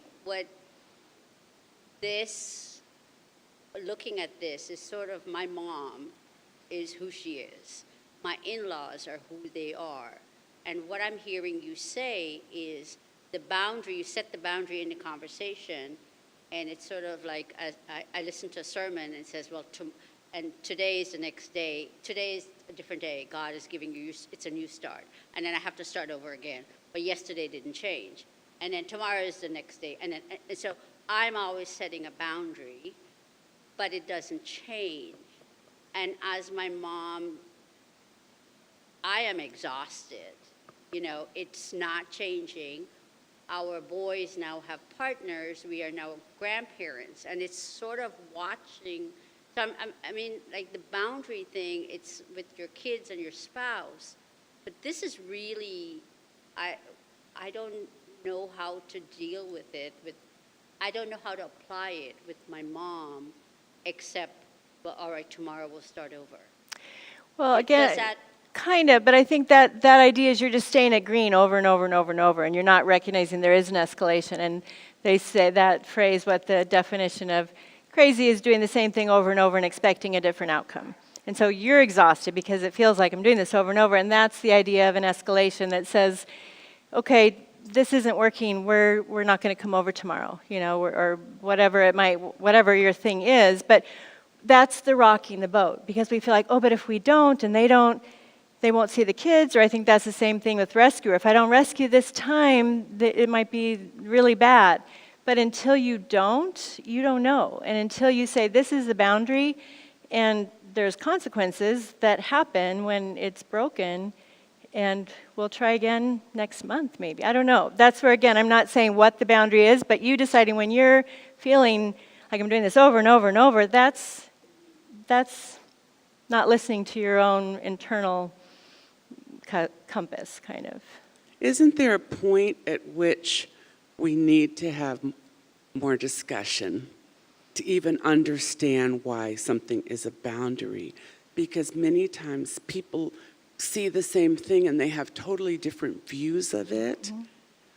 looking at this is sort of, my mom is who she is. My in-laws are who they are. And what I'm hearing you say is the boundary, you set the boundary in the conversation, and it's sort of like, I listened to a sermon and it says, well, and today is the next day. Today is a different day. God is giving you, it's a new start. And then I have to start over again. But yesterday didn't change. And then tomorrow is the next day. And so I'm always setting a boundary, but it doesn't change. And as my mom, I am exhausted. It's not changing. Our boys now have partners. We are now grandparents. And it's sort of watching. So like the boundary thing, it's with your kids and your spouse. But this is really, I don't know how to deal with it. I don't know how to apply it with my mom, except, well, all right, tomorrow we'll start over. Well, again, kind of, but I think that idea is you're just staying at green over and over and over and over, and you're not recognizing there is an escalation. And they say that phrase, what the definition of crazy is, doing the same thing over and over and expecting a different outcome. And so you're exhausted because it feels like I'm doing this over and over, and that's the idea of an escalation that says, okay, this isn't working, we're not going to come over tomorrow, or whatever your thing is. But that's the rocking the boat, because we feel like, oh, but if we don't, and they won't see the kids. Or I think that's the same thing with rescue. If I don't rescue this time, it might be really bad. But until you don't know. And until you say, this is the boundary, and there's consequences that happen when it's broken, and we'll try again next month, maybe. I don't know. That's where, again, I'm not saying what the boundary is, but you deciding when you're feeling like I'm doing this over and over and over, that's not listening to your own internal compass, kind of. Isn't there a point at which we need to have more discussion to even understand why something is a boundary? Because many times people see the same thing and they have totally different views of it.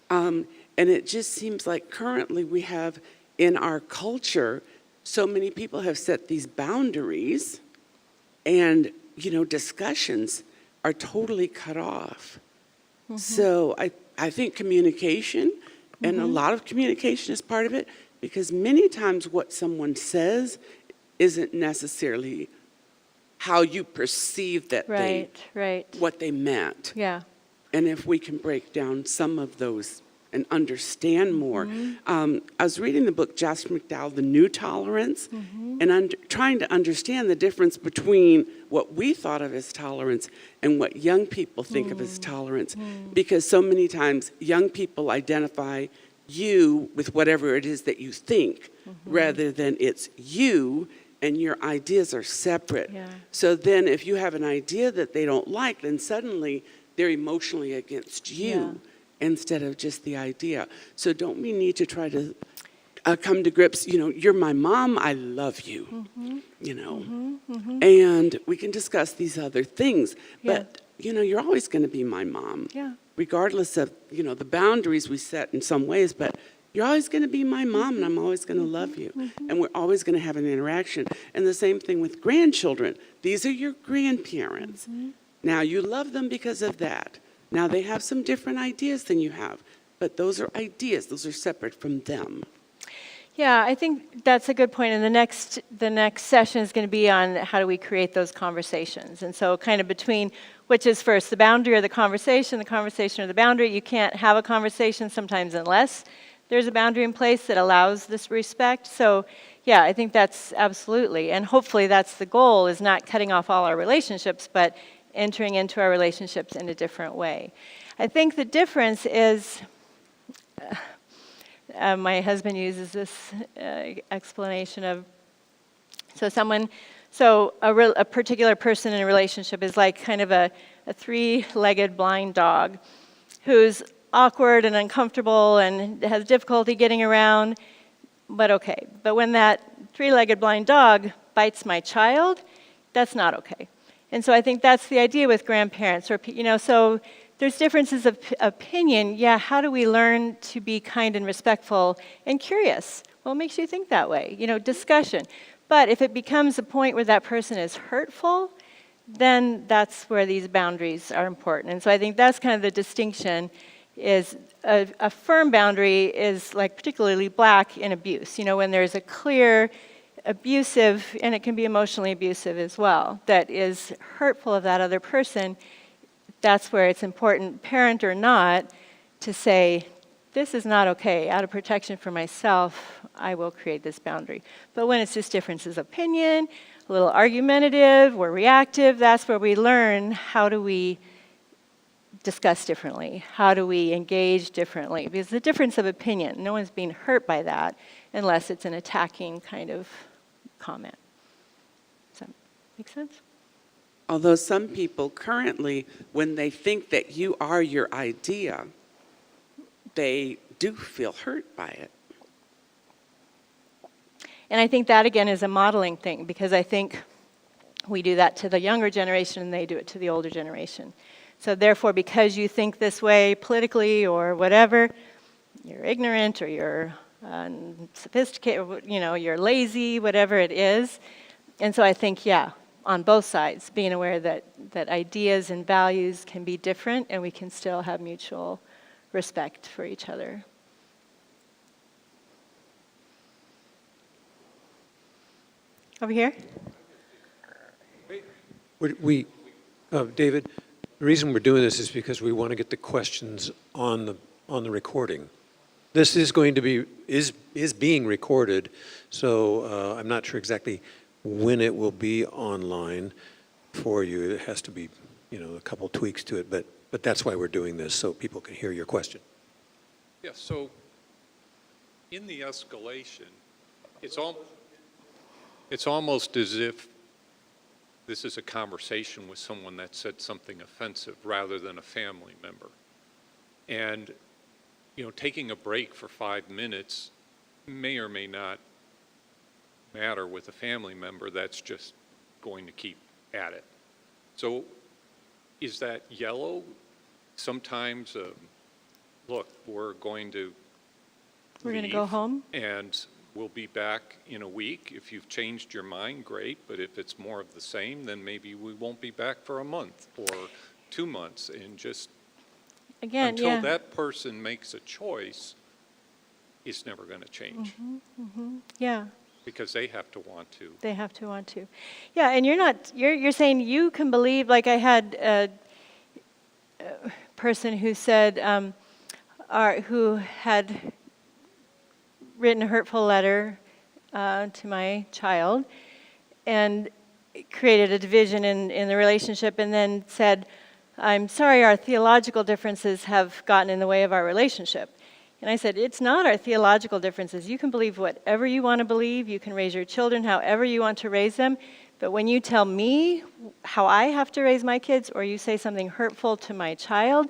Mm-hmm. And it just seems like currently we have in our culture, so many people have set these boundaries, and discussions are totally cut off. So I think communication, and a lot of communication is part of it, because many times what someone says isn't necessarily how you perceive that Right. what they meant. Yeah. And if we can break down some of those and understand more. I was reading the book Jasper McDowell, The New Tolerance, and trying to understand the difference between what we thought of as tolerance and what young people think of as tolerance. Because so many times young people identify you with whatever it is that you think, rather than it's you and your ideas are separate. Yeah. So then if you have an idea that they don't like, then suddenly they're emotionally against you instead of just the idea. So don't we need to try to come to grips, you're my mom, I love you, and we can discuss these other things, but you're always going to be my mom, regardless of, the boundaries we set in some ways, but you're always going to be my mom, and I'm always going to love you, and we're always going to have an interaction. And the same thing with grandchildren. These are your grandparents. Now, you love them because of that. Now, they have some different ideas than you have, but those are ideas. Those are separate from them. Yeah, I think that's a good point. And the next session is going to be on how do we create those conversations. And so kind of between which is first, the boundary or the conversation or the boundary. You can't have a conversation sometimes unless there's a boundary in place that allows this respect. So yeah, I think that's absolutely. And hopefully that's the goal, is not cutting off all our relationships, but entering into our relationships in a different way. I think the difference is, my husband uses this explanation of, a particular person in a relationship is like kind of a three-legged blind dog who's awkward and uncomfortable and has difficulty getting around, but okay. But when that three-legged blind dog bites my child, that's not okay. And so I think that's the idea with grandparents, so there's differences of opinion. Yeah, how do we learn to be kind and respectful and curious? Well, it makes you think that way, discussion. But if it becomes a point where that person is hurtful, then that's where these boundaries are important. And so I think that's kind of the distinction, is a firm boundary is like particularly black in abuse, when there's a clear abusive, and it can be emotionally abusive as well, that is hurtful of that other person. That's where it's important, parent or not, to say, this is not okay. Out of protection for myself, I will create this boundary. But when it's just differences of opinion, a little argumentative or reactive, that's where we learn how do we discuss differently, how do we engage differently. Because the difference of opinion, no one's being hurt by that unless it's an attacking kind of comment. Does that make sense? Although some people currently, when they think that you are your idea, they do feel hurt by it. And I think that, again, is a modeling thing, because I think we do that to the younger generation and they do it to the older generation. So therefore, because you think this way politically or whatever, you're ignorant or you're unsophisticated, you're lazy, whatever it is. And so I think, on both sides, being aware that ideas and values can be different and we can still have mutual respect for each other. Over here? David, the reason we're doing this is because we want to get the questions on the recording. This is going to be is being recorded, so I'm not sure exactly when it will be online for you. It has to be, a couple tweaks to it, but that's why we're doing this, so people can hear your question. Yeah, so in the escalation, it's almost as if this is a conversation with someone that said something offensive rather than a family member. And, taking a break for 5 minutes may or may not matter with a family member that's just going to keep at it. So is that yellow? Sometimes, look, we're going to go home? And we'll be back in a week. If you've changed your mind, great. But if it's more of the same, then maybe we won't be back for a month or 2 months, and just Again, yeah. Until that person makes a choice, it's never going to change Yeah. because they have to want to. They have to want to. Yeah, and you're saying you can believe, like I had a person who said, who had written a hurtful letter to my child and created a division in the relationship, and then said, I'm sorry, our theological differences have gotten in the way of our relationship. And I said, it's not our theological differences. You can believe whatever you want to believe. You can raise your children however you want to raise them. But when you tell me how I have to raise my kids, or you say something hurtful to my child,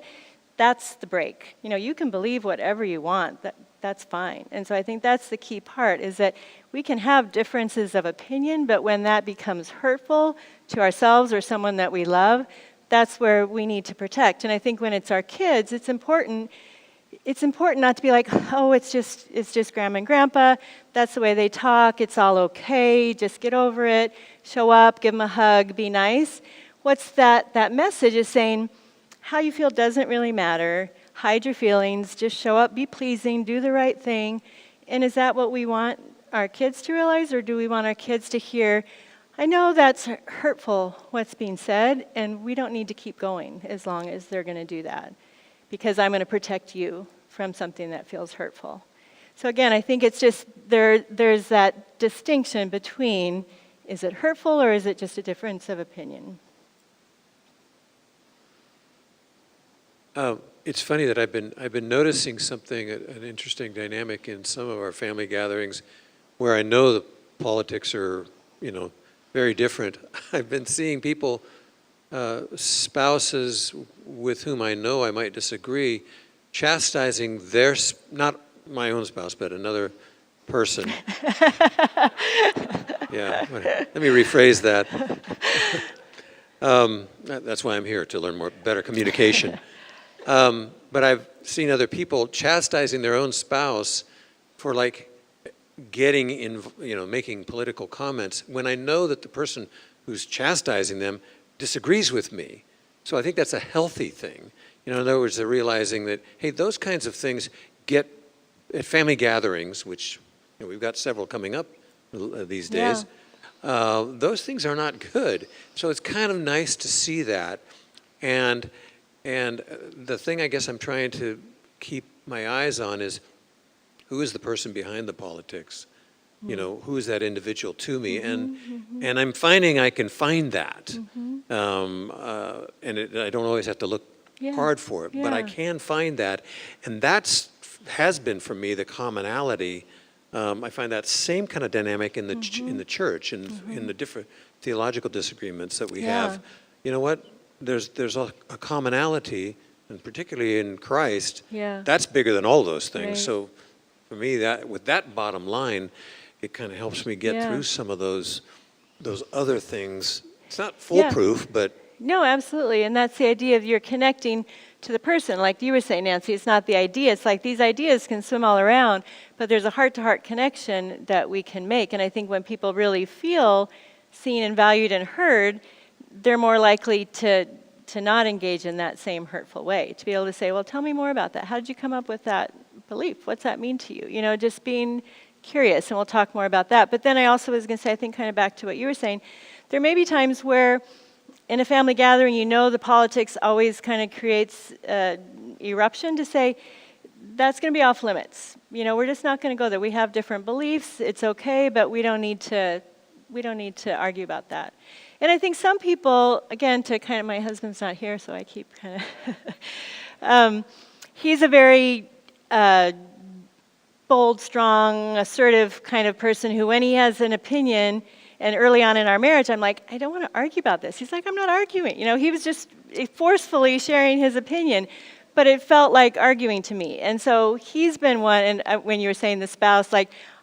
that's the break. You can believe whatever you want. That's fine. And so I think that's the key part, is that we can have differences of opinion, but when that becomes hurtful to ourselves or someone that we love, that's where we need to protect. And I think when it's our kids, it's important not to be like, oh, it's just grandma and grandpa. That's the way they talk. It's all okay. Just get over it. Show up, give them a hug, be nice. What's that message is saying, how you feel doesn't really matter. Hide your feelings. Just show up, be pleasing, do the right thing. And is that what we want our kids to realize, or do we want our kids to hear, I know that's hurtful, what's being said, and we don't need to keep going as long as they're going to do that, because I'm going to protect you from something that feels hurtful. So again, I think it's just there's that distinction between, is it hurtful or is it just a difference of opinion? It's funny that I've been noticing something, an interesting dynamic in some of our family gatherings, where I know the politics are, very different. I've been seeing people, spouses with whom I know I might disagree, chastising not my own spouse, but another person. Yeah, let me rephrase that. That's why I'm here, to learn better communication. But I've seen other people chastising their own spouse for getting in, making political comments when I know that the person who's chastising them disagrees with me. So I think that's a healthy thing. In other words, they're realizing that, hey, those kinds of things get at family gatherings, which we've got several coming up these days. Yeah. Those things are not good. So it's kind of nice to see that. And the thing I guess I'm trying to keep my eyes on is, who is the person behind the politics? Who is that individual to me? And I'm finding I can find that. I don't always have to look hard for it, but I can find that. And has been for me the commonality. I find that same kind of dynamic in the church and in the different theological disagreements that we have. You know what? There's a commonality, and particularly in Christ, that's bigger than all those things. Right. So for me, with that bottom line, it kind of helps me get through some of those other things. It's not foolproof, but... No, absolutely. And that's the idea of you're connecting to the person. Like you were saying, Nancy, it's not the idea. It's like these ideas can swim all around, but there's a heart-to-heart connection that we can make. And I think when people really feel seen and valued and heard, they're more likely to not engage in that same hurtful way, to be able to say, well, tell me more about that. How did you come up with that belief? What's that mean to you? Just being curious, and we'll talk more about that. But then I also was going to say, I think kind of back to what you were saying, there may be times where in a family gathering, the politics always kind of creates eruption, to say, that's going to be off limits. We're just not going to go there. We have different beliefs. It's okay, but we don't need to argue about that. And I think some people, again, my husband's not here, so I keep kind of, he's a very bold, strong, assertive kind of person who, when he has an opinion, and early on in our marriage, I'm like, I don't want to argue about this. He's like, I'm not arguing. He was just forcefully sharing his opinion, but it felt like arguing to me. And so he's been one, and when you were saying the spouse,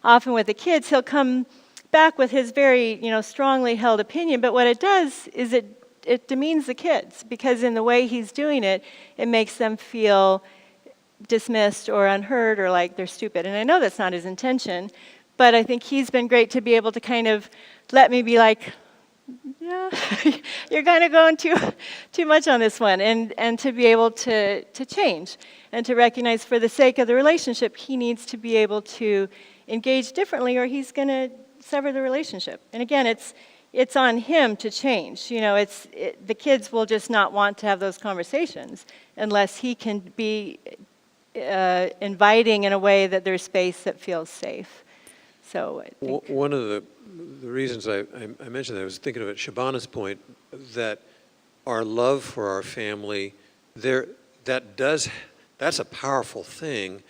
often with the kids, he'll come back with his very, strongly held opinion, but what it does is it demeans the kids, because in the way he's doing it, it makes them feel dismissed or unheard or like they're stupid. And I know that's not his intention, but I think he's been great to be able to kind of let me be like, yeah, you're kind of going too much on this one, and to be able to change and to recognize for the sake of the relationship, he needs to be able to engage differently, or he's going to sever the relationship. And again, it's on him to change. You know, the kids will just not want to have those conversations unless he can be inviting in a way that there's space that feels safe. So I think One of the reasons I mentioned that, I was thinking of it, Shabana's point, that our love for our family, that's a powerful thing.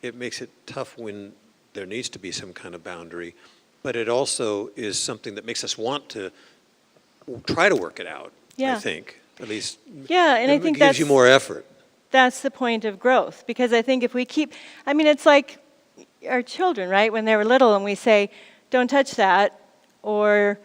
It makes it tough when there needs to be some kind of boundary, but it also is something that makes us want to try to work it out, I think, at least. Yeah, and I think it gives you more effort. That's the point of growth, because I think if we keep, I mean, it's like our children, right? When they were little and we say, don't touch that, or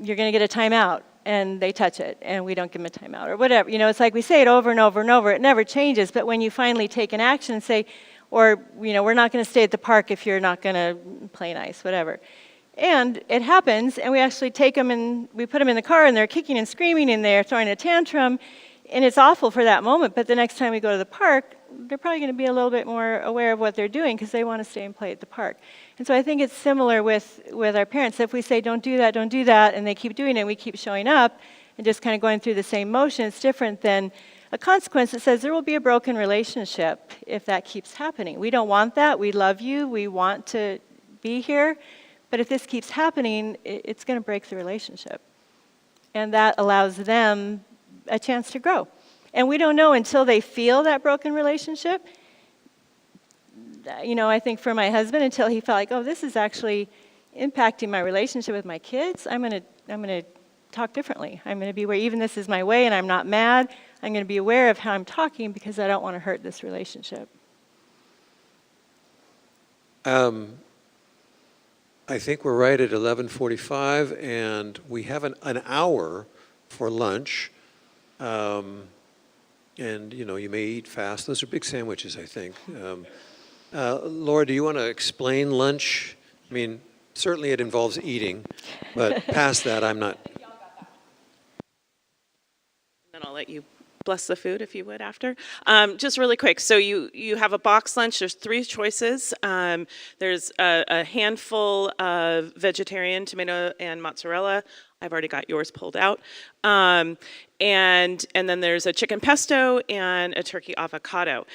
you're going to get a timeout, and they touch it, and we don't give them a timeout, or whatever. You know, it's like we say it over and over and over. It never changes, but when you finally take an action and say, or, you know, we're not going to stay at the park if you're not going to play nice, whatever. And it happens, and we actually take them and we put them in the car, and they're kicking and screaming, and they're throwing a tantrum, and it's awful for that moment, but the next time we go to the park, they're probably going to be a little bit more aware of what they're doing because they want to stay and play at the park. And so I think it's similar with our parents. If we say, don't do that, and they keep doing it, we keep showing up and just kind of going through the same motion, it's different than a consequence that says there will be a broken relationship if that keeps happening. We don't want that. We love you. We want to be here. But if this keeps happening, it's going to break the relationship. And that allows them a chance to grow. And we don't know until they feel that broken relationship. You know, I think for my husband, until he felt like, oh, this is actually impacting my relationship with my kids, I'm going to talk differently. I'm going to be aware, even this is my way and I'm not mad, I'm going to be aware of how I'm talking because I don't want to hurt this relationship. I think we're right at 11:45, and we have an hour for lunch. And, you know, you may eat fast. Those are big sandwiches, I think. Laura, do you want to explain lunch? I mean, certainly it involves eating, but past that, I'm not. Then I'll let you bless the food, if you would, after. Just really quick, so you have a box lunch. There's 3 choices. There's a handful of vegetarian, tomato and mozzarella. I've already got yours pulled out. And then there's a chicken pesto and a turkey avocado.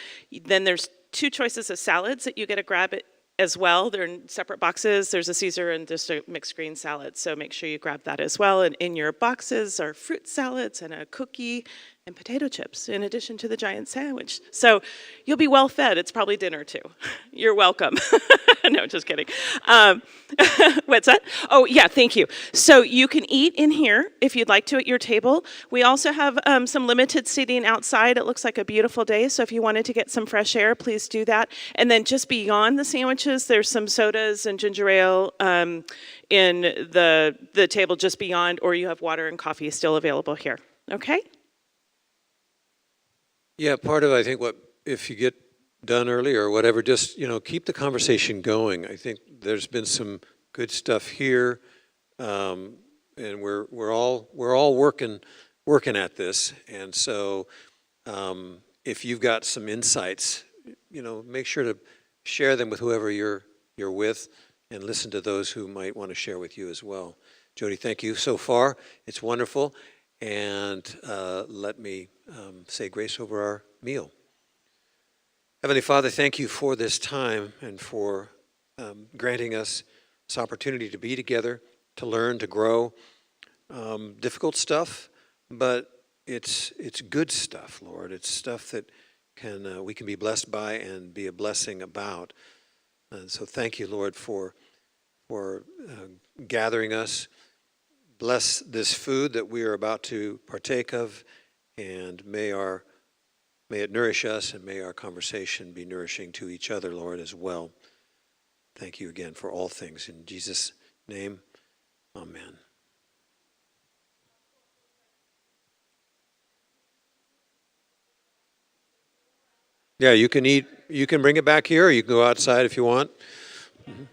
Then there's 2 choices of salads that you get to grab it as well. They're in separate boxes. There's a Caesar and just a mixed green salad, so make sure you grab that as well. And in your boxes are fruit salads and a cookie and potato chips, in addition to the giant sandwich. So you'll be well fed. It's probably dinner too. You're welcome. No, just kidding. What's that? Oh, yeah, thank you. So you can eat in here if you'd like to at your table. We also have some limited seating outside. It looks like a beautiful day, so if you wanted to get some fresh air, please do that. And then just beyond the sandwiches, there's some sodas and ginger ale in the table just beyond, or you have water and coffee still available here. Okay? Yeah, part of, I think, what, if you get done early or whatever, just, you know, keep the conversation going. I think there's been some good stuff here, and we're all working at this. And so, if you've got some insights, you know, make sure to share them with whoever you're with, and listen to those who might want to share with you as well. Jodi, thank you so far. It's wonderful. And let me say grace over our meal. Heavenly Father, thank you for this time and for granting us this opportunity to be together, to learn, to grow. Difficult stuff, but it's good stuff, Lord. It's stuff that we can be blessed by and be a blessing about. And so thank you, Lord, for gathering us. Bless this food that we are about to partake of, and may it nourish us, and may our conversation be nourishing to each other, Lord, as well. Thank you again for all things. In Jesus' name, amen. Yeah, you can eat. You can bring it back here, or you can go outside if you want. Mm-hmm.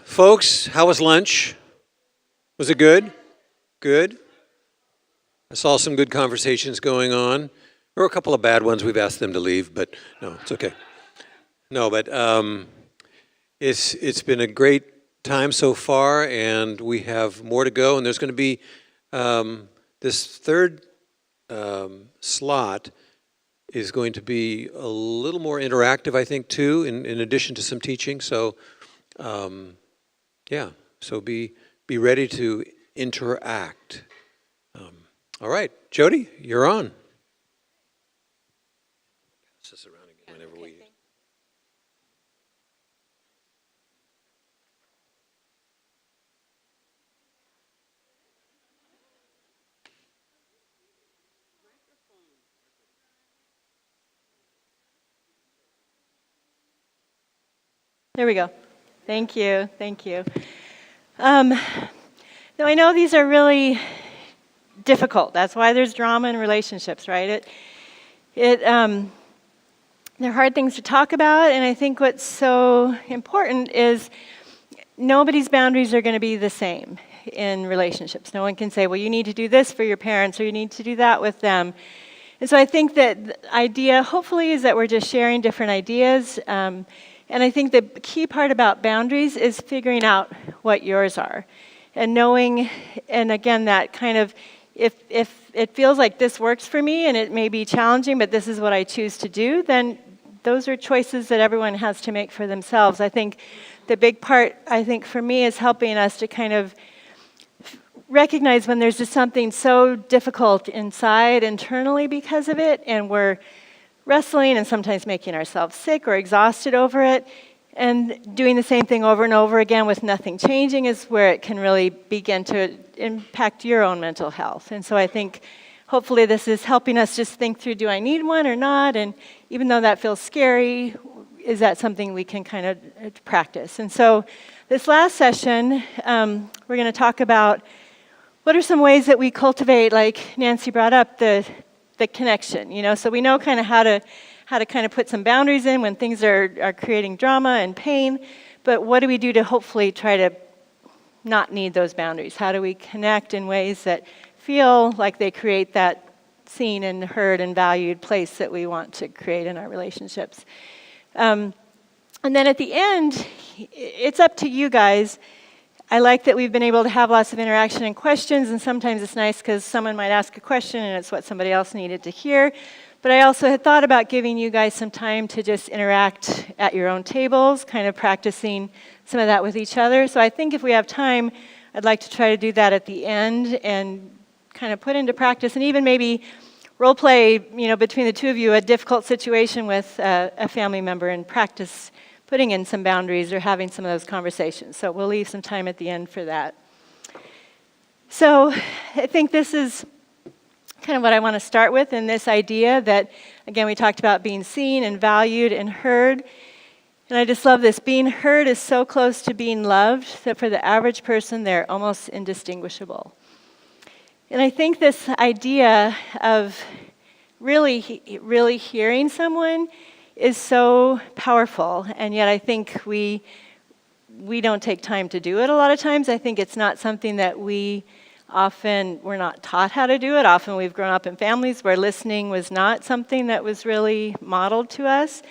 Folks, how was lunch? Was it good? Good? I saw some good conversations going on. There were a couple of bad ones. We've asked them to leave, but no, it's okay. No, but it's been a great time so far, and we have more to go. And there's going to be this third slot is going to be a little more interactive, I think, too, in addition to some teaching. So, yeah, so be ready to interact. All right, Jodi, you're on. Pass this around again whenever we. There we go. Thank you. Thank you. Now, I know these are really difficult. That's why there's drama in relationships, right? They're hard things to talk about, and I think what's so important is nobody's boundaries are going to be the same in relationships. No one can say, well, you need to do this for your parents, or you need to do that with them. And so I think that the idea, hopefully, is that we're just sharing different ideas. And I think the key part about boundaries is figuring out what yours are. And knowing, and again, that kind of, if it feels like this works for me and it may be challenging, but this is what I choose to do, then those are choices that everyone has to make for themselves. I think the big part, for me, is helping us to kind of recognize when there's just something so difficult inside internally because of it, and we're wrestling and sometimes making ourselves sick or exhausted over it, and doing the same thing over and over again with nothing changing is where it can really begin to impact your own mental health. And so I think hopefully this is helping us just think through, do I need one or not? And even though that feels scary, is that something we can kind of practice? And so this last session, we're going to talk about what are some ways that we cultivate, like Nancy brought up, the connection, so we know kind of how to kind of put some boundaries in when things are creating drama and pain, but what do we do to hopefully try to not need those boundaries? How do we connect in ways that feel like they create that seen and heard and valued place that we want to create in our relationships? And then at the end, it's up to you guys. I like that we've been able to have lots of interaction and questions, and sometimes it's nice because someone might ask a question and it's what somebody else needed to hear. But I also had thought about giving you guys some time to just interact at your own tables, kind of practicing some of that with each other. So I think if we have time, I'd like to try to do that at the end and kind of put into practice, and even maybe role play, between the two of you, a difficult situation with a family member, and practice putting in some boundaries or having some of those conversations. So we'll leave some time at the end for that. So I think this is kind of what I want to start with, in this idea that, again, we talked about being seen and valued and heard. And I just love this. Being heard is so close to being loved that for the average person, they're almost indistinguishable. And I think this idea of really hearing someone is so powerful, and yet I think we don't take time to do it a lot of times. I think it's not something that we're not taught how to do it. Often we've grown up in families where listening was not something that was really modeled to us.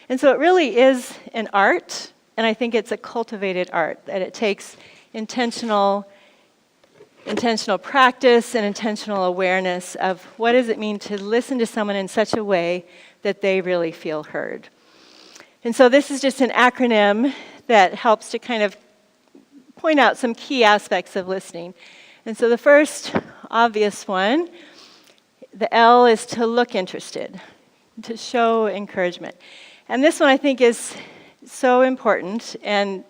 And so it really is an art, and I think it's a cultivated art, that it takes intentional practice and intentional awareness of what does it mean to listen to someone in such a way that they really feel heard. And so this is just an acronym that helps to kind of point out some key aspects of listening. And so the first obvious one, the L, is to look interested, to show encouragement. And this one I think is so important and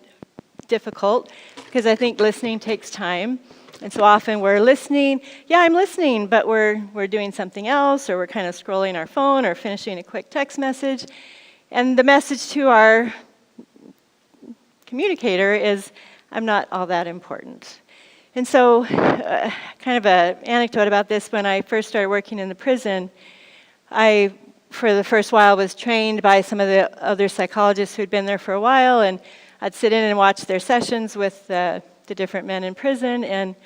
difficult because I think listening takes time. And so often we're listening, I'm listening, but we're doing something else, or we're kind of scrolling our phone or finishing a quick text message. And the message to our communicator is, I'm not all that important. And so kind of an anecdote about this, when I first started working in the prison, I, for the first while, was trained by some of the other psychologists who'd been there for a while, and I'd sit in and watch their sessions with the different men in prison, and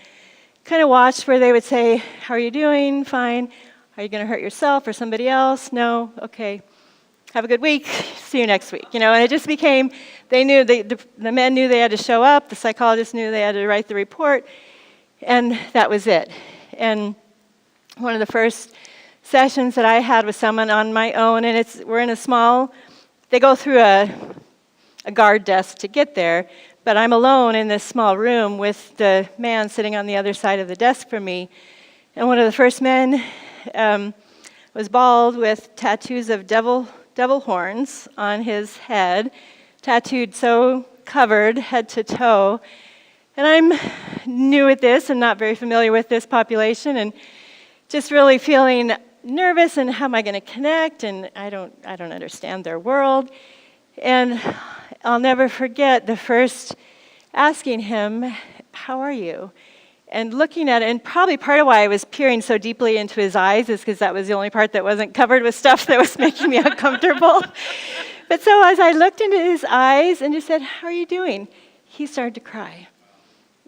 kind of watch where they would say, how are you doing? Fine. Are you going to hurt yourself or somebody else? No. Okay. Have a good week. See you next week. And it just became, they knew, the men knew they had to show up, the psychologists knew they had to write the report, and that was it. And one of the first sessions that I had with someone on my own, and we're in a small, they go through a guard desk to get there, but I'm alone in this small room with the man sitting on the other side of the desk from me. And one of the first men was bald with tattoos of devil devil horns on his head, tattooed so covered head to toe. And I'm new at this and not very familiar with this population, and just really feeling nervous, and how am I going to connect, and I don't understand their world. And I'll never forget the first asking him, how are you? And looking at it, and probably part of why I was peering so deeply into his eyes is because that was the only part that wasn't covered with stuff that was making me uncomfortable. But so as I looked into his eyes and just said, how are you doing? He started to cry.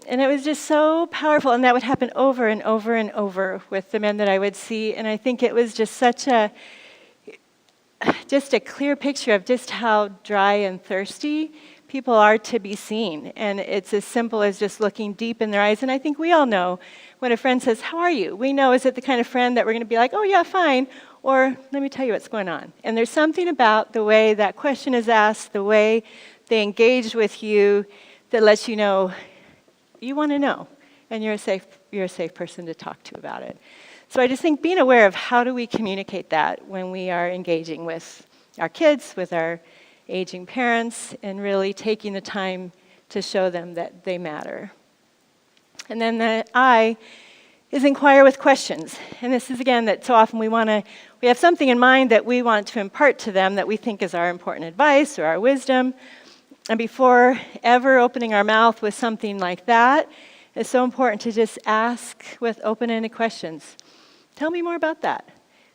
And it was just so powerful, and that would happen over and over and over with the men that I would see. And I think it was just such a clear picture of just how dry and thirsty people are to be seen. And it's as simple as just looking deep in their eyes. And I think we all know when a friend says, how are you? We know, is it the kind of friend that we're going to be like, oh yeah, fine, or let me tell you what's going on. And there's something about the way that question is asked, the way they engage with you, that lets you know you want to know, and you're a safe person to talk to about it. So I just think being aware of how do we communicate that when we are engaging with our kids, with our aging parents, and really taking the time to show them that they matter. And then the I is inquire with questions. And this is, again, that so often we have something in mind that we want to impart to them that we think is our important advice or our wisdom. And before ever opening our mouth with something like that, it's so important to just ask with open-ended questions. Tell me more about that.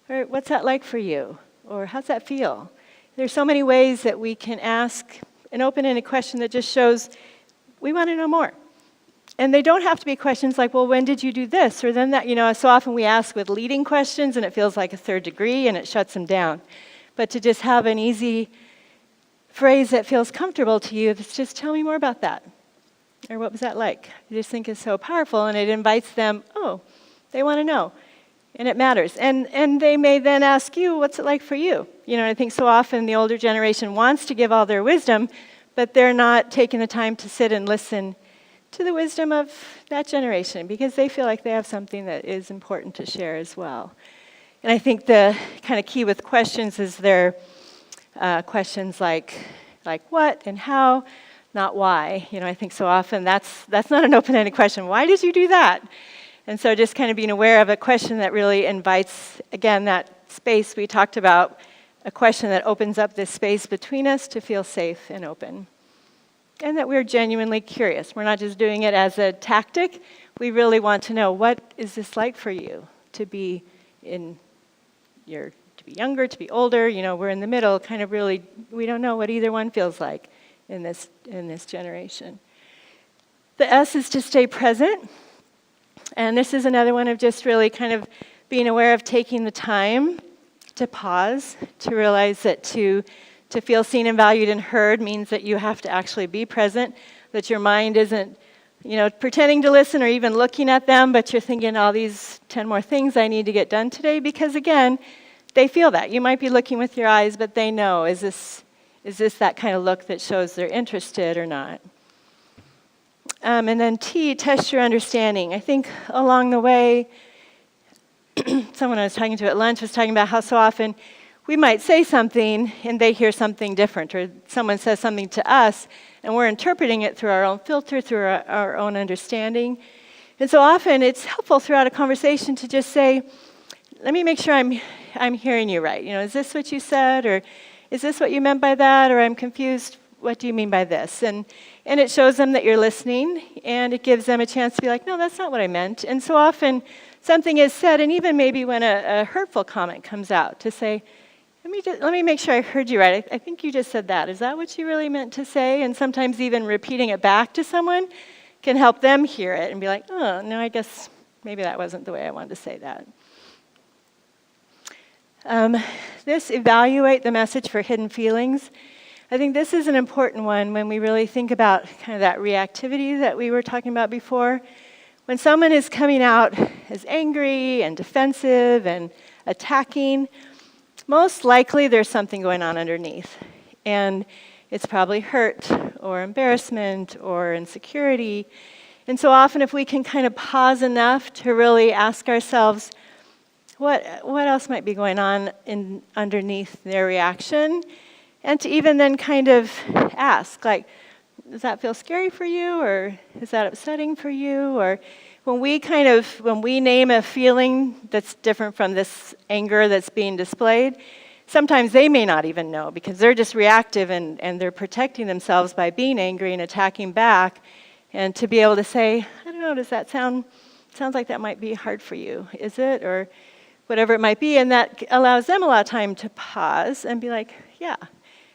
Or what's that like for you? Or how's that feel? There's so many ways that we can ask an open-ended question that just shows we want to know more. And they don't have to be questions like, well, when did you do this? Or then that, so often we ask with leading questions and it feels like a third degree and it shuts them down. But to just have an easy phrase that feels comfortable to you, it's just tell me more about that. Or what was that like? I just think it's so powerful, and it invites them, oh, they want to know. And it matters. And they may then ask you, what's it like for you? I think so often the older generation wants to give all their wisdom, but they're not taking the time to sit and listen to the wisdom of that generation because they feel like they have something that is important to share as well. And I think the kind of key with questions is their questions like what and how, not why. I think so often that's not an open-ended question. Why did you do that? And so just kind of being aware of a question that really invites, again, that space we talked about, a question that opens up this space between us to feel safe and open. And that we're genuinely curious. We're not just doing it as a tactic. We really want to know, what is this like for you to be to be younger, to be older? We're in the middle, kind of really, we don't know what either one feels like in this generation. The S is to stay present. And this is another one of just really kind of being aware of taking the time to pause, to realize that to feel seen and valued and heard means that you have to actually be present, that your mind isn't, pretending to listen or even looking at them, but you're thinking all these 10 more things I need to get done today, because again, they feel that. You might be looking with your eyes, but they know, is this that kind of look that shows they're interested or not? And then T, test your understanding. I think along the way, someone I was talking to at lunch was talking about how so often we might say something and they hear something different, or someone says something to us and we're interpreting it through our own filter, through our own understanding. And so often it's helpful throughout a conversation to just say, let me make sure I'm hearing you right. Is this what you said, or is this what you meant by that, or I'm confused, what do you mean by this? And it shows them that you're listening, and it gives them a chance to be like, no, that's not what I meant. And so often something is said, and even maybe when a hurtful comment comes out, to say, let me make sure I heard you right. I think you just said that. Is that what you really meant to say? And sometimes even repeating it back to someone can help them hear it and be like, oh, no, I guess maybe that wasn't the way I wanted to say that. This evaluate the message for hidden feelings. I think this is an important one when we really think about kind of that reactivity that we were talking about before. When someone is coming out as angry and defensive and attacking, most likely there's something going on underneath. And it's probably hurt or embarrassment or insecurity. And so often if we can kind of pause enough to really ask ourselves, what else might be going on underneath their reaction, and to even then kind of ask, like, does that feel scary for you, or is that upsetting for you? Or when we name a feeling that's different from this anger that's being displayed, sometimes they may not even know because they're just reactive and they're protecting themselves by being angry and attacking back. And to be able to say, I don't know, does that sounds like that might be hard for you, is it? Or whatever it might be. And that allows them a lot of time to pause and be like, yeah.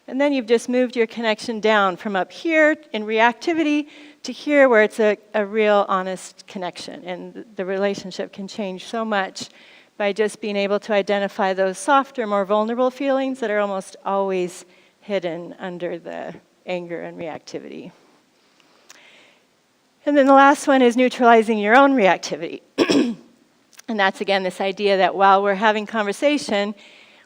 And then you've just moved your connection down from up here in reactivity to here where it's a real honest connection. And the relationship can change so much by just being able to identify those softer, more vulnerable feelings that are almost always hidden under the anger and reactivity. And then the last one is neutralizing your own reactivity. And that's, again, this idea that while we're having conversation,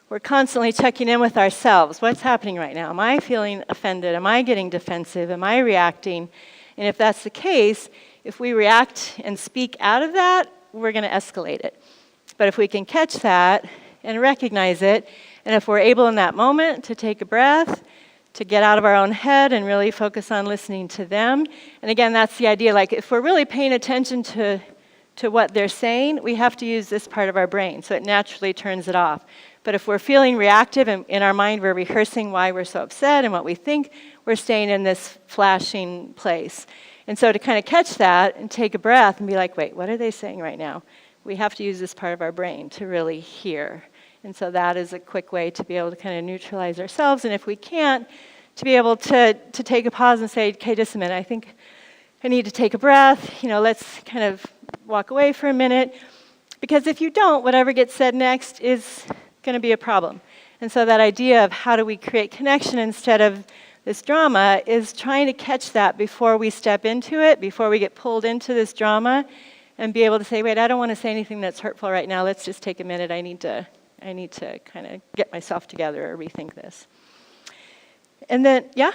we're constantly checking in with ourselves. What's happening right now? Am I feeling offended? Am I getting defensive? Am I reacting? And if that's the case, if we react and speak out of that, we're going to escalate it. But if we can catch that and recognize it, and if we're able in that moment to take a breath, to get out of our own head and really focus on listening to them. And again, that's the idea. Like, if we're really paying attention to what they're saying, we have to use this part of our brain, so it naturally turns it off. But if we're feeling reactive and in our mind we're rehearsing why we're so upset and what we think, we're staying in this flashing place. And so to kind of catch that and take a breath and be like, wait, what are they saying right now? We have to use this part of our brain to really hear. And so that is a quick way to be able to kind of neutralize ourselves. And if we can't, to be able to take a pause and say, okay, just a minute, I think I need to take a breath. Let's kind of walk away for a minute. Because if you don't, whatever gets said next is going to be a problem. And so that idea of how do we create connection instead of this drama is trying to catch that before we step into it, before we get pulled into this drama, and be able to say, wait, I don't want to say anything that's hurtful right now. Let's just take a minute. I need to kind of get myself together or rethink this. And then, yeah?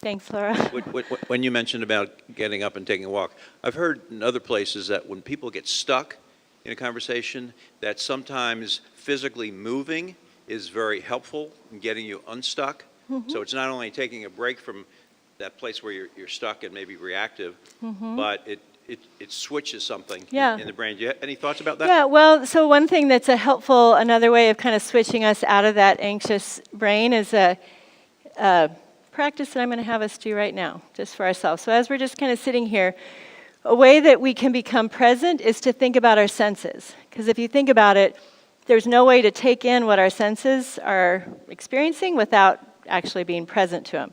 Thanks, Laura. When you mentioned about getting up and taking a walk, I've heard in other places that when people get stuck in a conversation, that sometimes physically moving is very helpful in getting you unstuck. Mm-hmm. So it's not only taking a break from that place where you're stuck and maybe reactive, mm-hmm. but it switches something in the brain. Do you have any thoughts about that? Yeah, well, so one thing that's another way of kind of switching us out of that anxious brain is a practice that I'm going to have us do right now, just for ourselves. So as we're just kind of sitting here, a way that we can become present is to think about our senses. Because if you think about it, there's no way to take in what our senses are experiencing without actually being present to them.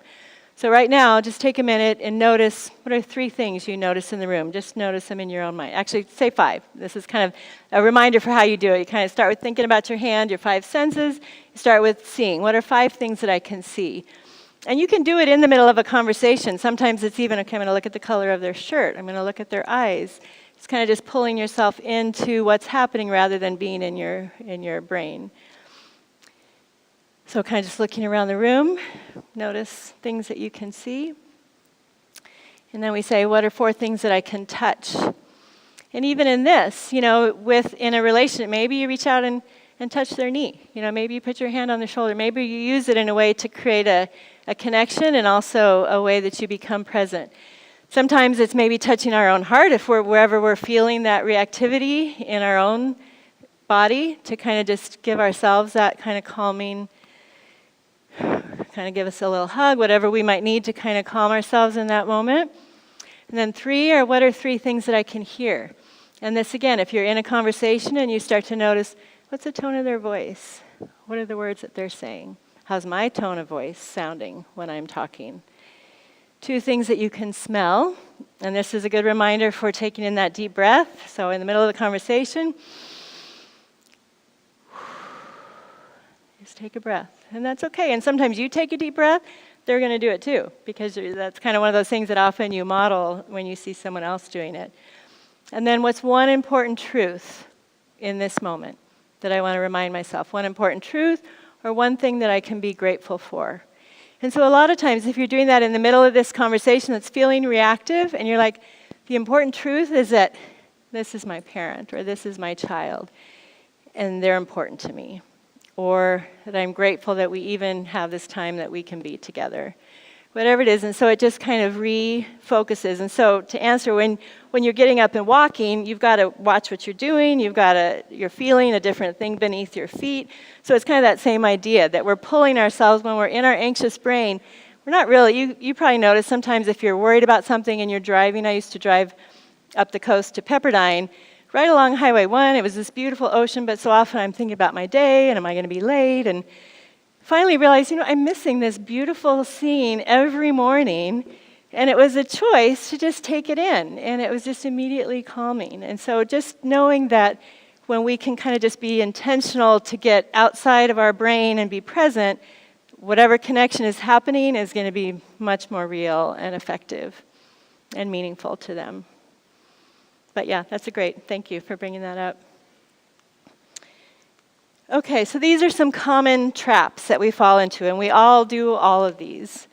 So right now, just take a minute and notice, what are 3 things you notice in the room? Just notice them in your own mind. Actually, say 5. This is kind of a reminder for how you do it. You kind of start with thinking about your hand, your 5 senses. You start with seeing. What are 5 things that I can see? And you can do it in the middle of a conversation. Sometimes it's even, okay, I'm going to look at the color of their shirt. I'm going to look at their eyes. It's kind of just pulling yourself into what's happening rather than being in your brain. So kind of just looking around the room, notice things that you can see. And then we say, what are 4 things that I can touch? And even in this, in a relationship, maybe you reach out and touch their knee. Maybe you put your hand on their shoulder. Maybe you use it in a way to create a connection and also a way that you become present. Sometimes it's maybe touching our own heart if wherever we're feeling that reactivity in our own body, to kind of just give ourselves that kind of calming, kind of give us a little hug, whatever we might need to kind of calm ourselves in that moment. And then 3 are, what are 3 things that I can hear? And this again, if you're in a conversation and you start to notice, what's the tone of their voice? What are the words that they're saying? How's my tone of voice sounding when I'm talking? 2 things that you can smell, and this is a good reminder for taking in that deep breath. So in the middle of the conversation, just take a breath, and that's okay. And sometimes you take a deep breath, they're going to do it too, because that's kind of one of those things that often you model when you see someone else doing it. And then what's one important truth in this moment that I want to remind myself? One important truth or one thing that I can be grateful for? And so a lot of times, if you're doing that in the middle of this conversation that's feeling reactive, and you're like, the important truth is that this is my parent, or this is my child, and they're important to me. Or that I'm grateful that we even have this time that we can be together. Whatever it is, and so it just kind of refocuses. And so to answer, when you're getting up and walking, you've got to watch what you're doing, you're feeling a different thing beneath your feet. So it's kind of that same idea, that we're pulling ourselves when we're in our anxious brain. We're not really, you probably notice sometimes if you're worried about something and you're driving. I used to drive up the coast to Pepperdine, right along Highway 1. It was this beautiful ocean, but so often I'm thinking about my day, and am I going to be late? And finally realized, I'm missing this beautiful scene every morning, and it was a choice to just take it in, and it was just immediately calming. And so just knowing that when we can kind of just be intentional to get outside of our brain and be present, whatever connection is happening is going to be much more real and effective and meaningful to them. But yeah, that's thank you for bringing that up. Okay, so these are some common traps that we fall into, and we all do all of these.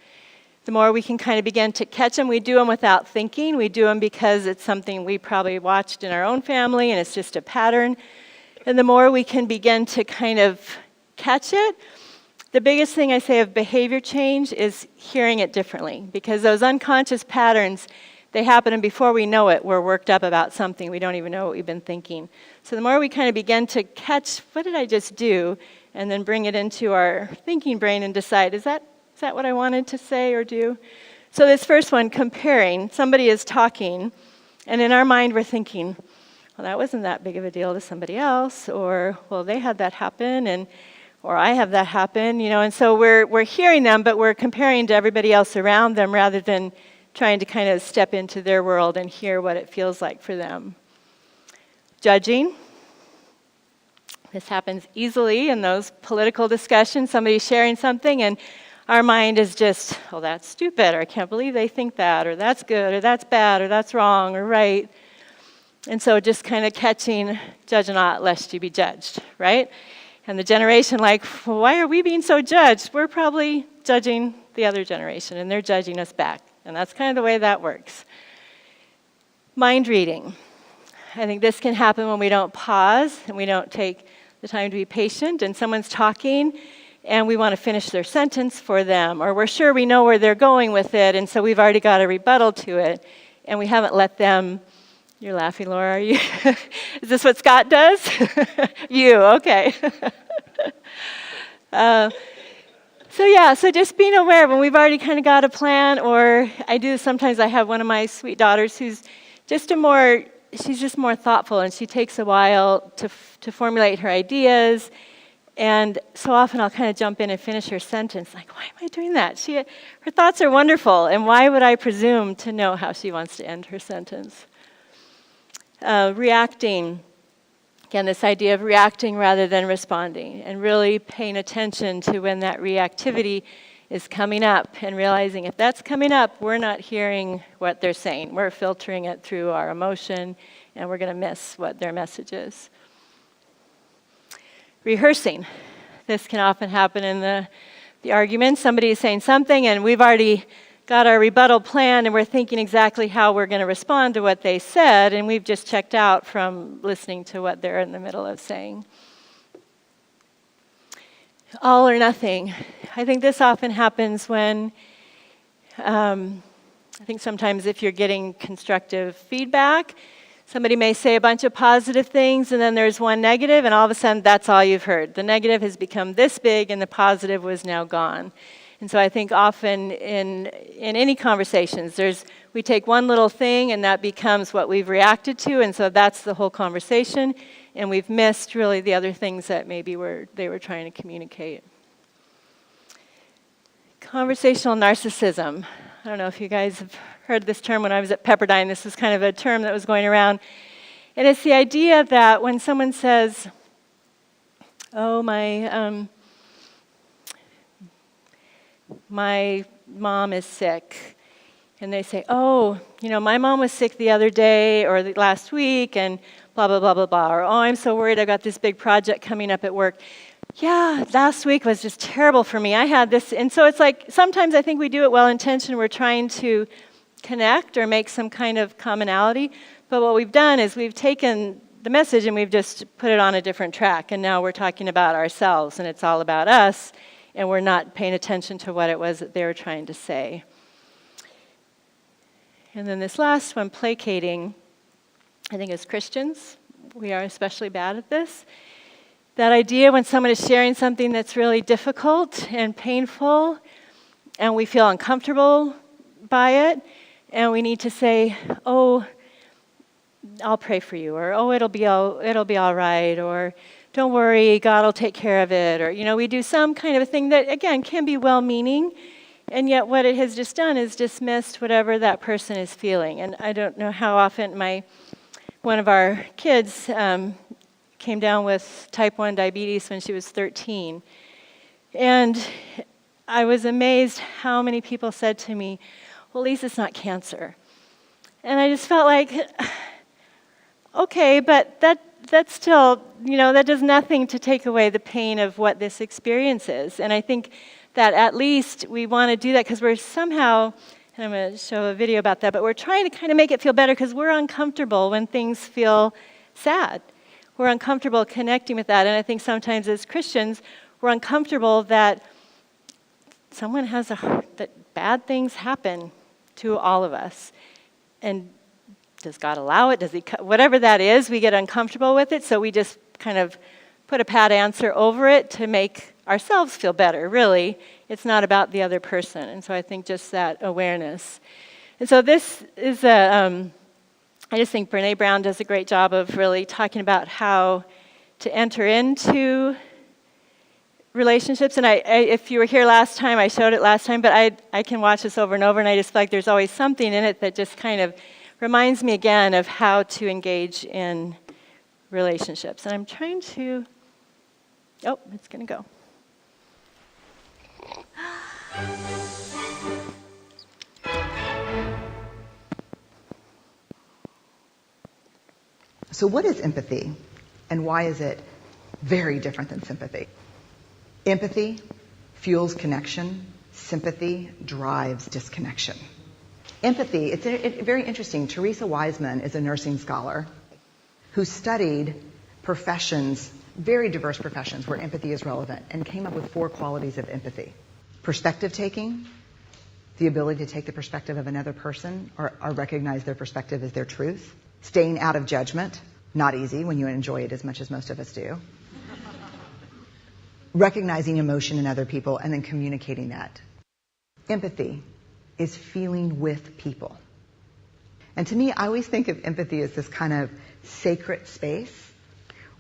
The more we can kind of begin to catch them, we do them without thinking. We do them because it's something we probably watched in our own family, and it's just a pattern. And the more we can begin to kind of catch it, the biggest thing I say of behavior change is hearing it differently, because those unconscious patterns, they happen, and before we know it, we're worked up about something. We don't even know what we've been thinking. So the more we kind of begin to catch, what did I just do? And then bring it into our thinking brain and decide, is that what I wanted to say or do? So this first one, comparing. Somebody is talking, and in our mind we're thinking, well, that wasn't that big of a deal to somebody else, or, well, they had that happen, or I have that happen, and so we're hearing them, but we're comparing to everybody else around them rather than trying to kind of step into their world and hear what it feels like for them. Judging. This happens easily in those political discussions. Somebody's sharing something, and our mind is just, oh, that's stupid, or I can't believe they think that, or that's good, or that's bad, or that's wrong, or right. And so just kind of catching, judge not lest you be judged, right? And the generation like, well, why are we being so judged? We're probably judging the other generation, and they're judging us back. And that's kind of the way that works. Mind reading. I think this can happen when we don't pause and we don't take the time to be patient, and someone's talking and we want to finish their sentence for them, or we're sure we know where they're going with it, and so we've already got a rebuttal to it, and we haven't let them. You're laughing, Laura, are you? Is this what Scott does? You, okay. So just being aware when we've already kind of got a plan, or sometimes I have one of my sweet daughters who's she's just more thoughtful, and she takes a while to formulate her ideas, and so often I'll kind of jump in and finish her sentence, like, why am I doing that? Her thoughts are wonderful, and why would I presume to know how she wants to end her sentence? Reacting. Again, this idea of reacting rather than responding, and really paying attention to when that reactivity is coming up, and realizing if that's coming up, we're not hearing what they're saying. We're filtering it through our emotion, and we're going to miss what their message is. Rehearsing. This can often happen in the argument. Somebody is saying something, and we've already got our rebuttal plan, and we're thinking exactly how we're going to respond to what they said, and we've just checked out from listening to what they're in the middle of saying. All or nothing. I think this often happens when, I think sometimes if you're getting constructive feedback, somebody may say a bunch of positive things, and then there's one negative, and all of a sudden that's all you've heard. The negative has become this big, and the positive was now gone. And so I think often in any conversations, we take one little thing and that becomes what we've reacted to, and so that's the whole conversation, and we've missed really the other things that maybe they were trying to communicate. Conversational narcissism. I don't know if you guys have heard this term. When I was at Pepperdine, this was kind of a term that was going around, and it's the idea that when someone says, oh, my mom is sick, and they say, oh, my mom was sick the other day or last week, and blah, blah, blah, blah, blah, or oh, I'm so worried I've got this big project coming up at work. Yeah, last week was just terrible for me. I had this, and so it's like sometimes I think we do it well-intentioned. We're trying to connect or make some kind of commonality, but what we've done is we've taken the message and we've just put it on a different track, and now we're talking about ourselves, and it's all about us, and we're not paying attention to what it was that they were trying to say. And then this last one, placating, I think as Christians, we are especially bad at this. That idea when someone is sharing something that's really difficult and painful, and we feel uncomfortable by it, and we need to say, oh, I'll pray for you, or oh, it'll be all right, or don't worry, God will take care of it, or we do some kind of a thing that again can be well-meaning, and yet what it has just done is dismissed whatever that person is feeling. And I don't know how often one of our kids came down with type 1 diabetes when she was 13. And I was amazed how many people said to me, well, at least it's not cancer. And I just felt like, okay, but that's still, that does nothing to take away the pain of what this experience is. And I think that at least we want to do that because we're somehow, and I'm going to show a video about that, but we're trying to kind of make it feel better because we're uncomfortable when things feel sad. We're uncomfortable connecting with that. And I think sometimes as Christians, we're uncomfortable that someone has that bad things happen to all of us. And does God allow it? Does He? Whatever that is, we get uncomfortable with it, so we just kind of put a pat answer over it to make ourselves feel better, really. It's not about the other person. And so I think just that awareness. And so this is I just think Brene Brown does a great job of really talking about how to enter into relationships. And if you were here last time, I showed it last time, but I can watch this over and over, and I just feel like there's always something in it that just kind of reminds me again of how to engage in relationships. And I'm trying to, it's going to go. So what is empathy, and why is it very different than sympathy? Empathy fuels connection. Sympathy drives disconnection. Empathy, it's very interesting. Teresa Wiseman is a nursing scholar who studied professions, very diverse professions where empathy is relevant, and came up with 4 qualities of empathy. Perspective taking, the ability to take the perspective of another person or recognize their perspective as their truth. Staying out of judgment, not easy when you enjoy it as much as most of us do. Recognizing emotion in other people and then communicating that. Empathy is feeling with people. And to me, I always think of empathy as this kind of sacred space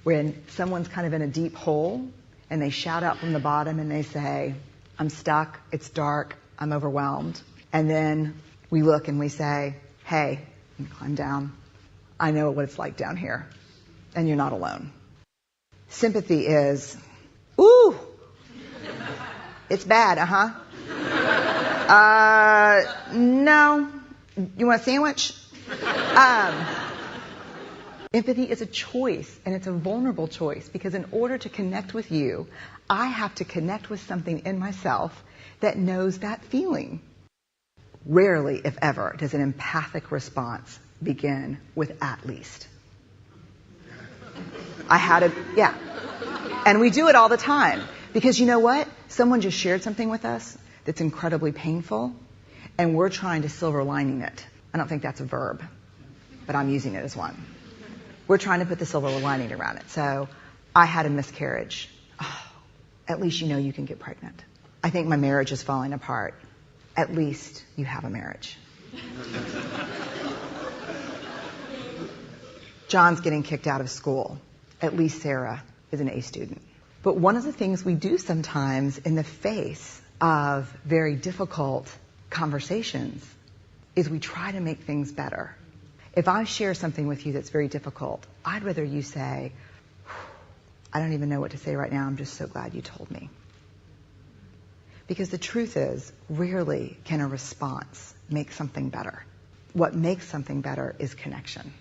when someone's kind of in a deep hole and they shout out from the bottom and they say, I'm stuck, it's dark, I'm overwhelmed. And then we look and we say, hey, you climb down. I know what it's like down here, and you're not alone. Sympathy is, ooh, it's bad, no, you want a sandwich? Empathy is a choice, and it's a vulnerable choice, because in order to connect with you, I have to connect with something in myself that knows that feeling. Rarely, if ever, does an empathic response begin with at least. And we do it all the time. Because you know what? Someone just shared something with us that's incredibly painful, and we're trying to silver lining it. I don't think that's a verb, but I'm using it as one. We're trying to put the silver lining around it. So, I had a miscarriage. Oh, at least you know you can get pregnant. I think my marriage is falling apart. At least you have a marriage. John's getting kicked out of school. At least Sarah is an A student. But one of the things we do sometimes in the face of very difficult conversations is we try to make things better. If I share something with you that's very difficult, I'd rather you say, I don't even know what to say right now, I'm just so glad you told me. Because the truth is, rarely can a response make something better. What makes something better is connection.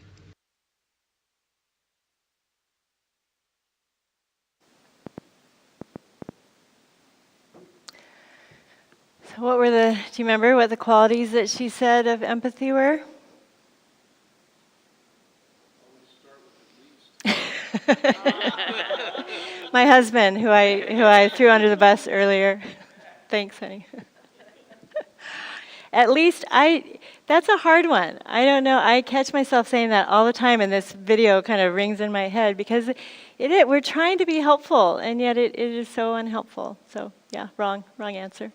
do you remember what the qualities that she said of empathy were? My husband, who I threw under the bus earlier. Thanks, honey. At least that's a hard one. I don't know. I catch myself saying that all the time, and this video kind of rings in my head because we're trying to be helpful, and yet it is so unhelpful. So, yeah, wrong answer.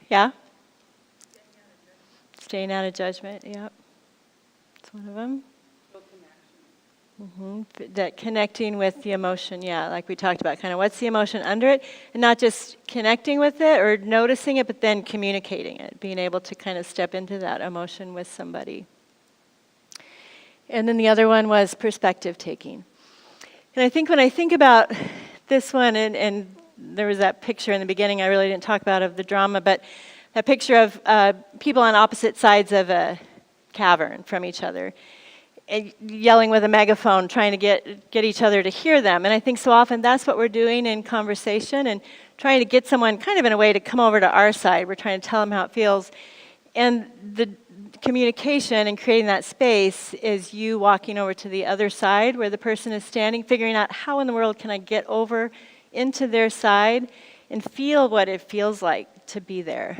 Yeah? Staying out of judgment, yep. That's one of them. That connecting with the emotion, yeah, like we talked about, kind of what's the emotion under it, and not just connecting with it or noticing it, but then communicating it, being able to kind of step into that emotion with somebody. And then the other one was perspective taking. And I think when I think about this one, and there was that picture in the beginning I really didn't talk about of the drama, but that picture of people on opposite sides of a cavern from each other, yelling with a megaphone, trying to get each other to hear them. And I think so often that's what we're doing in conversation and trying to get someone kind of in a way to come over to our side. We're trying to tell them how it feels. And the communication and creating that space is you walking over to the other side where the person is standing, figuring out how in the world can I get over into their side and feel what it feels like to be there.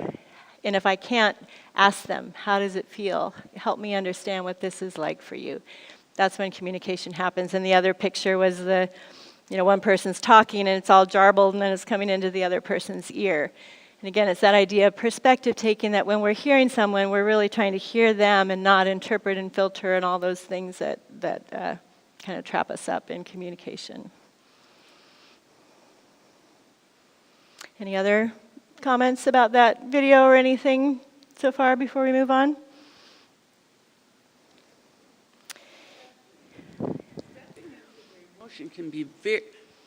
And if I can't, ask them, how does it feel? Help me understand what this is like for you. That's when communication happens. And the other picture was one person's talking and it's all jarbled and then it's coming into the other person's ear. And again, it's that idea of perspective taking, that when we're hearing someone, we're really trying to hear them and not interpret and filter and all those things that kind of trap us up in communication. Any other comments about that video or anything so far before we move on? Emotion can be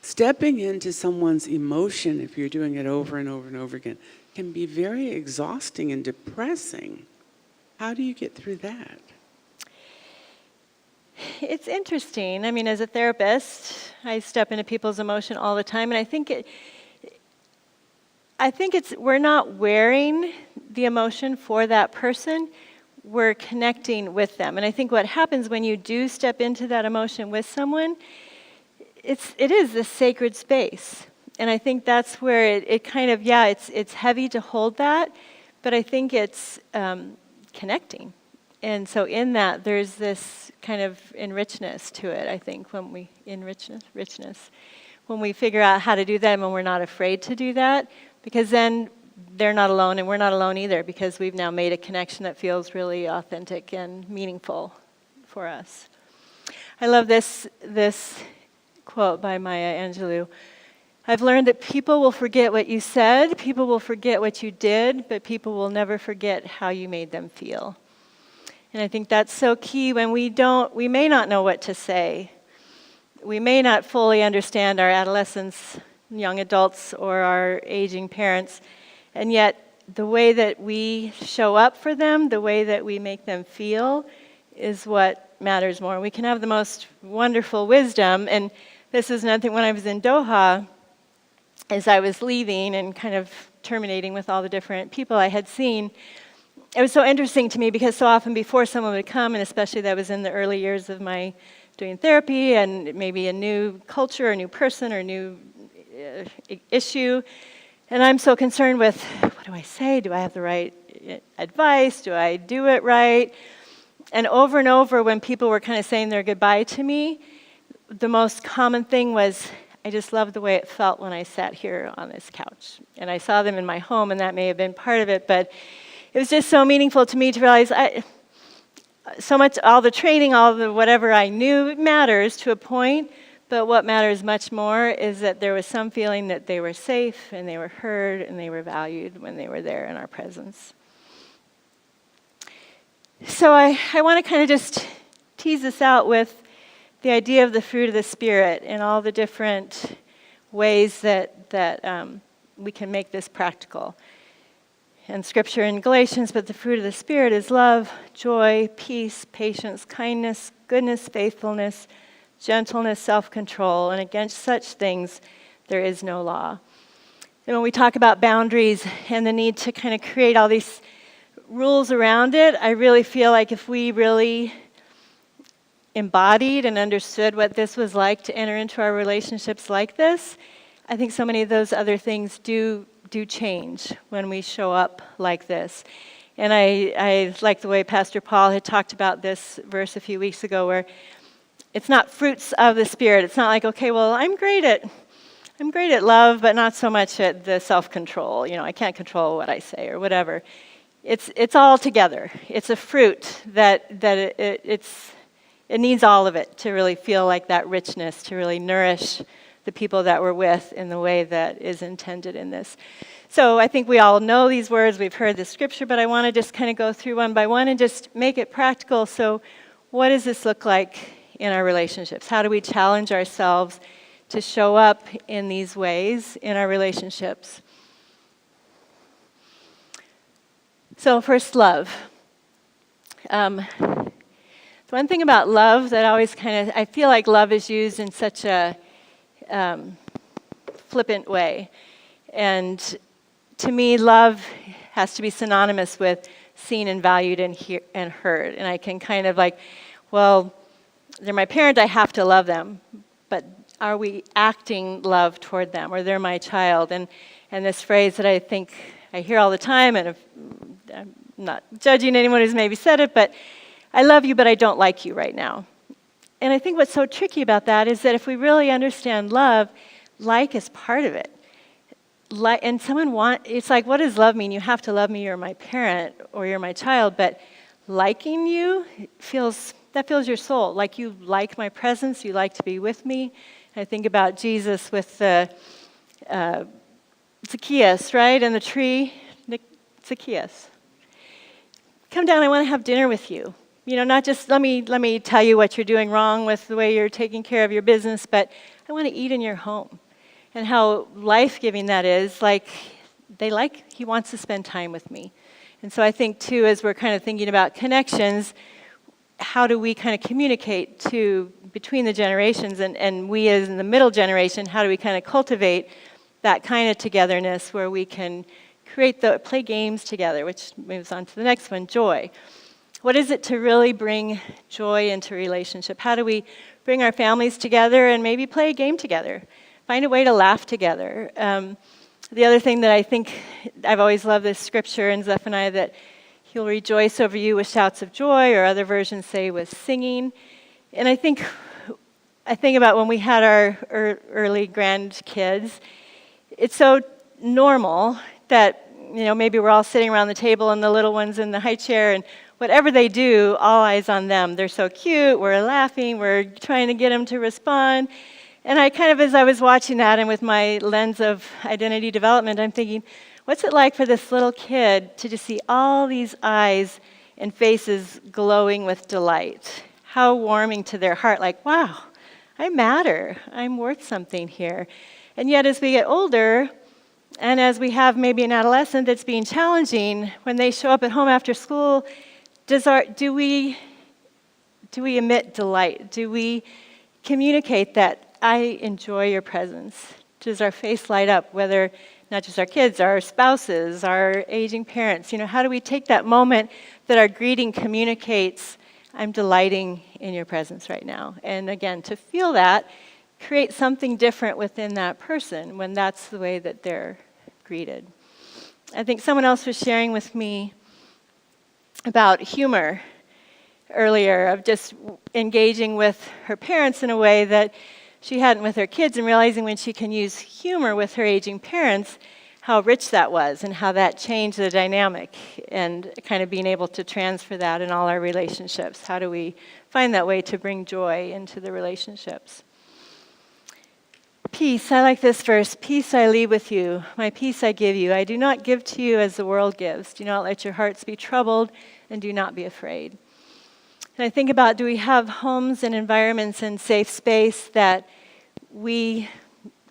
stepping into someone's emotion, if you're doing it over and over and over again, can be very exhausting and depressing. How do you get through that? It's interesting. I mean, as a therapist, I step into people's emotion all the time, and I think we're not wearing the emotion for that person, we're connecting with them. And I think what happens when you do step into that emotion with someone, it is this sacred space. And I think that's where it kind of, it's heavy to hold that, but I think it's connecting. And so in that, there's this kind of richness to it, I think, richness. When we figure out how to do that and when we're not afraid to do that, because then they're not alone and we're not alone either, because we've now made a connection that feels really authentic and meaningful for us. I love this quote by Maya Angelou. I've learned that people will forget what you said, people will forget what you did, but people will never forget how you made them feel. And I think that's so key when we may not know what to say. We may not fully understand our adolescents, young adults, or our aging parents, and yet the way that we show up for them, the way that we make them feel, is what matters more. We can have the most wonderful wisdom, and this is another thing. When I was in Doha, as I was leaving and kind of terminating with all the different people I had seen, it was so interesting to me because so often before someone would come, and especially that was in the early years of my doing therapy and maybe a new culture, a new person, or a new issue, and I'm so concerned with, what do I say? Do I have the right advice? Do I do it right? And over, when people were kind of saying their goodbye to me, the most common thing was, I just loved the way it felt when I sat here on this couch. And I saw them in my home, and that may have been part of it, but it was just so meaningful to me to realize so much, all the training, all the whatever I knew matters to a point, but what matters much more is that there was some feeling that they were safe and they were heard and they were valued when they were there in our presence. So I want to kind of just tease this out with the idea of the fruit of the Spirit and all the different ways that we can make this practical. And Scripture in Galatians, but the fruit of the Spirit is love, joy, peace, patience, kindness, goodness, faithfulness, gentleness, self-control, and against such things there is no law. And when we talk about boundaries and the need to kind of create all these rules around it, I really feel like if we really embodied and understood what this was like to enter into our relationships like this, I think so many of those other things do change when we show up like this. And I like the way Pastor Paul had talked about this verse a few weeks ago, where it's not fruits of the Spirit. It's not like, okay, well, I'm great at love, but not so much at the self-control. I can't control what I say or whatever. It's all together. It's a fruit that it needs all of it to really feel like that richness, to really nourish the people that we're with in the way that is intended in this. So I think we all know these words, we've heard the scripture, but I want to just kind of go through one by one and just make it practical. So what does this look like in our relationships? How do we challenge ourselves to show up in these ways in our relationships? So first, love. One thing about love that always I feel like love is used in such a flippant way. And to me, love has to be synonymous with seen and valued and heard. And I can kind of like, well, they're my parent, I have to love them. But are we acting love toward them? Or they're my child? And this phrase that I think I hear all the time, and I'm not judging anyone who's maybe said it, but I love you, but I don't like you right now. And I think what's so tricky about that is that if we really understand love, like is part of it. And it's like, what does love mean? You have to love me, you're my parent, or you're my child, but liking you feels your soul. Like you like my presence, you like to be with me. And I think about Jesus with the Zacchaeus, right, and the tree. Zacchaeus, come down, I want to have dinner with you. Not just let me tell you what you're doing wrong with the way you're taking care of your business, but I want to eat in your home. And how life-giving that is, he wants to spend time with me. And so I think, too, as we're kind of thinking about connections, how do we kind of communicate between the generations, and we as in the middle generation, how do we kind of cultivate that kind of togetherness where we can play games together, which moves on to the next one, joy. What is it to really bring joy into relationship? How do we bring our families together and maybe play a game together? Find a way to laugh together. The other thing that I think, I've always loved this scripture in Zephaniah, that he'll rejoice over you with shouts of joy, or other versions say with singing. And I think about when we had our early grandkids, it's so normal that, maybe we're all sitting around the table and the little one's in the high chair, and whatever they do, all eyes on them. They're so cute, we're laughing, we're trying to get them to respond. And I kind of, as I was watching that, and with my lens of identity development, I'm thinking, what's it like for this little kid to just see all these eyes and faces glowing with delight? How warming to their heart, like, wow, I matter, I'm worth something here. And yet as we get older, and as we have maybe an adolescent that's being challenging, when they show up at home after school, do we emit delight? Do we communicate that I enjoy your presence? Does our face light up, whether not just our kids, our spouses, our aging parents? How do we take that moment that our greeting communicates, I'm delighting in your presence right now? And again, to feel that, create something different within that person when that's the way that they're greeted. I think someone else was sharing with me about humor earlier, of just engaging with her parents in a way that she hadn't with her kids, and realizing when she can use humor with her aging parents, how rich that was and how that changed the dynamic, and kind of being able to transfer that in all our relationships. How do we find that way to bring joy into the relationships? Peace, I like this verse. Peace I leave with you, my peace I give you. I do not give to you as the world gives. Do not let your hearts be troubled, and do not be afraid. And I think about, do we have homes and environments and safe space that we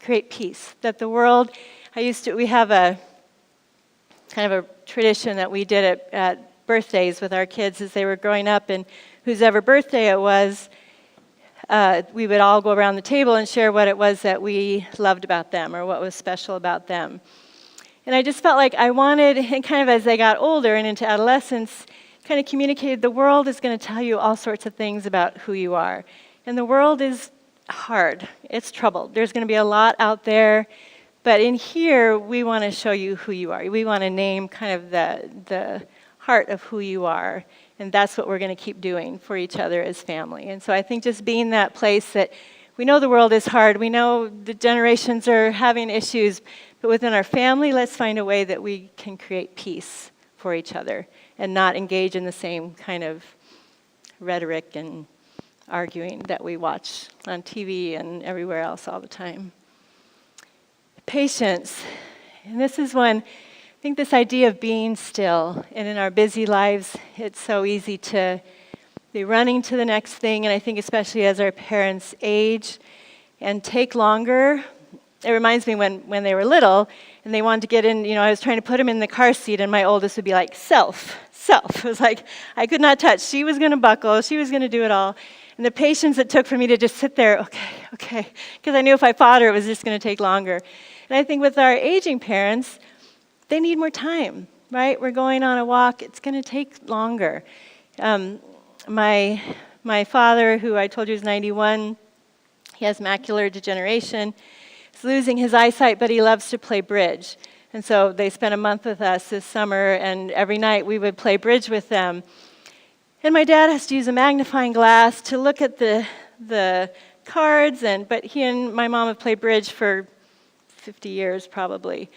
create peace? That the world, we have a kind of a tradition that we did at birthdays with our kids as they were growing up, and whosever birthday it was, we would all go around the table and share what it was that we loved about them or what was special about them. And I just felt like I wanted, and kind of as they got older and into adolescence, kind of communicated the world is going to tell you all sorts of things about who you are. And the world is hard. It's troubled. There's going to be a lot out there. But in here, we want to show you who you are. We want to name kind of the heart of who you are. And that's what we're going to keep doing for each other as family. And so I think just being that place that we know the world is hard. We know the generations are having issues. But within our family, let's find a way that we can create peace for each other and not engage in the same kind of rhetoric and arguing that we watch on TV and everywhere else all the time. Patience. And this is one, I think this idea of being still. And in our busy lives, it's so easy to be running to the next thing. And I think especially as our parents age and take longer. It reminds me when they were little and they wanted to get in, I was trying to put them in the car seat and my oldest would be like, self. It was like, I could not touch. She was going to buckle. She was going to do it all. And the patience it took for me to just sit there, okay, because I knew if I fought her, it was just going to take longer. And I think with our aging parents, they need more time, right? We're going on a walk. It's going to take longer. My father, who I told you is 91, he has macular degeneration. He's losing his eyesight, but he loves to play bridge. And so they spent a month with us this summer, and every night we would play bridge with them. And my dad has to use a magnifying glass to look at the cards, but he and my mom have played bridge for 50 years probably.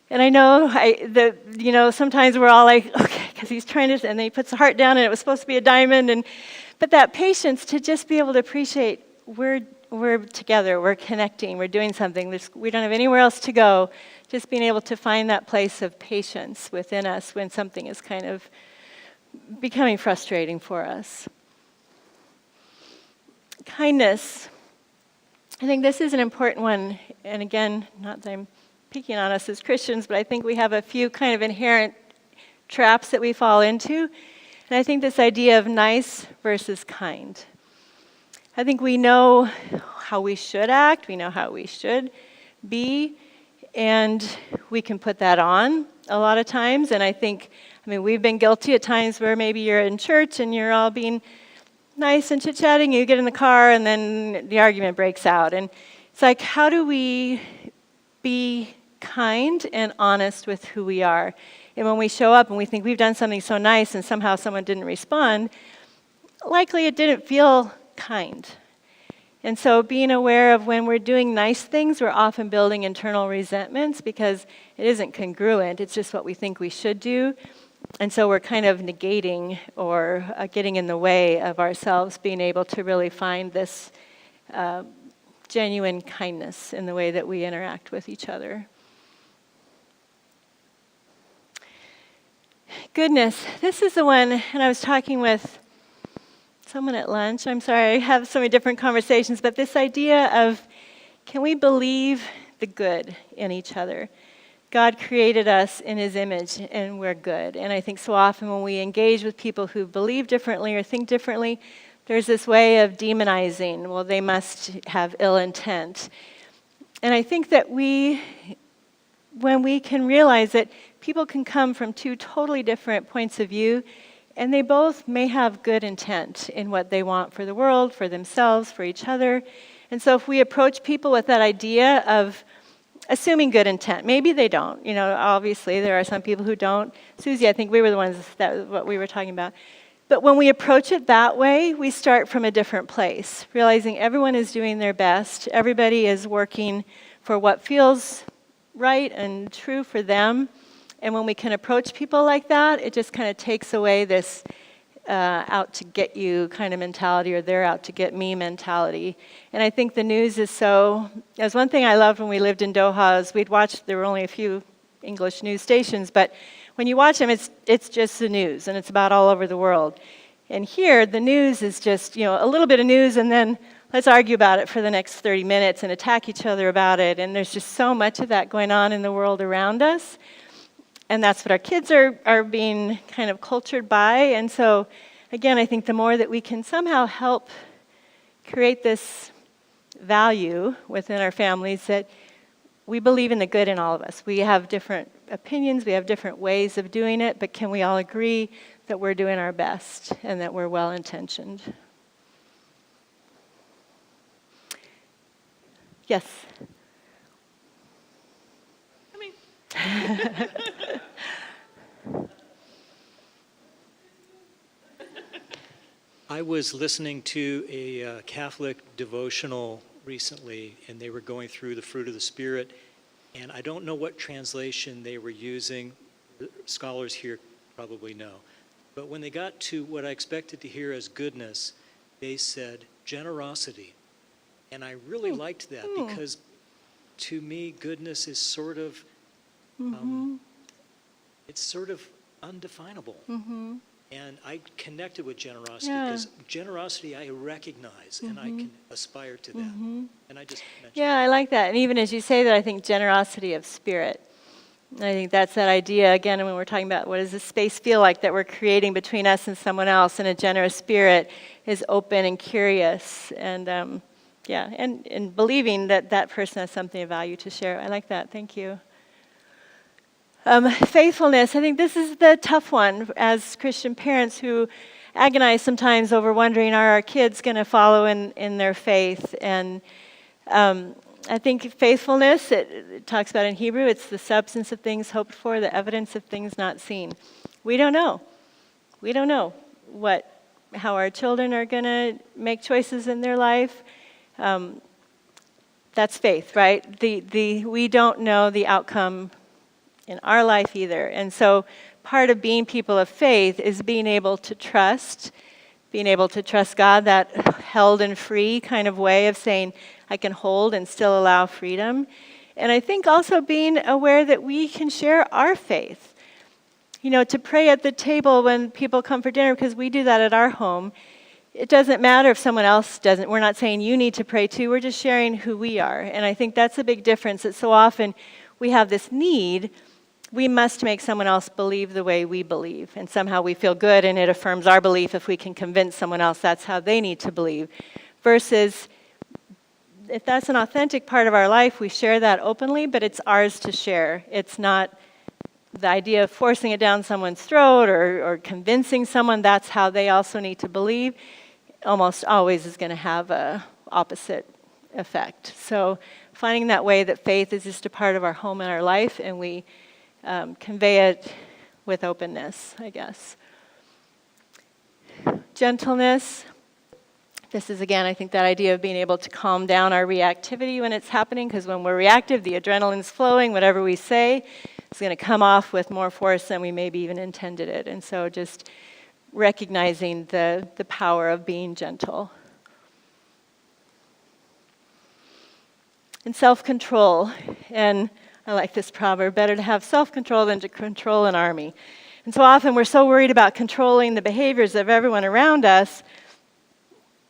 And I know, sometimes we're all like, okay, because he's trying to, and then he puts the heart down and it was supposed to be a diamond. But that patience to just be able to appreciate we're together, we're connecting, we're doing something. We don't have anywhere else to go. Just being able to find that place of patience within us when something is kind of becoming frustrating for us. Kindness. I think this is an important one. And again, not that I'm picking on us as Christians, but I think we have a few kind of inherent traps that we fall into. And I think this idea of nice versus kind. I think we know how we should act, we know how we should be, and we can put that on a lot of times. And I think, we've been guilty at times where maybe you're in church and you're all being nice and chit-chatting, you get in the car and then the argument breaks out. And it's like, how do we be kind and honest with who we are? And when we show up and we think we've done something so nice and somehow someone didn't respond, likely it didn't feel kind. And so being aware of when we're doing nice things, we're often building internal resentments because it isn't congruent. It's just what we think we should do. And so we're kind of negating or getting in the way of ourselves being able to really find this genuine kindness in the way that we interact with each other. Goodness, this is the one, and I was talking with someone at lunch. I'm sorry, I have so many different conversations, but this idea of, can we believe the good in each other? God created us in His image, and we're good. And I think so often when we engage with people who believe differently or think differently, there's this way of demonizing. Well, they must have ill intent. And I think that when we can realize that people can come from two totally different points of view, and they both may have good intent in what they want for the world, for themselves, for each other. And so if we approach people with that idea of assuming good intent, maybe they don't. Obviously there are some people who don't. Susie, I think we were the ones that was what we were talking about. But when we approach it that way, we start from a different place, realizing everyone is doing their best. Everybody is working for what feels right and true for them. And when we can approach people like that, it just kind of takes away this out to get you kind of mentality, or they're out to get me mentality. And I think the news is there's one thing I loved when we lived in Doha is we'd watch, there were only a few English news stations, but when you watch them, it's just the news, and it's about all over the world. And here, the news is just, a little bit of news, and then let's argue about it for the next 30 minutes and attack each other about it. And there's just so much of that going on in the world around us. And that's what our kids are being kind of cultured by. And so, again, I think the more that we can somehow help create this value within our families that we believe in the good in all of us. We have different opinions, we have different ways of doing it, but can we all agree that we're doing our best and that we're well-intentioned? Yes? I was listening to a Catholic devotional recently, and they were going through the fruit of the Spirit, and I don't know what translation they were using. Scholars here probably know. But when they got to what I expected to hear as goodness, they said generosity. And I really liked that because to me, goodness is sort of, it's sort of undefinable. And I connected with generosity because generosity I recognize and I can aspire to that. And I just mentioned Yeah, I like that. And even as you say that, I think generosity of spirit. And I think that's that idea, again, when we're talking about what does this space feel like that we're creating between us and someone else, and a generous spirit is open and curious and, and believing that that person has something of value to share. I like that. Thank you. Faithfulness, I think this is the tough one as Christian parents who agonize sometimes over wondering, are our kids going to follow in their faith? And I think faithfulness, it talks about in Hebrew, it's the substance of things hoped for, the evidence of things not seen. We don't know. We don't know how our children are going to make choices in their life. That's faith, right? We don't know the outcome in our life either. And so part of being people of faith is being able to trust God, that held and free kind of way of saying, I can hold and still allow freedom. And I think also being aware that we can share our faith. You know, to pray at the table when people come for dinner, because we do that at our home. It doesn't matter if someone else doesn't. We're not saying you need to pray too. We're just sharing who we are. And I think that's a big difference, that so often we have this need. We must make someone else believe the way we believe. And somehow we feel good and it affirms our belief if we can convince someone else that's how they need to believe. Versus, if that's an authentic part of our life, we share that openly, but it's ours to share. It's not the idea of forcing it down someone's throat or convincing someone that's how they also need to believe. Almost always is going to have a opposite effect. So finding that way that faith is just a part of our home and our life, and we convey it with openness, I guess. Gentleness. This is, again, I think that idea of being able to calm down our reactivity when it's happening, because when we're reactive, the adrenaline's flowing. Whatever we say is going to come off with more force than we maybe even intended it. And so just recognizing the power of being gentle. And self-control. And I like this proverb, better to have self-control than to control an army. And so often we're so worried about controlling the behaviors of everyone around us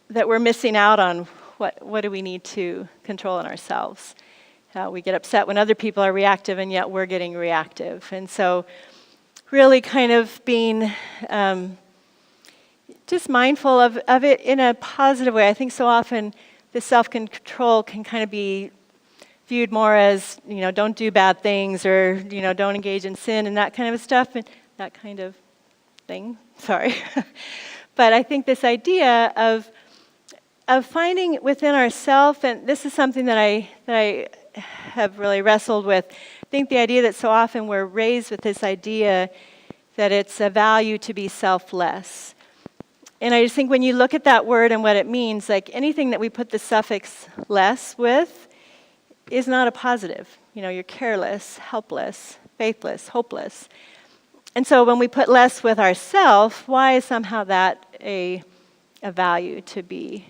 that we're missing out on what do we need to control in ourselves. We get upset when other people are reactive, and yet we're getting reactive. And so really kind of being just mindful of it in a positive way. I think so often the self-control can kind of be viewed more as, don't do bad things, or, don't engage in sin and that kind of stuff, and that kind of thing, sorry. But I think this idea of finding within ourselves, and this is something that I have really wrestled with. I think the idea that so often we're raised with this idea that it's a value to be selfless. And I just think when you look at that word and what it means, like anything that we put the suffix less with is not a positive. You're careless, helpless, faithless, hopeless. And so when we put less with ourself, why is somehow that a value to be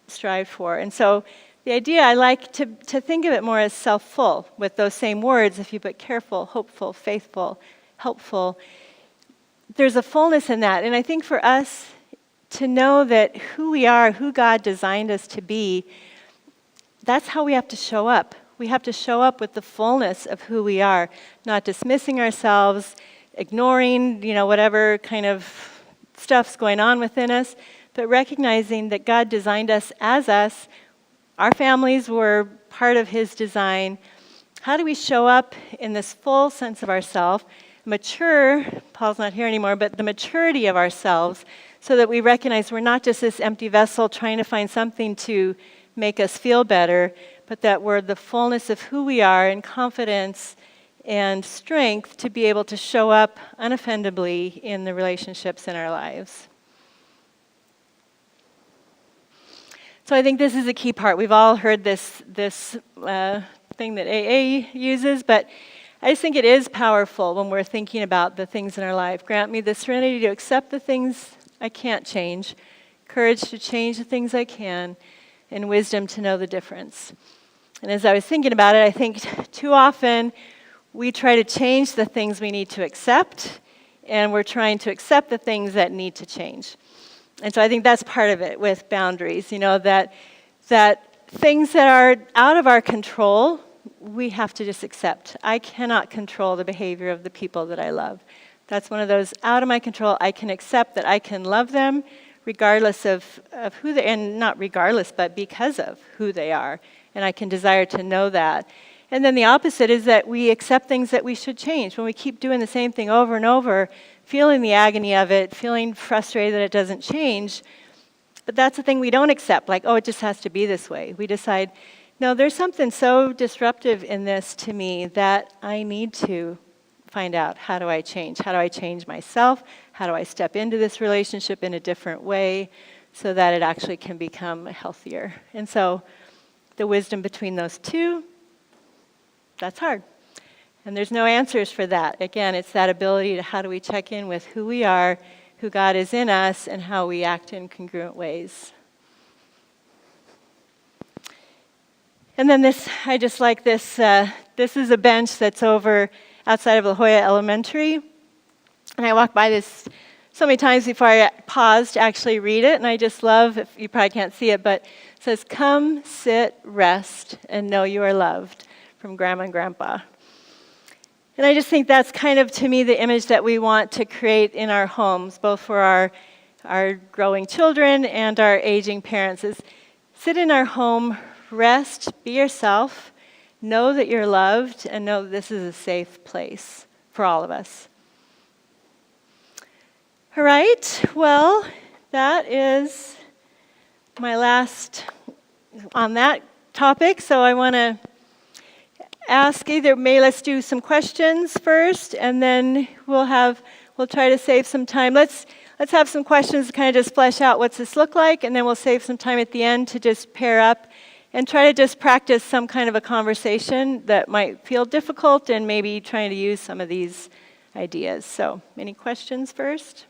strived for? And so the idea, I like to think of it more as self-full with those same words. If you put careful, hopeful, faithful, helpful, there's a fullness in that. And I think for us to know that who we are, who God designed us to be, that's how we have to show up. We have to show up with the fullness of who we are, not dismissing ourselves, ignoring, whatever kind of stuff's going on within us, but recognizing that God designed us as us. Our families were part of His design. How do we show up in this full sense of ourself, mature, Paul's not here anymore, but the maturity of ourselves, so that we recognize we're not just this empty vessel trying to find something to make us feel better, but that we're the fullness of who we are in confidence and strength to be able to show up unoffendably in the relationships in our lives. So I think this is a key part. We've all heard this thing that AA uses, but I just think it is powerful when we're thinking about the things in our life. Grant me the serenity to accept the things I can't change, courage to change the things I can, and wisdom to know the difference. And as I was thinking about it, I think too often we try to change the things we need to accept, and we're trying to accept the things that need to change. And so I think that's part of it with boundaries, that things that are out of our control, we have to just accept. I cannot control the behavior of the people that I love. That's one of those out of my control. I can accept that I can love them regardless of who they, and not regardless, but because of who they are. And I can desire to know that. And then the opposite is that we accept things that we should change. When we keep doing the same thing over and over, feeling the agony of it, feeling frustrated that it doesn't change, but that's the thing we don't accept, like, oh, it just has to be this way. We decide, no, there's something so disruptive in this to me that I need to find out, how do I change? How do I change myself? How do I step into this relationship in a different way so that it actually can become healthier? And so the wisdom between those two, that's hard. And there's no answers for that. Again, it's that ability to how do we check in with who we are, who God is in us, and how we act in congruent ways. And then this, I just like this. This is a bench that's over outside of La Jolla Elementary. And I walked by this so many times before I paused to actually read it. And I just love, if you probably can't see it, but it says, "Come, sit, rest, and know you are loved," from Grandma and Grandpa. And I just think that's kind of, to me, the image that we want to create in our homes, both for our growing children and our aging parents, is sit in our home, rest, be yourself, know that you're loved, and know that this is a safe place for all of us. All right, well, that is my last on that topic, so I want to ask let's do some questions first, and then we'll try to save some time. Let's have some questions to kind of just flesh out what's this look like, and then we'll save some time at the end to just pair up and try to just practice some kind of a conversation that might feel difficult and maybe trying to use some of these ideas. So, any questions first?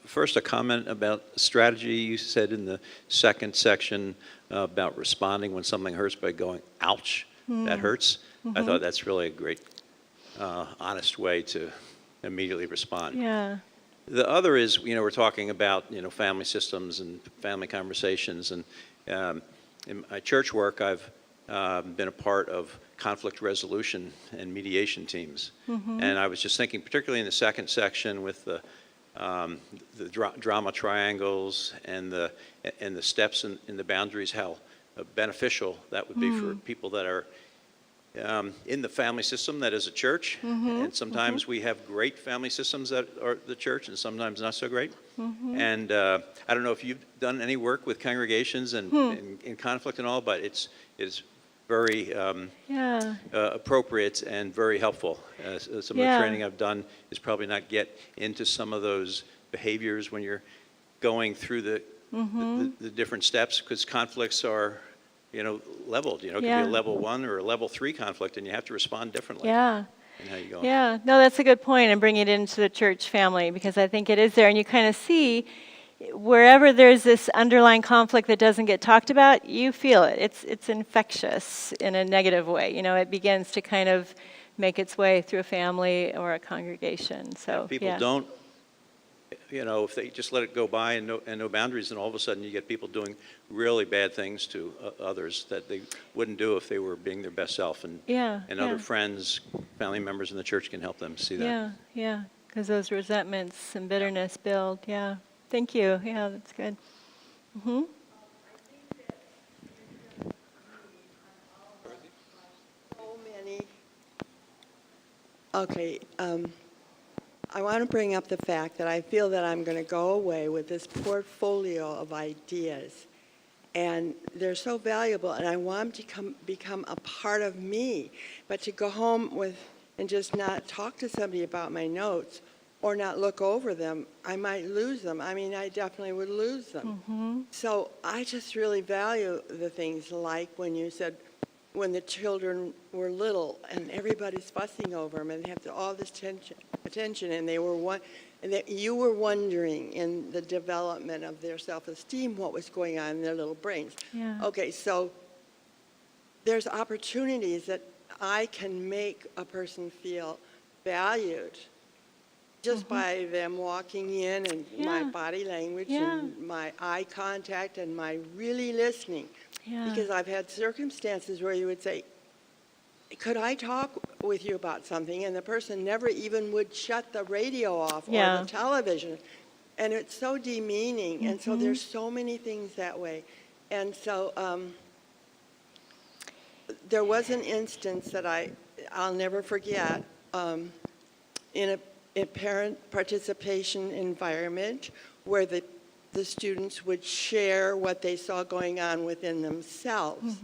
First, a comment about strategy. You said in the second section about responding when something hurts by going, ouch, that hurts. I thought that's really a great, honest way to immediately respond. Yeah. The other is, we're talking about, family systems and family conversations. And in my church work, I've been a part of conflict resolution and mediation teams. And I was just thinking, particularly in the second section with the drama triangles and the steps in the boundaries, how beneficial that would be for people that are in the family system that is a church. And sometimes we have great family systems that are the church, and sometimes not so great. And I don't know if you've done any work with congregations and in conflict and all, but it's very appropriate and very helpful. Some of the training I've done is probably not get into some of those behaviors when you're going through the different steps, because conflicts are, leveled. It could be a level 1 or a level 3 conflict, and you have to respond differently. Yeah. And how you go. Yeah. No, that's a good point, and bring it into the church family, because I think it is there, and you kind of see wherever there's this underlying conflict that doesn't get talked about, you feel it. It's infectious in a negative way. It begins to kind of make its way through a family or a congregation. So people don't if they just let it go by and no boundaries, then all of a sudden you get people doing really bad things to others that they wouldn't do if they were being their best self. And other friends, family members in the church can help them see that. Yeah, because those resentments and bitterness build. Yeah, thank you. Yeah, that's good. Mm-hmm. Okay, I want to bring up the fact that I feel that I'm going to go away with this portfolio of ideas, and they're so valuable, and I want them to become a part of me. But to go home with and just not talk to somebody about my notes or not look over them, I might lose them. I mean, I definitely would lose them. Mm-hmm. So I just really value the things like when you said, when the children were little and everybody's fussing over them and they have all this attention, and you were wondering in the development of their self-esteem what was going on in their little brains. Yeah. Okay, so there's opportunities that I can make a person feel valued just by them walking in and my body language and my eye contact and my really listening. Yeah. Because I've had circumstances where you would say, could I talk with you about something? And the person never even would shut the radio off or the television. And it's so demeaning. And so there's so many things that way. And so there was an instance that I'll never forget in a parent participation environment where the students would share what they saw going on within themselves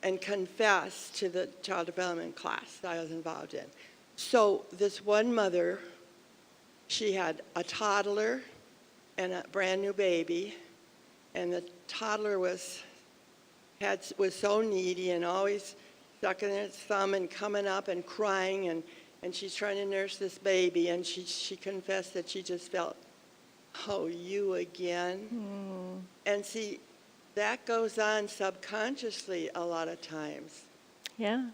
and confess to the child development class that I was involved in. So this one mother, she had a toddler and a brand new baby, and the toddler was so needy and always sucking its thumb and coming up and crying, and she's trying to nurse this baby, and she confessed that she just felt, oh, you again? And see, that goes on subconsciously a lot of times. Yeah.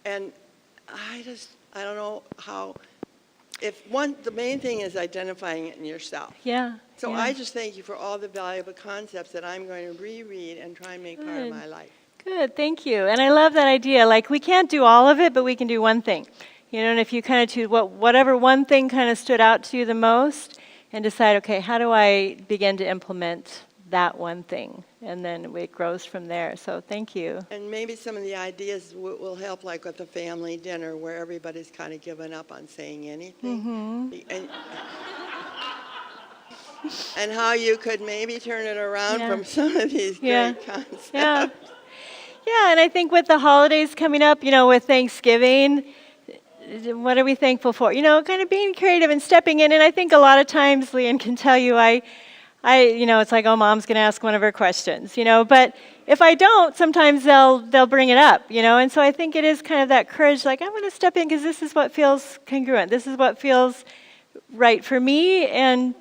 And I don't know how, the main thing is identifying it in yourself. Yeah. So I just thank you for all the valuable concepts that I'm going to reread and try and make part of my life. Good, thank you. And I love that idea. Like, we can't do all of it, but we can do one thing. And if you kind of choose whatever one thing kind of stood out to you the most, and decide, okay, how do I begin to implement that one thing? And then it grows from there. So thank you. And maybe some of the ideas will help, like with the family dinner, where everybody's kind of given up on saying anything. And how you could maybe turn it around from some of these great concepts. Yeah, and I think with the holidays coming up, with Thanksgiving, what are we thankful for? Kind of being creative and stepping in. And I think a lot of times, Leanne can tell you, it's like, oh, Mom's going to ask one of her questions, But if I don't, sometimes they'll bring it up, And so I think it is kind of that courage, like, I'm going to step in because this is what feels congruent. This is what feels right for me, and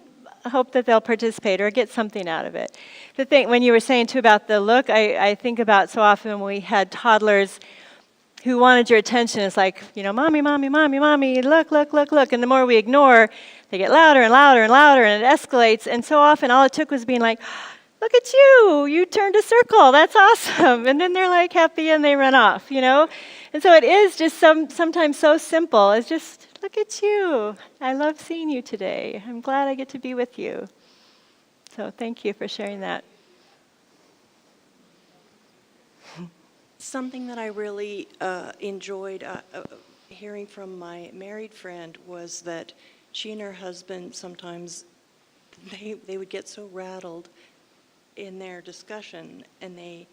I hope that they'll participate or get something out of it. The thing, when you were saying, too, about the look, I think about so often when we had toddlers who wanted your attention. It's like, mommy, mommy, mommy, mommy, look, look, look, look. And the more we ignore, they get louder and louder and louder, and it escalates. And so often all it took was being like, look at you, you turned a circle, that's awesome. And then they're like happy and they run off, And so it is just sometimes so simple. It's just, look at you. I love seeing you today. I'm glad I get to be with you. So thank you for sharing that. Something that I really enjoyed hearing from my married friend was that she and her husband sometimes they would get so rattled in their discussion, and then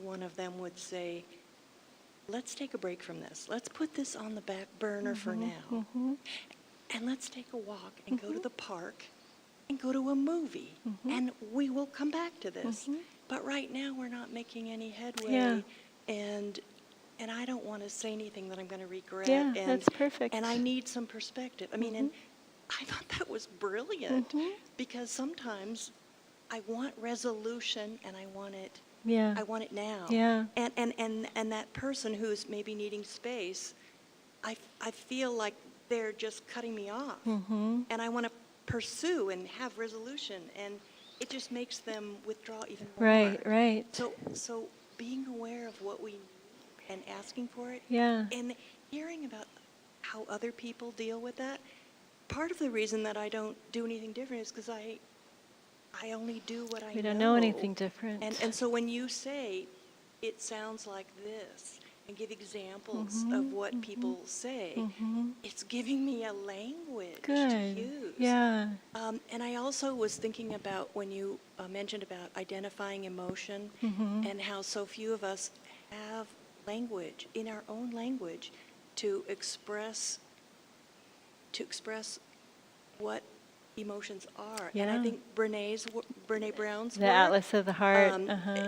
one of them would say, let's take a break from this. Let's put this on the back burner for now. And let's take a walk and go to the park and go to a movie. And we will come back to this. But right now we're not making any headway. And I don't want to say anything that I'm going to regret. Yeah, that's perfect. And I need some perspective. I mean, and I thought that was brilliant, because sometimes I want resolution and I want it. I want it now. And that person who's maybe needing space, I feel like they're just cutting me off. Mm-hmm. And I want to pursue and have resolution, and it just makes them withdraw even more. Right. So being aware of what we need and asking for it, Yeah. and hearing about how other people deal with that. Part of the reason that I don't do anything different is because I only do what I know. We don't know anything different. And so when you say, it sounds like this, and give examples of what people say, it's giving me a language to Good. use. Yeah. And I also was thinking about when you mentioned about identifying emotion and how so few of us have language, in our own language, to express what emotions are. And I Yeah. think Brene Brown's The work, Atlas of the Heart.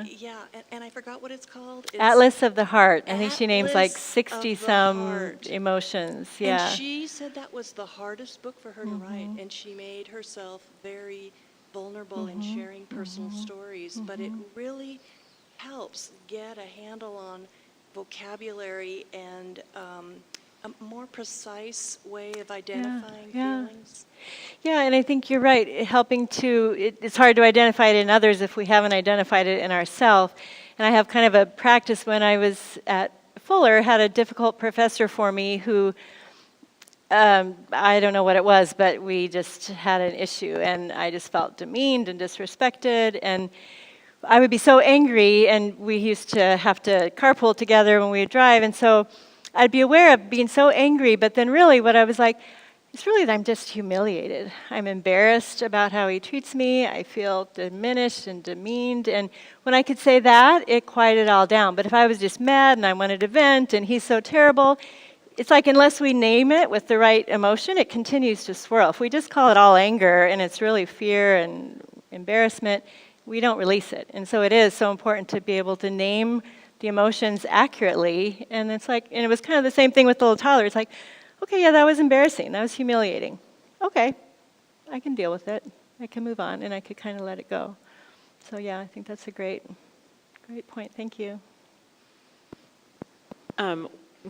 yeah, and I forgot what it's called. It's Atlas of the Heart. I think she names like Atlas of 60 the some Heart. emotions. Yeah. And she said that was the hardest book for her to write, and she made herself very vulnerable in sharing personal stories, but it really helps get a handle on vocabulary and a more precise way of identifying feelings. Yeah, and I think you're right. It's hard to identify it in others if we haven't identified it in ourselves. And I have kind of a practice. When I was at Fuller, had a difficult professor for me who, I don't know what it was, but we just had an issue, and I just felt demeaned and disrespected, and I would be so angry, and we used to have to carpool together when we would drive, and so I'd be aware of being so angry, but then really what I was like, it's really that I'm just humiliated. I'm embarrassed about how he treats me. I feel diminished and demeaned. And when I could say that, it quieted it all down. But if I was just mad and I wanted to vent and he's so terrible, it's like unless we name it with the right emotion, it continues to swirl. If we just call it all anger and it's really fear and embarrassment, we don't release it. And so it is so important to be able to name the emotions accurately. And it's like, and it was kind of the same thing with the little toddler. It's like, okay, yeah, that was embarrassing. That was humiliating. Okay, I can deal with it. I can move on, and I could kind of let it go. So yeah, I think that's a great point. Thank you.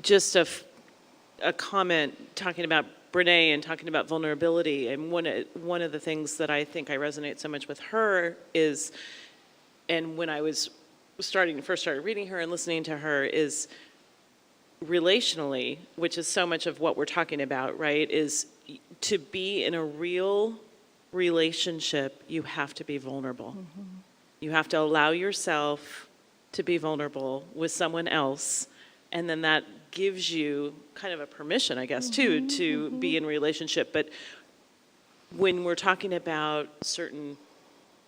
Just a comment talking about Brene and talking about vulnerability. And one of the things that I think I resonate so much with her is, and when I was first started reading her and listening to her, is relationally, which is so much of what we're talking about, right, is to be in a real relationship, you have to be vulnerable. You have to allow yourself to be vulnerable with someone else, and then that gives you kind of a permission, I guess, too, to be in a relationship. But when we're talking about certain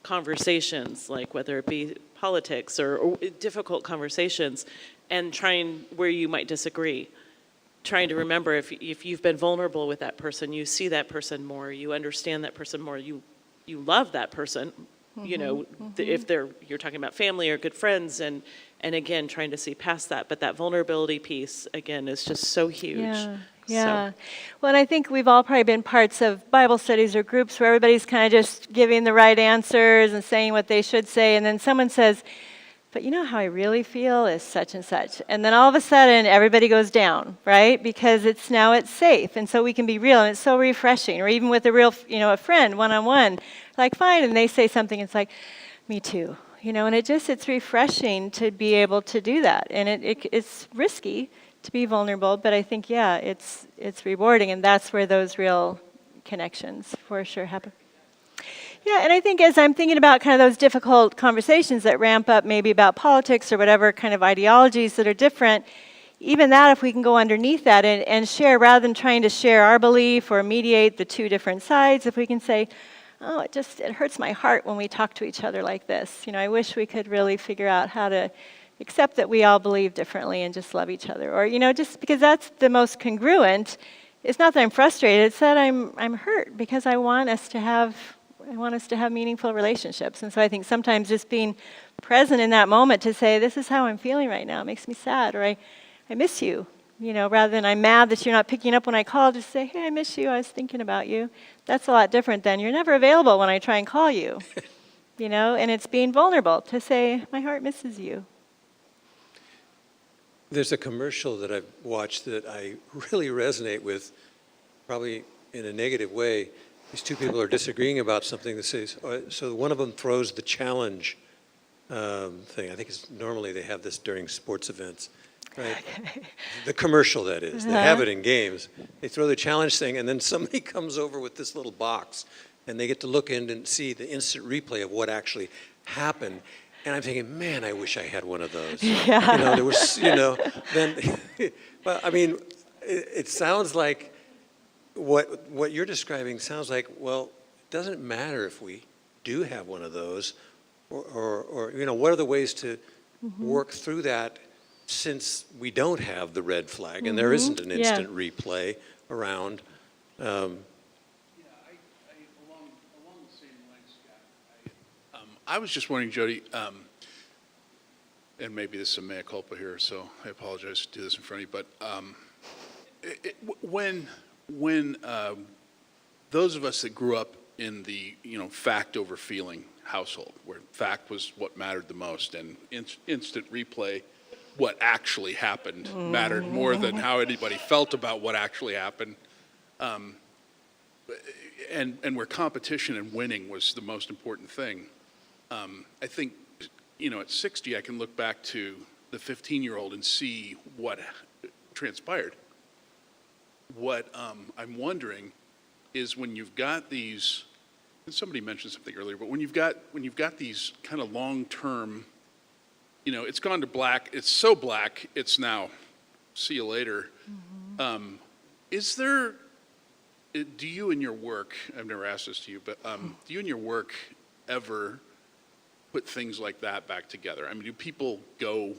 conversations, like whether it be politics or difficult conversations, and trying where you might disagree, trying to remember if you've been vulnerable with that person, you see that person more, you understand that person more, you love that person, you know, if you're talking about family or good friends, and again, trying to see past that. But that vulnerability piece, again, is just so huge. Yeah. Well, and I think we've all probably been parts of Bible studies or groups where everybody's kind of just giving the right answers and saying what they should say, and then someone says, but you know how I really feel is such and such. And then all of a sudden, everybody goes down, right? Because it's safe. And so we can be real, and it's so refreshing. Or even with a friend, one-on-one, like, fine, and they say something, it's like, me too. And it's refreshing to be able to do that. And it's risky to be vulnerable, but I think, yeah, it's rewarding, and that's where those real connections for sure happen. Yeah, and I think as I'm thinking about kind of those difficult conversations that ramp up maybe about politics or whatever kind of ideologies that are different, even that, if we can go underneath that and share, rather than trying to share our belief or mediate the two different sides, if we can say, oh, it hurts my heart when we talk to each other like this. I wish we could really figure out how to accept that we all believe differently and just love each other. Or, just because that's the most congruent. It's not that I'm frustrated, it's that I'm hurt because I want us to have meaningful relationships. And so I think sometimes just being present in that moment to say, this is how I'm feeling right now, it makes me sad, or I miss you, rather than I'm mad that you're not picking up when I call, just say, hey, I miss you, I was thinking about you. That's a lot different than you're never available when I try and call you, and it's being vulnerable to say, my heart misses you. There's a commercial that I've watched that I really resonate with probably in a negative way, these two people are disagreeing about something that says, so one of them throws the challenge thing. I think normally they have this during sports events, right? The commercial, that is. They have it in games. They throw the challenge thing, and then somebody comes over with this little box, and they get to look in and see the instant replay of what actually happened. And I'm thinking, man, I wish I had one of those. Yeah. There was, then, well, I mean, it sounds like what you're describing sounds like, well, it doesn't matter if we do have one of those, or what are the ways to work through that since we don't have the red flag and there isn't an instant replay around. Along the same lines, Scott, I was just wondering, Jodi, and maybe this is a mea culpa here, so I apologize to do this in front of you, but when those of us that grew up in the fact over feeling household, where fact was what mattered the most, and instant replay, what actually happened, mattered more than how anybody felt about what actually happened, and where competition and winning was the most important thing. I think, at 60, I can look back to the 15-year-old and see what transpired. What I'm wondering is when you've got these, and somebody mentioned something earlier, but when you've got these kind of long-term, it's gone to black, it's so black, it's now see you later. Is there, do you in your work, I've never asked this to you, but do you in your work ever put things like that back together? I mean, do people go,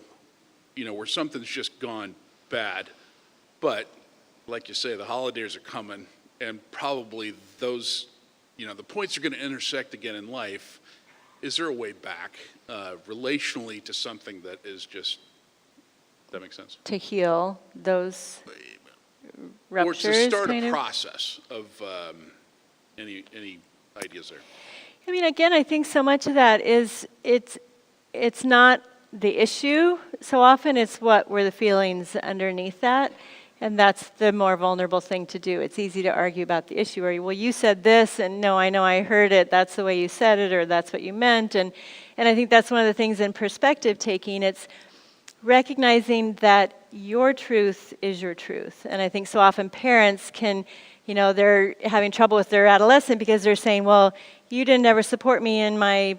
where something's just gone bad, but like you say, the holidays are coming, and probably those, the points are going to intersect again in life. Is there a way back relationally to something that is just, does that make sense? To heal those ruptures, or to start kind a of? process of any ideas there? I mean, again, I think so much of that is it's not the issue. So often it's what were the feelings underneath that. And that's the more vulnerable thing to do. It's easy to argue about the issue, or, well, you said this, and no, I know I heard it, that's the way you said it, or that's what you meant. And I think that's one of the things in perspective taking. It's recognizing that your truth is your truth. And I think so often parents can, they're having trouble with their adolescent because they're saying, well, you didn't ever support me in my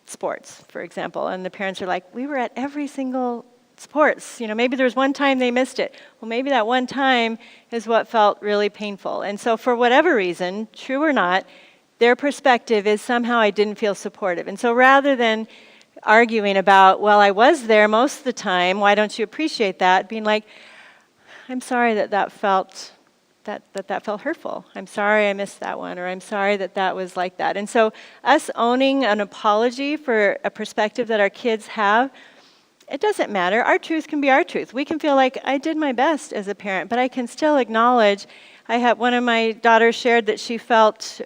sports, for example. And the parents are like, we were at every single sports. Maybe there was one time they missed it. Well, maybe that one time is what felt really painful. And so for whatever reason, true or not, their perspective is somehow I didn't feel supportive. And so rather than arguing about, well, I was there most of the time, why don't you appreciate that? Being like, I'm sorry that felt hurtful. I'm sorry I missed that one, or I'm sorry that was like that. And so us owning an apology for a perspective that our kids have, it doesn't matter. Our truth can be our truth. We can feel like I did my best as a parent, but I can still acknowledge. One of my daughters shared that she felt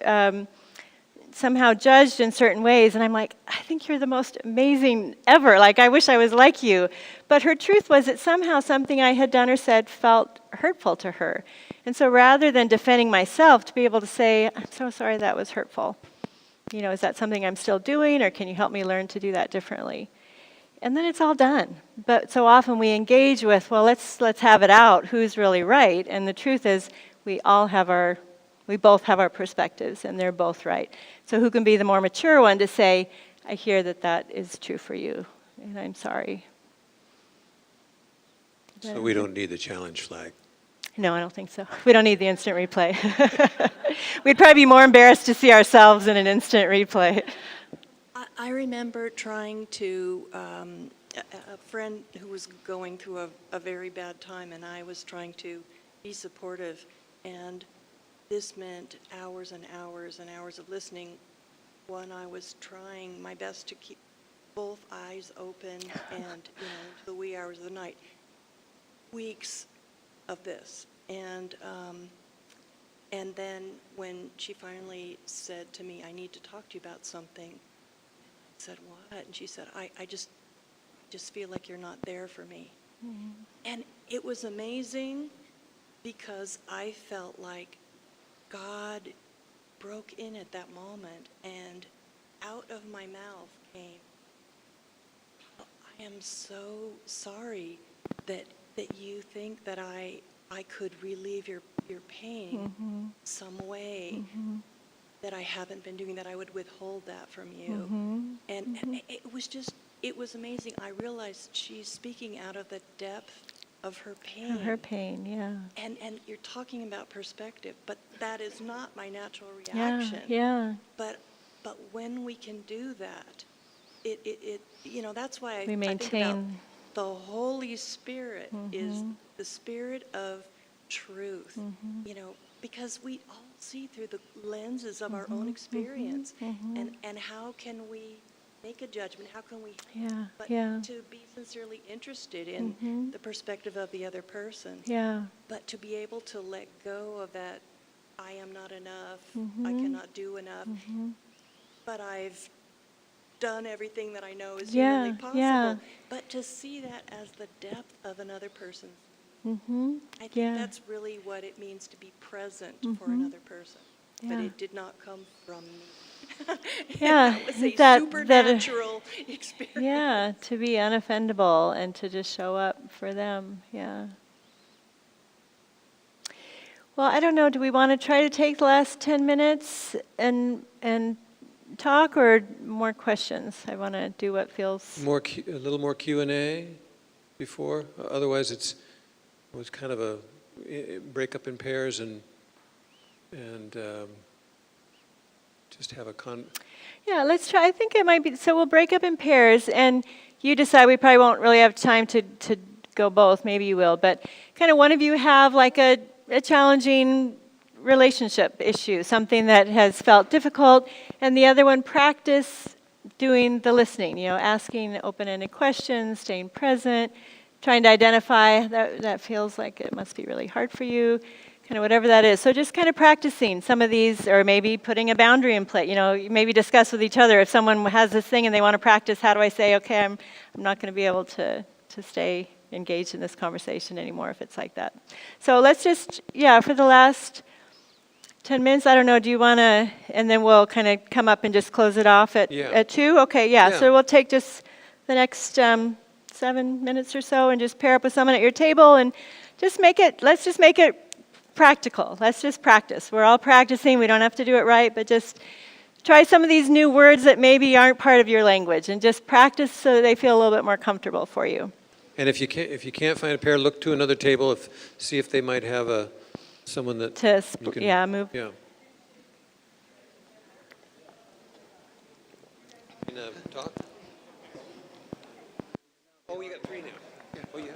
somehow judged in certain ways, and I'm like, I think you're the most amazing ever. Like, I wish I was like you. But her truth was that somehow something I had done or said felt hurtful to her. And so rather than defending myself, to be able to say, I'm so sorry that was hurtful. Is that something I'm still doing, or can you help me learn to do that differently? And then it's all done. But so often we engage with, well, let's have it out. Who's really right? And the truth is, we both have our perspectives, and they're both right. So who can be the more mature one to say, I hear that is true for you, and I'm sorry. So we don't need the challenge flag. No, I don't think so. We don't need the instant replay. We'd probably be more embarrassed to see ourselves in an instant replay. I remember trying to, a friend who was going through a very bad time, and I was trying to be supportive, and this meant hours and hours and hours of listening when I was trying my best to keep both eyes open and, to the wee hours of the night. Weeks of this. And then when she finally said to me, I need to talk to you about something, I said, what? And she said, I just feel like you're not there for me. Mm-hmm. And it was amazing because I felt like God broke in at that moment, and out of my mouth came, I am so sorry that you think that I could relieve your pain some way, that I haven't been doing, that I would withhold that from you. And it was amazing. I realized she's speaking out of the depth of her pain. Her pain, yeah. And you're talking about perspective, but that is not my natural reaction. Yeah. But when we can do that, it that's why I We think about maintain. the Holy Spirit is the spirit of truth. Because we all see through the lenses of our own experience. And how can we make a judgment? How can we? But to be sincerely interested in the perspective of the other person. But to be able to let go of that, I am not enough, I cannot do enough, but I've done everything that I know is humanly possible. But to see that as the depth of another person's, I think that's really what it means to be present for another person. But it did not come from me. It was a supernatural experience. Yeah, to be unoffendable and to just show up for them. Yeah. Well, I don't know. Do we want to try to take the last 10 minutes and talk, or more questions? I want to do what feels A little more Q&A before. Otherwise, it was kind of a break up in pairs and just have a Yeah, let's try. I think it might be. So we'll break up in pairs, and you decide. We probably won't really have time to go both. Maybe you will, but kind of one of you have like a challenging relationship issue, something that has felt difficult, and the other one practice doing the listening, asking open-ended questions, staying present, trying to identify that feels like it must be really hard for you, kind of whatever that is. So just kind of practicing some of these, or maybe putting a boundary in place, maybe discuss with each other if someone has this thing and they want to practice, how do I say, okay, I'm not going to be able to stay engaged in this conversation anymore if it's like that. So let's just, for the last 10 minutes, I don't know, do you want to, and then we'll kind of come up and just close it off at 2? Okay, so we'll take just the next 7 minutes or so and just pair up with someone at your table and let's just make it practical. Let's just practice. We're all practicing. We don't have to do it right, but just try some of these new words that maybe aren't part of your language and just practice so they feel a little bit more comfortable for you. And if you can't find a pair, look to another table. See if they might have someone that you can, move. Yeah. Talk. Oh, you got 3 now. Yeah. Oh, yeah.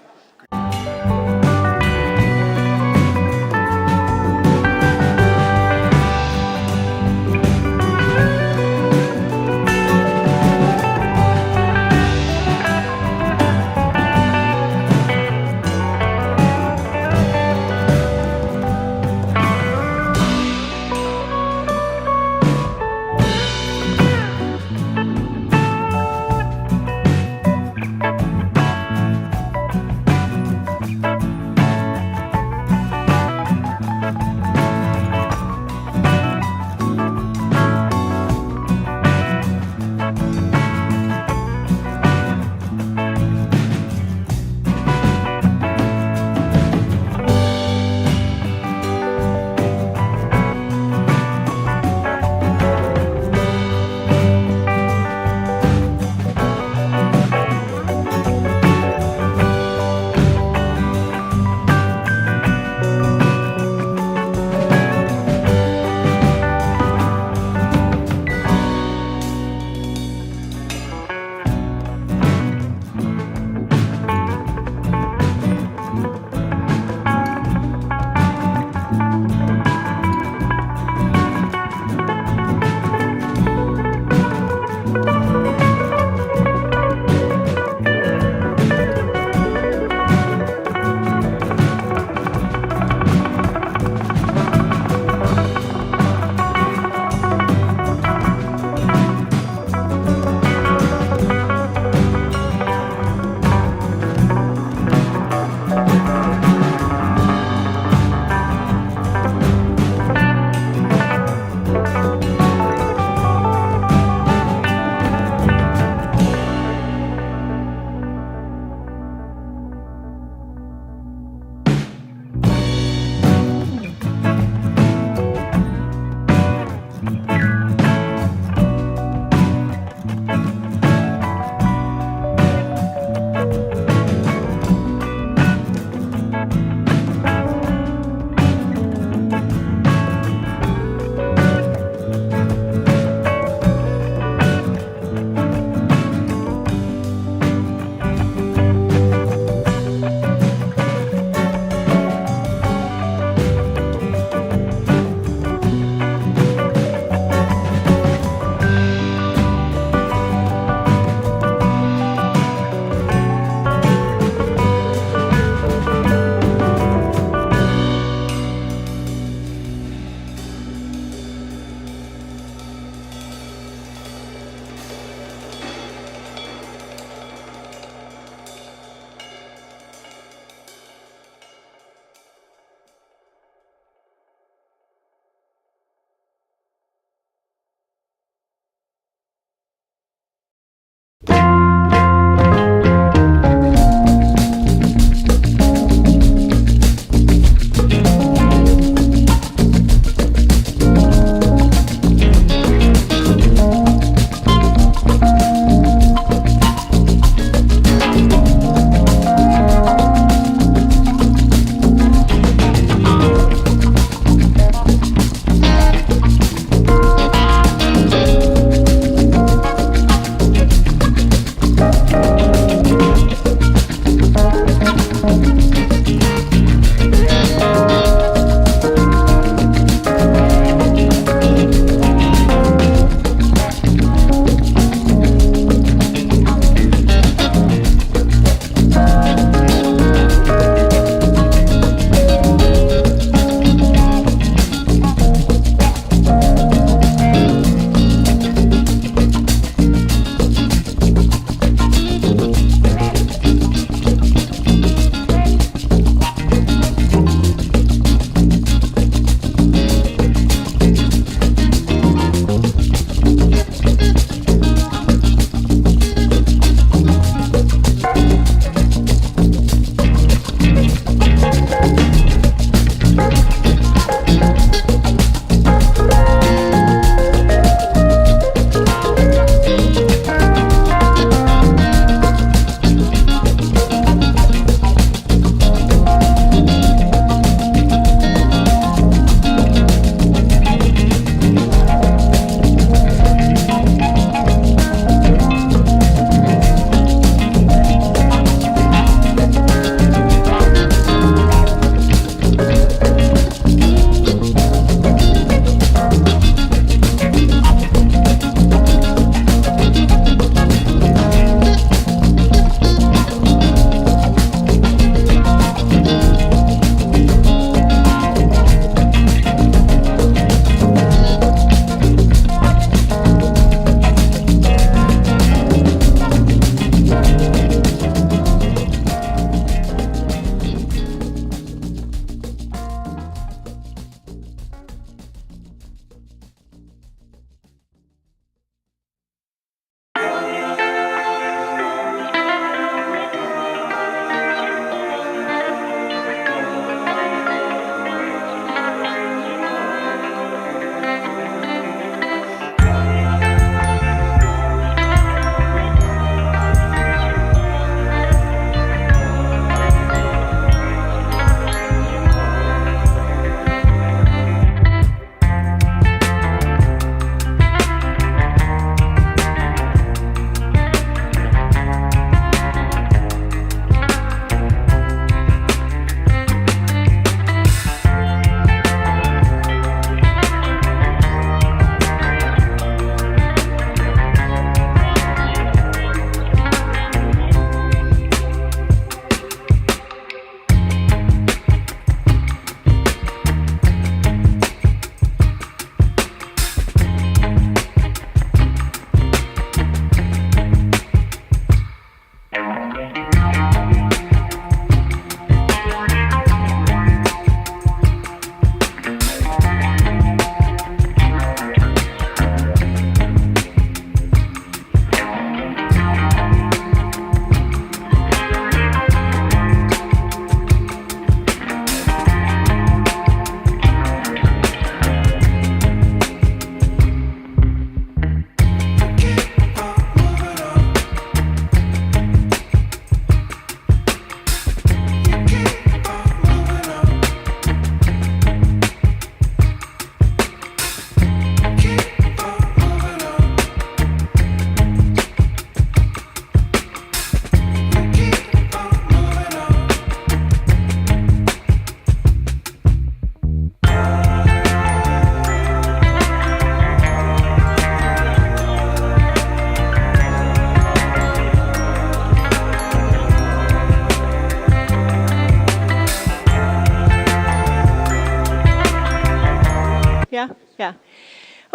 Yeah.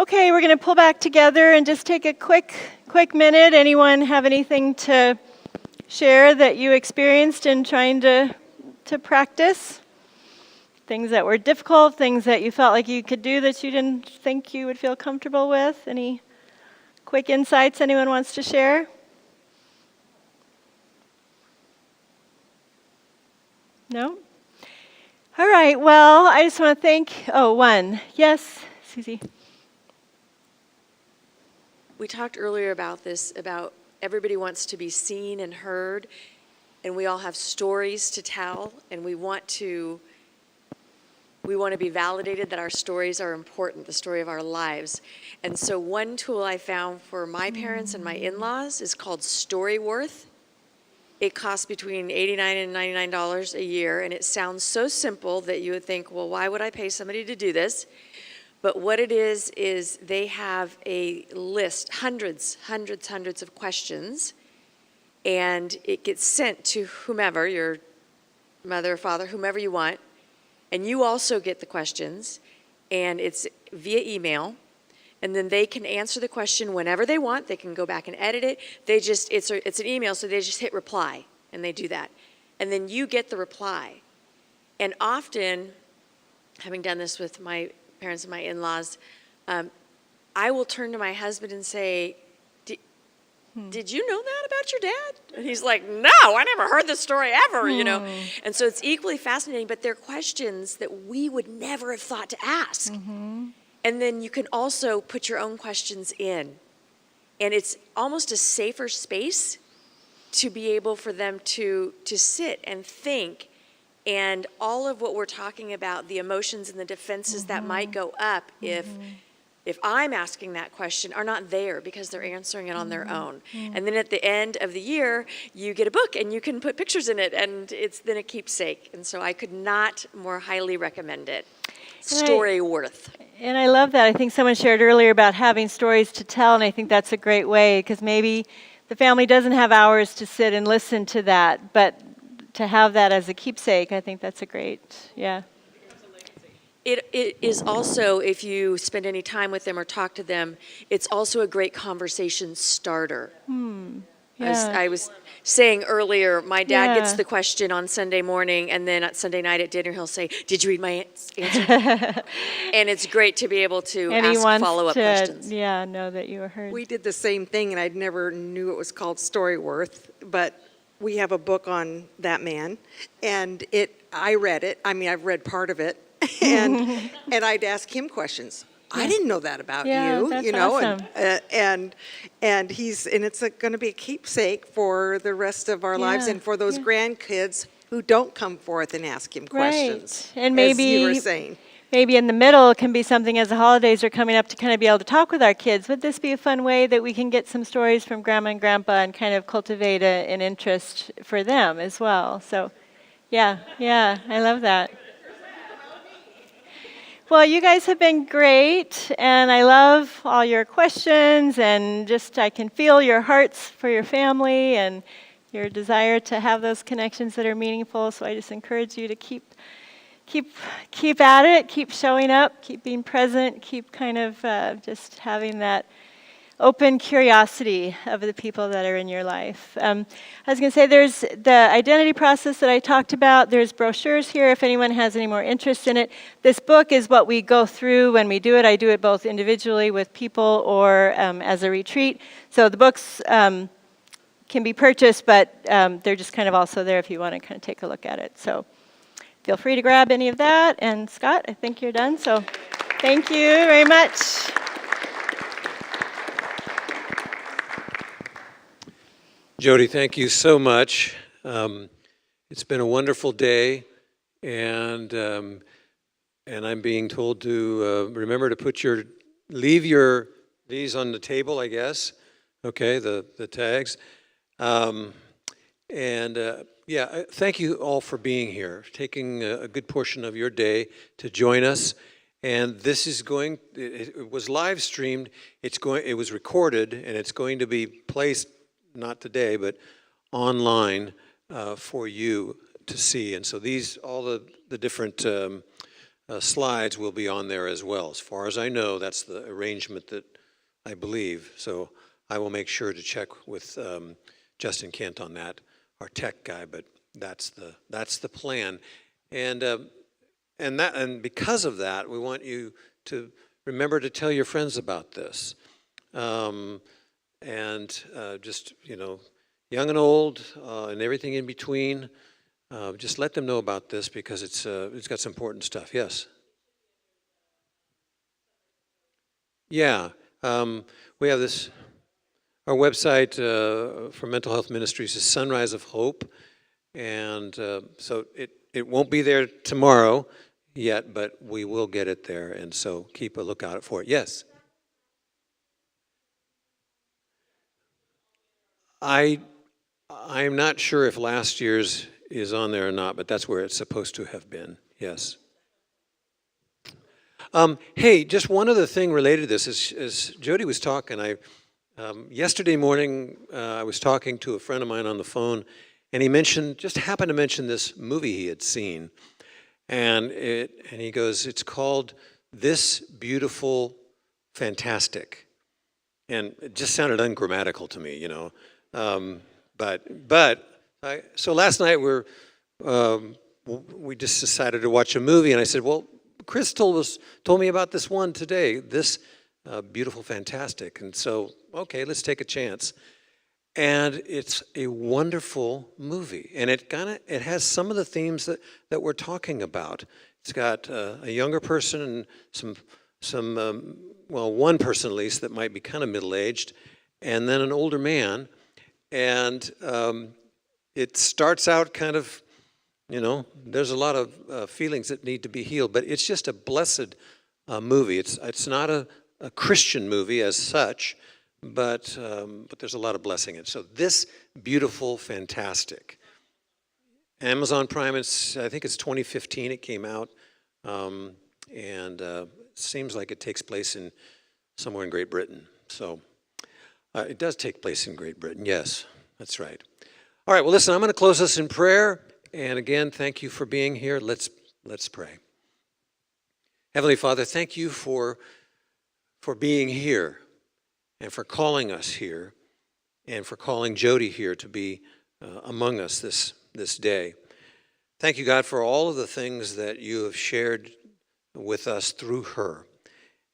Okay, we're going to pull back together and just take a quick minute. Anyone have anything to share that you experienced in trying to practice? Things that were difficult, things that you felt like you could do that you didn't think you would feel comfortable with? Any quick insights anyone wants to share? No? All right, well, I just want to thank, one. Yes, Susie? We talked earlier about this, about everybody wants to be seen and heard, and we all have stories to tell, and we want to be validated that our stories are important, the story of our lives. And so one tool I found for my parents and my in-laws is called StoryWorth. It costs between $89 and $99 a year, and it sounds so simple that you would think, well, why would I pay somebody to do this? But what it is they have a list, hundreds of questions, and it gets sent to whomever, your mother or father, whomever you want, and you also get the questions, and it's via email, and then they can answer the question whenever they want. They can go back and edit it. It's an email, so they just hit reply, and they do that. And then you get the reply. And often, having done this with my parents and my in-laws, I will turn to my husband and say, did you know that about your dad? And he's like, no, I never heard this story ever, you know. And so it's equally fascinating, but they're questions that we would never have thought to ask. And then you can also put your own questions in. And it's almost a safer space to be able for them to sit and think. And all of what we're talking about, the emotions and the defenses that might go up if I'm asking that question, are not there because they're answering it on their own. And then at the end of the year, you get a book and you can put pictures in it, and it's then a keepsake. And so I could not more highly recommend it. StoryWorth. And I love that. I think someone shared earlier about having stories to tell, and I think that's a great way, because maybe the family doesn't have hours to sit and listen to that, but to have that as a keepsake, I think that's a great, yeah. It is also, if you spend any time with them or talk to them, it's also a great conversation starter. Yeah. I was saying earlier, my dad gets the question on Sunday morning, and then at Sunday night at dinner, he'll say, did you read my answer? And it's great to be able to ask follow-up questions. Yeah, know that you were heard. We did the same thing, and I never knew it was called StoryWorth, but we have a book on that man, and I read it. I mean, I've read part of it, and I'd ask him questions. I didn't know that about you, that's you know, awesome. and it's going to be a keepsake for the rest of our lives and for those grandkids who don't come forth and ask him questions. Right. And maybe as you were saying. Maybe in the middle it can be something as the holidays are coming up to kind of be able to talk with our kids. Would this be a fun way that we can get some stories from Grandma and Grandpa and kind of cultivate an interest for them as well? So, yeah, I love that. Well, you guys have been great, and I love all your questions, and just I can feel your hearts for your family and your desire to have those connections that are meaningful. So I just encourage you to keep at it, keep showing up, keep being present, keep kind of just having that open curiosity of the people that are in your life. I was going to say there's the identity process that I talked about. There's brochures here if anyone has any more interest in it. This book is what we go through when we do it. I do it both individually with people or as a retreat. So the books can be purchased, but they're just kind of also there if you want to kind of take a look at it. So feel free to grab any of that. And Scott, I think you're done. So thank you very much. Jodi, thank you so much. It's been a wonderful day, and I'm being told to remember to leave these on the table, I guess. Okay, the tags. Thank you all for being here, taking a good portion of your day to join us. And this is it was live streamed. It was recorded, and it's going to be placed, not today, but online for you to see. And so all the different slides will be on there as well. As far as I know, that's the arrangement that I believe. So I will make sure to check with Justin Kent on that, our tech guy. But that's the plan, and because of that, we want you to remember to tell your friends about this, just young and old, and everything in between. Just let them know about this because it's got some important stuff. Yes. Yeah, we have this. Our website for mental health ministries is Sunrise of Hope, and so it won't be there tomorrow yet, but we will get it there, and so keep a lookout for it. Yes. I'm not sure if last year's is on there or not, but that's where it's supposed to have been. Yes. Hey, just one other thing related to this. As Jodi was talking, yesterday morning I was talking to a friend of mine on the phone, and he happened to mention this movie he had seen, and he goes, "It's called This Beautiful Fantastic," and it just sounded ungrammatical to me, So last night we just decided to watch a movie, and I said, "Well, Chris told me about this one today, This Beautiful Fantastic," and so okay, let's take a chance. And it's a wonderful movie, and it has some of the themes that we're talking about. It's got a younger person and one person at least that might be kind of middle-aged, and then an older man. And it starts out kind of, there's a lot of feelings that need to be healed, but it's just a blessed movie. It's not a Christian movie as such, but there's a lot of blessing in it. So This Beautiful Fantastic. Amazon Prime, I think it's 2015 it came out, and it seems like it takes place somewhere in Great Britain. So it does take place in Great Britain, yes, that's right. All right, well, listen, I'm going to close this in prayer. And again, thank you for being here. Let's pray. Heavenly Father, thank you for being here and for calling us here and for calling Jodi here to be among us this day. Thank you, God, for all of the things that you have shared with us through her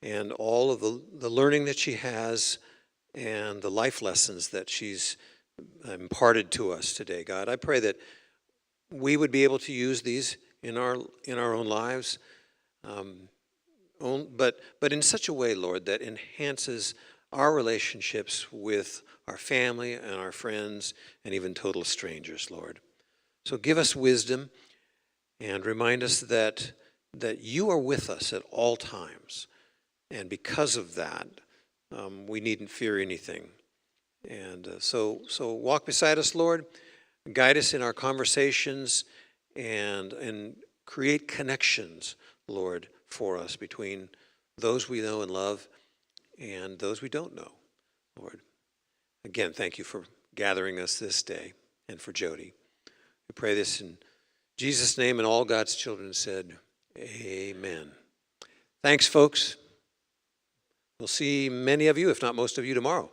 and all of the learning that she has and the life lessons that she's imparted to us today. God, I pray that we would be able to use these in our own lives, but in such a way, Lord, that enhances our relationships with our family and our friends and even total strangers, Lord. So give us wisdom and remind us that you are with us at all times, and because of that, we needn't fear anything. And so walk beside us, Lord. Guide us in our conversations and create connections, Lord, for us between those we know and love and those we don't know, Lord. Again, thank you for gathering us this day and for Jodi. We pray this in Jesus' name, and all God's children said, amen. Thanks, folks. We'll see many of you, if not most of you, tomorrow.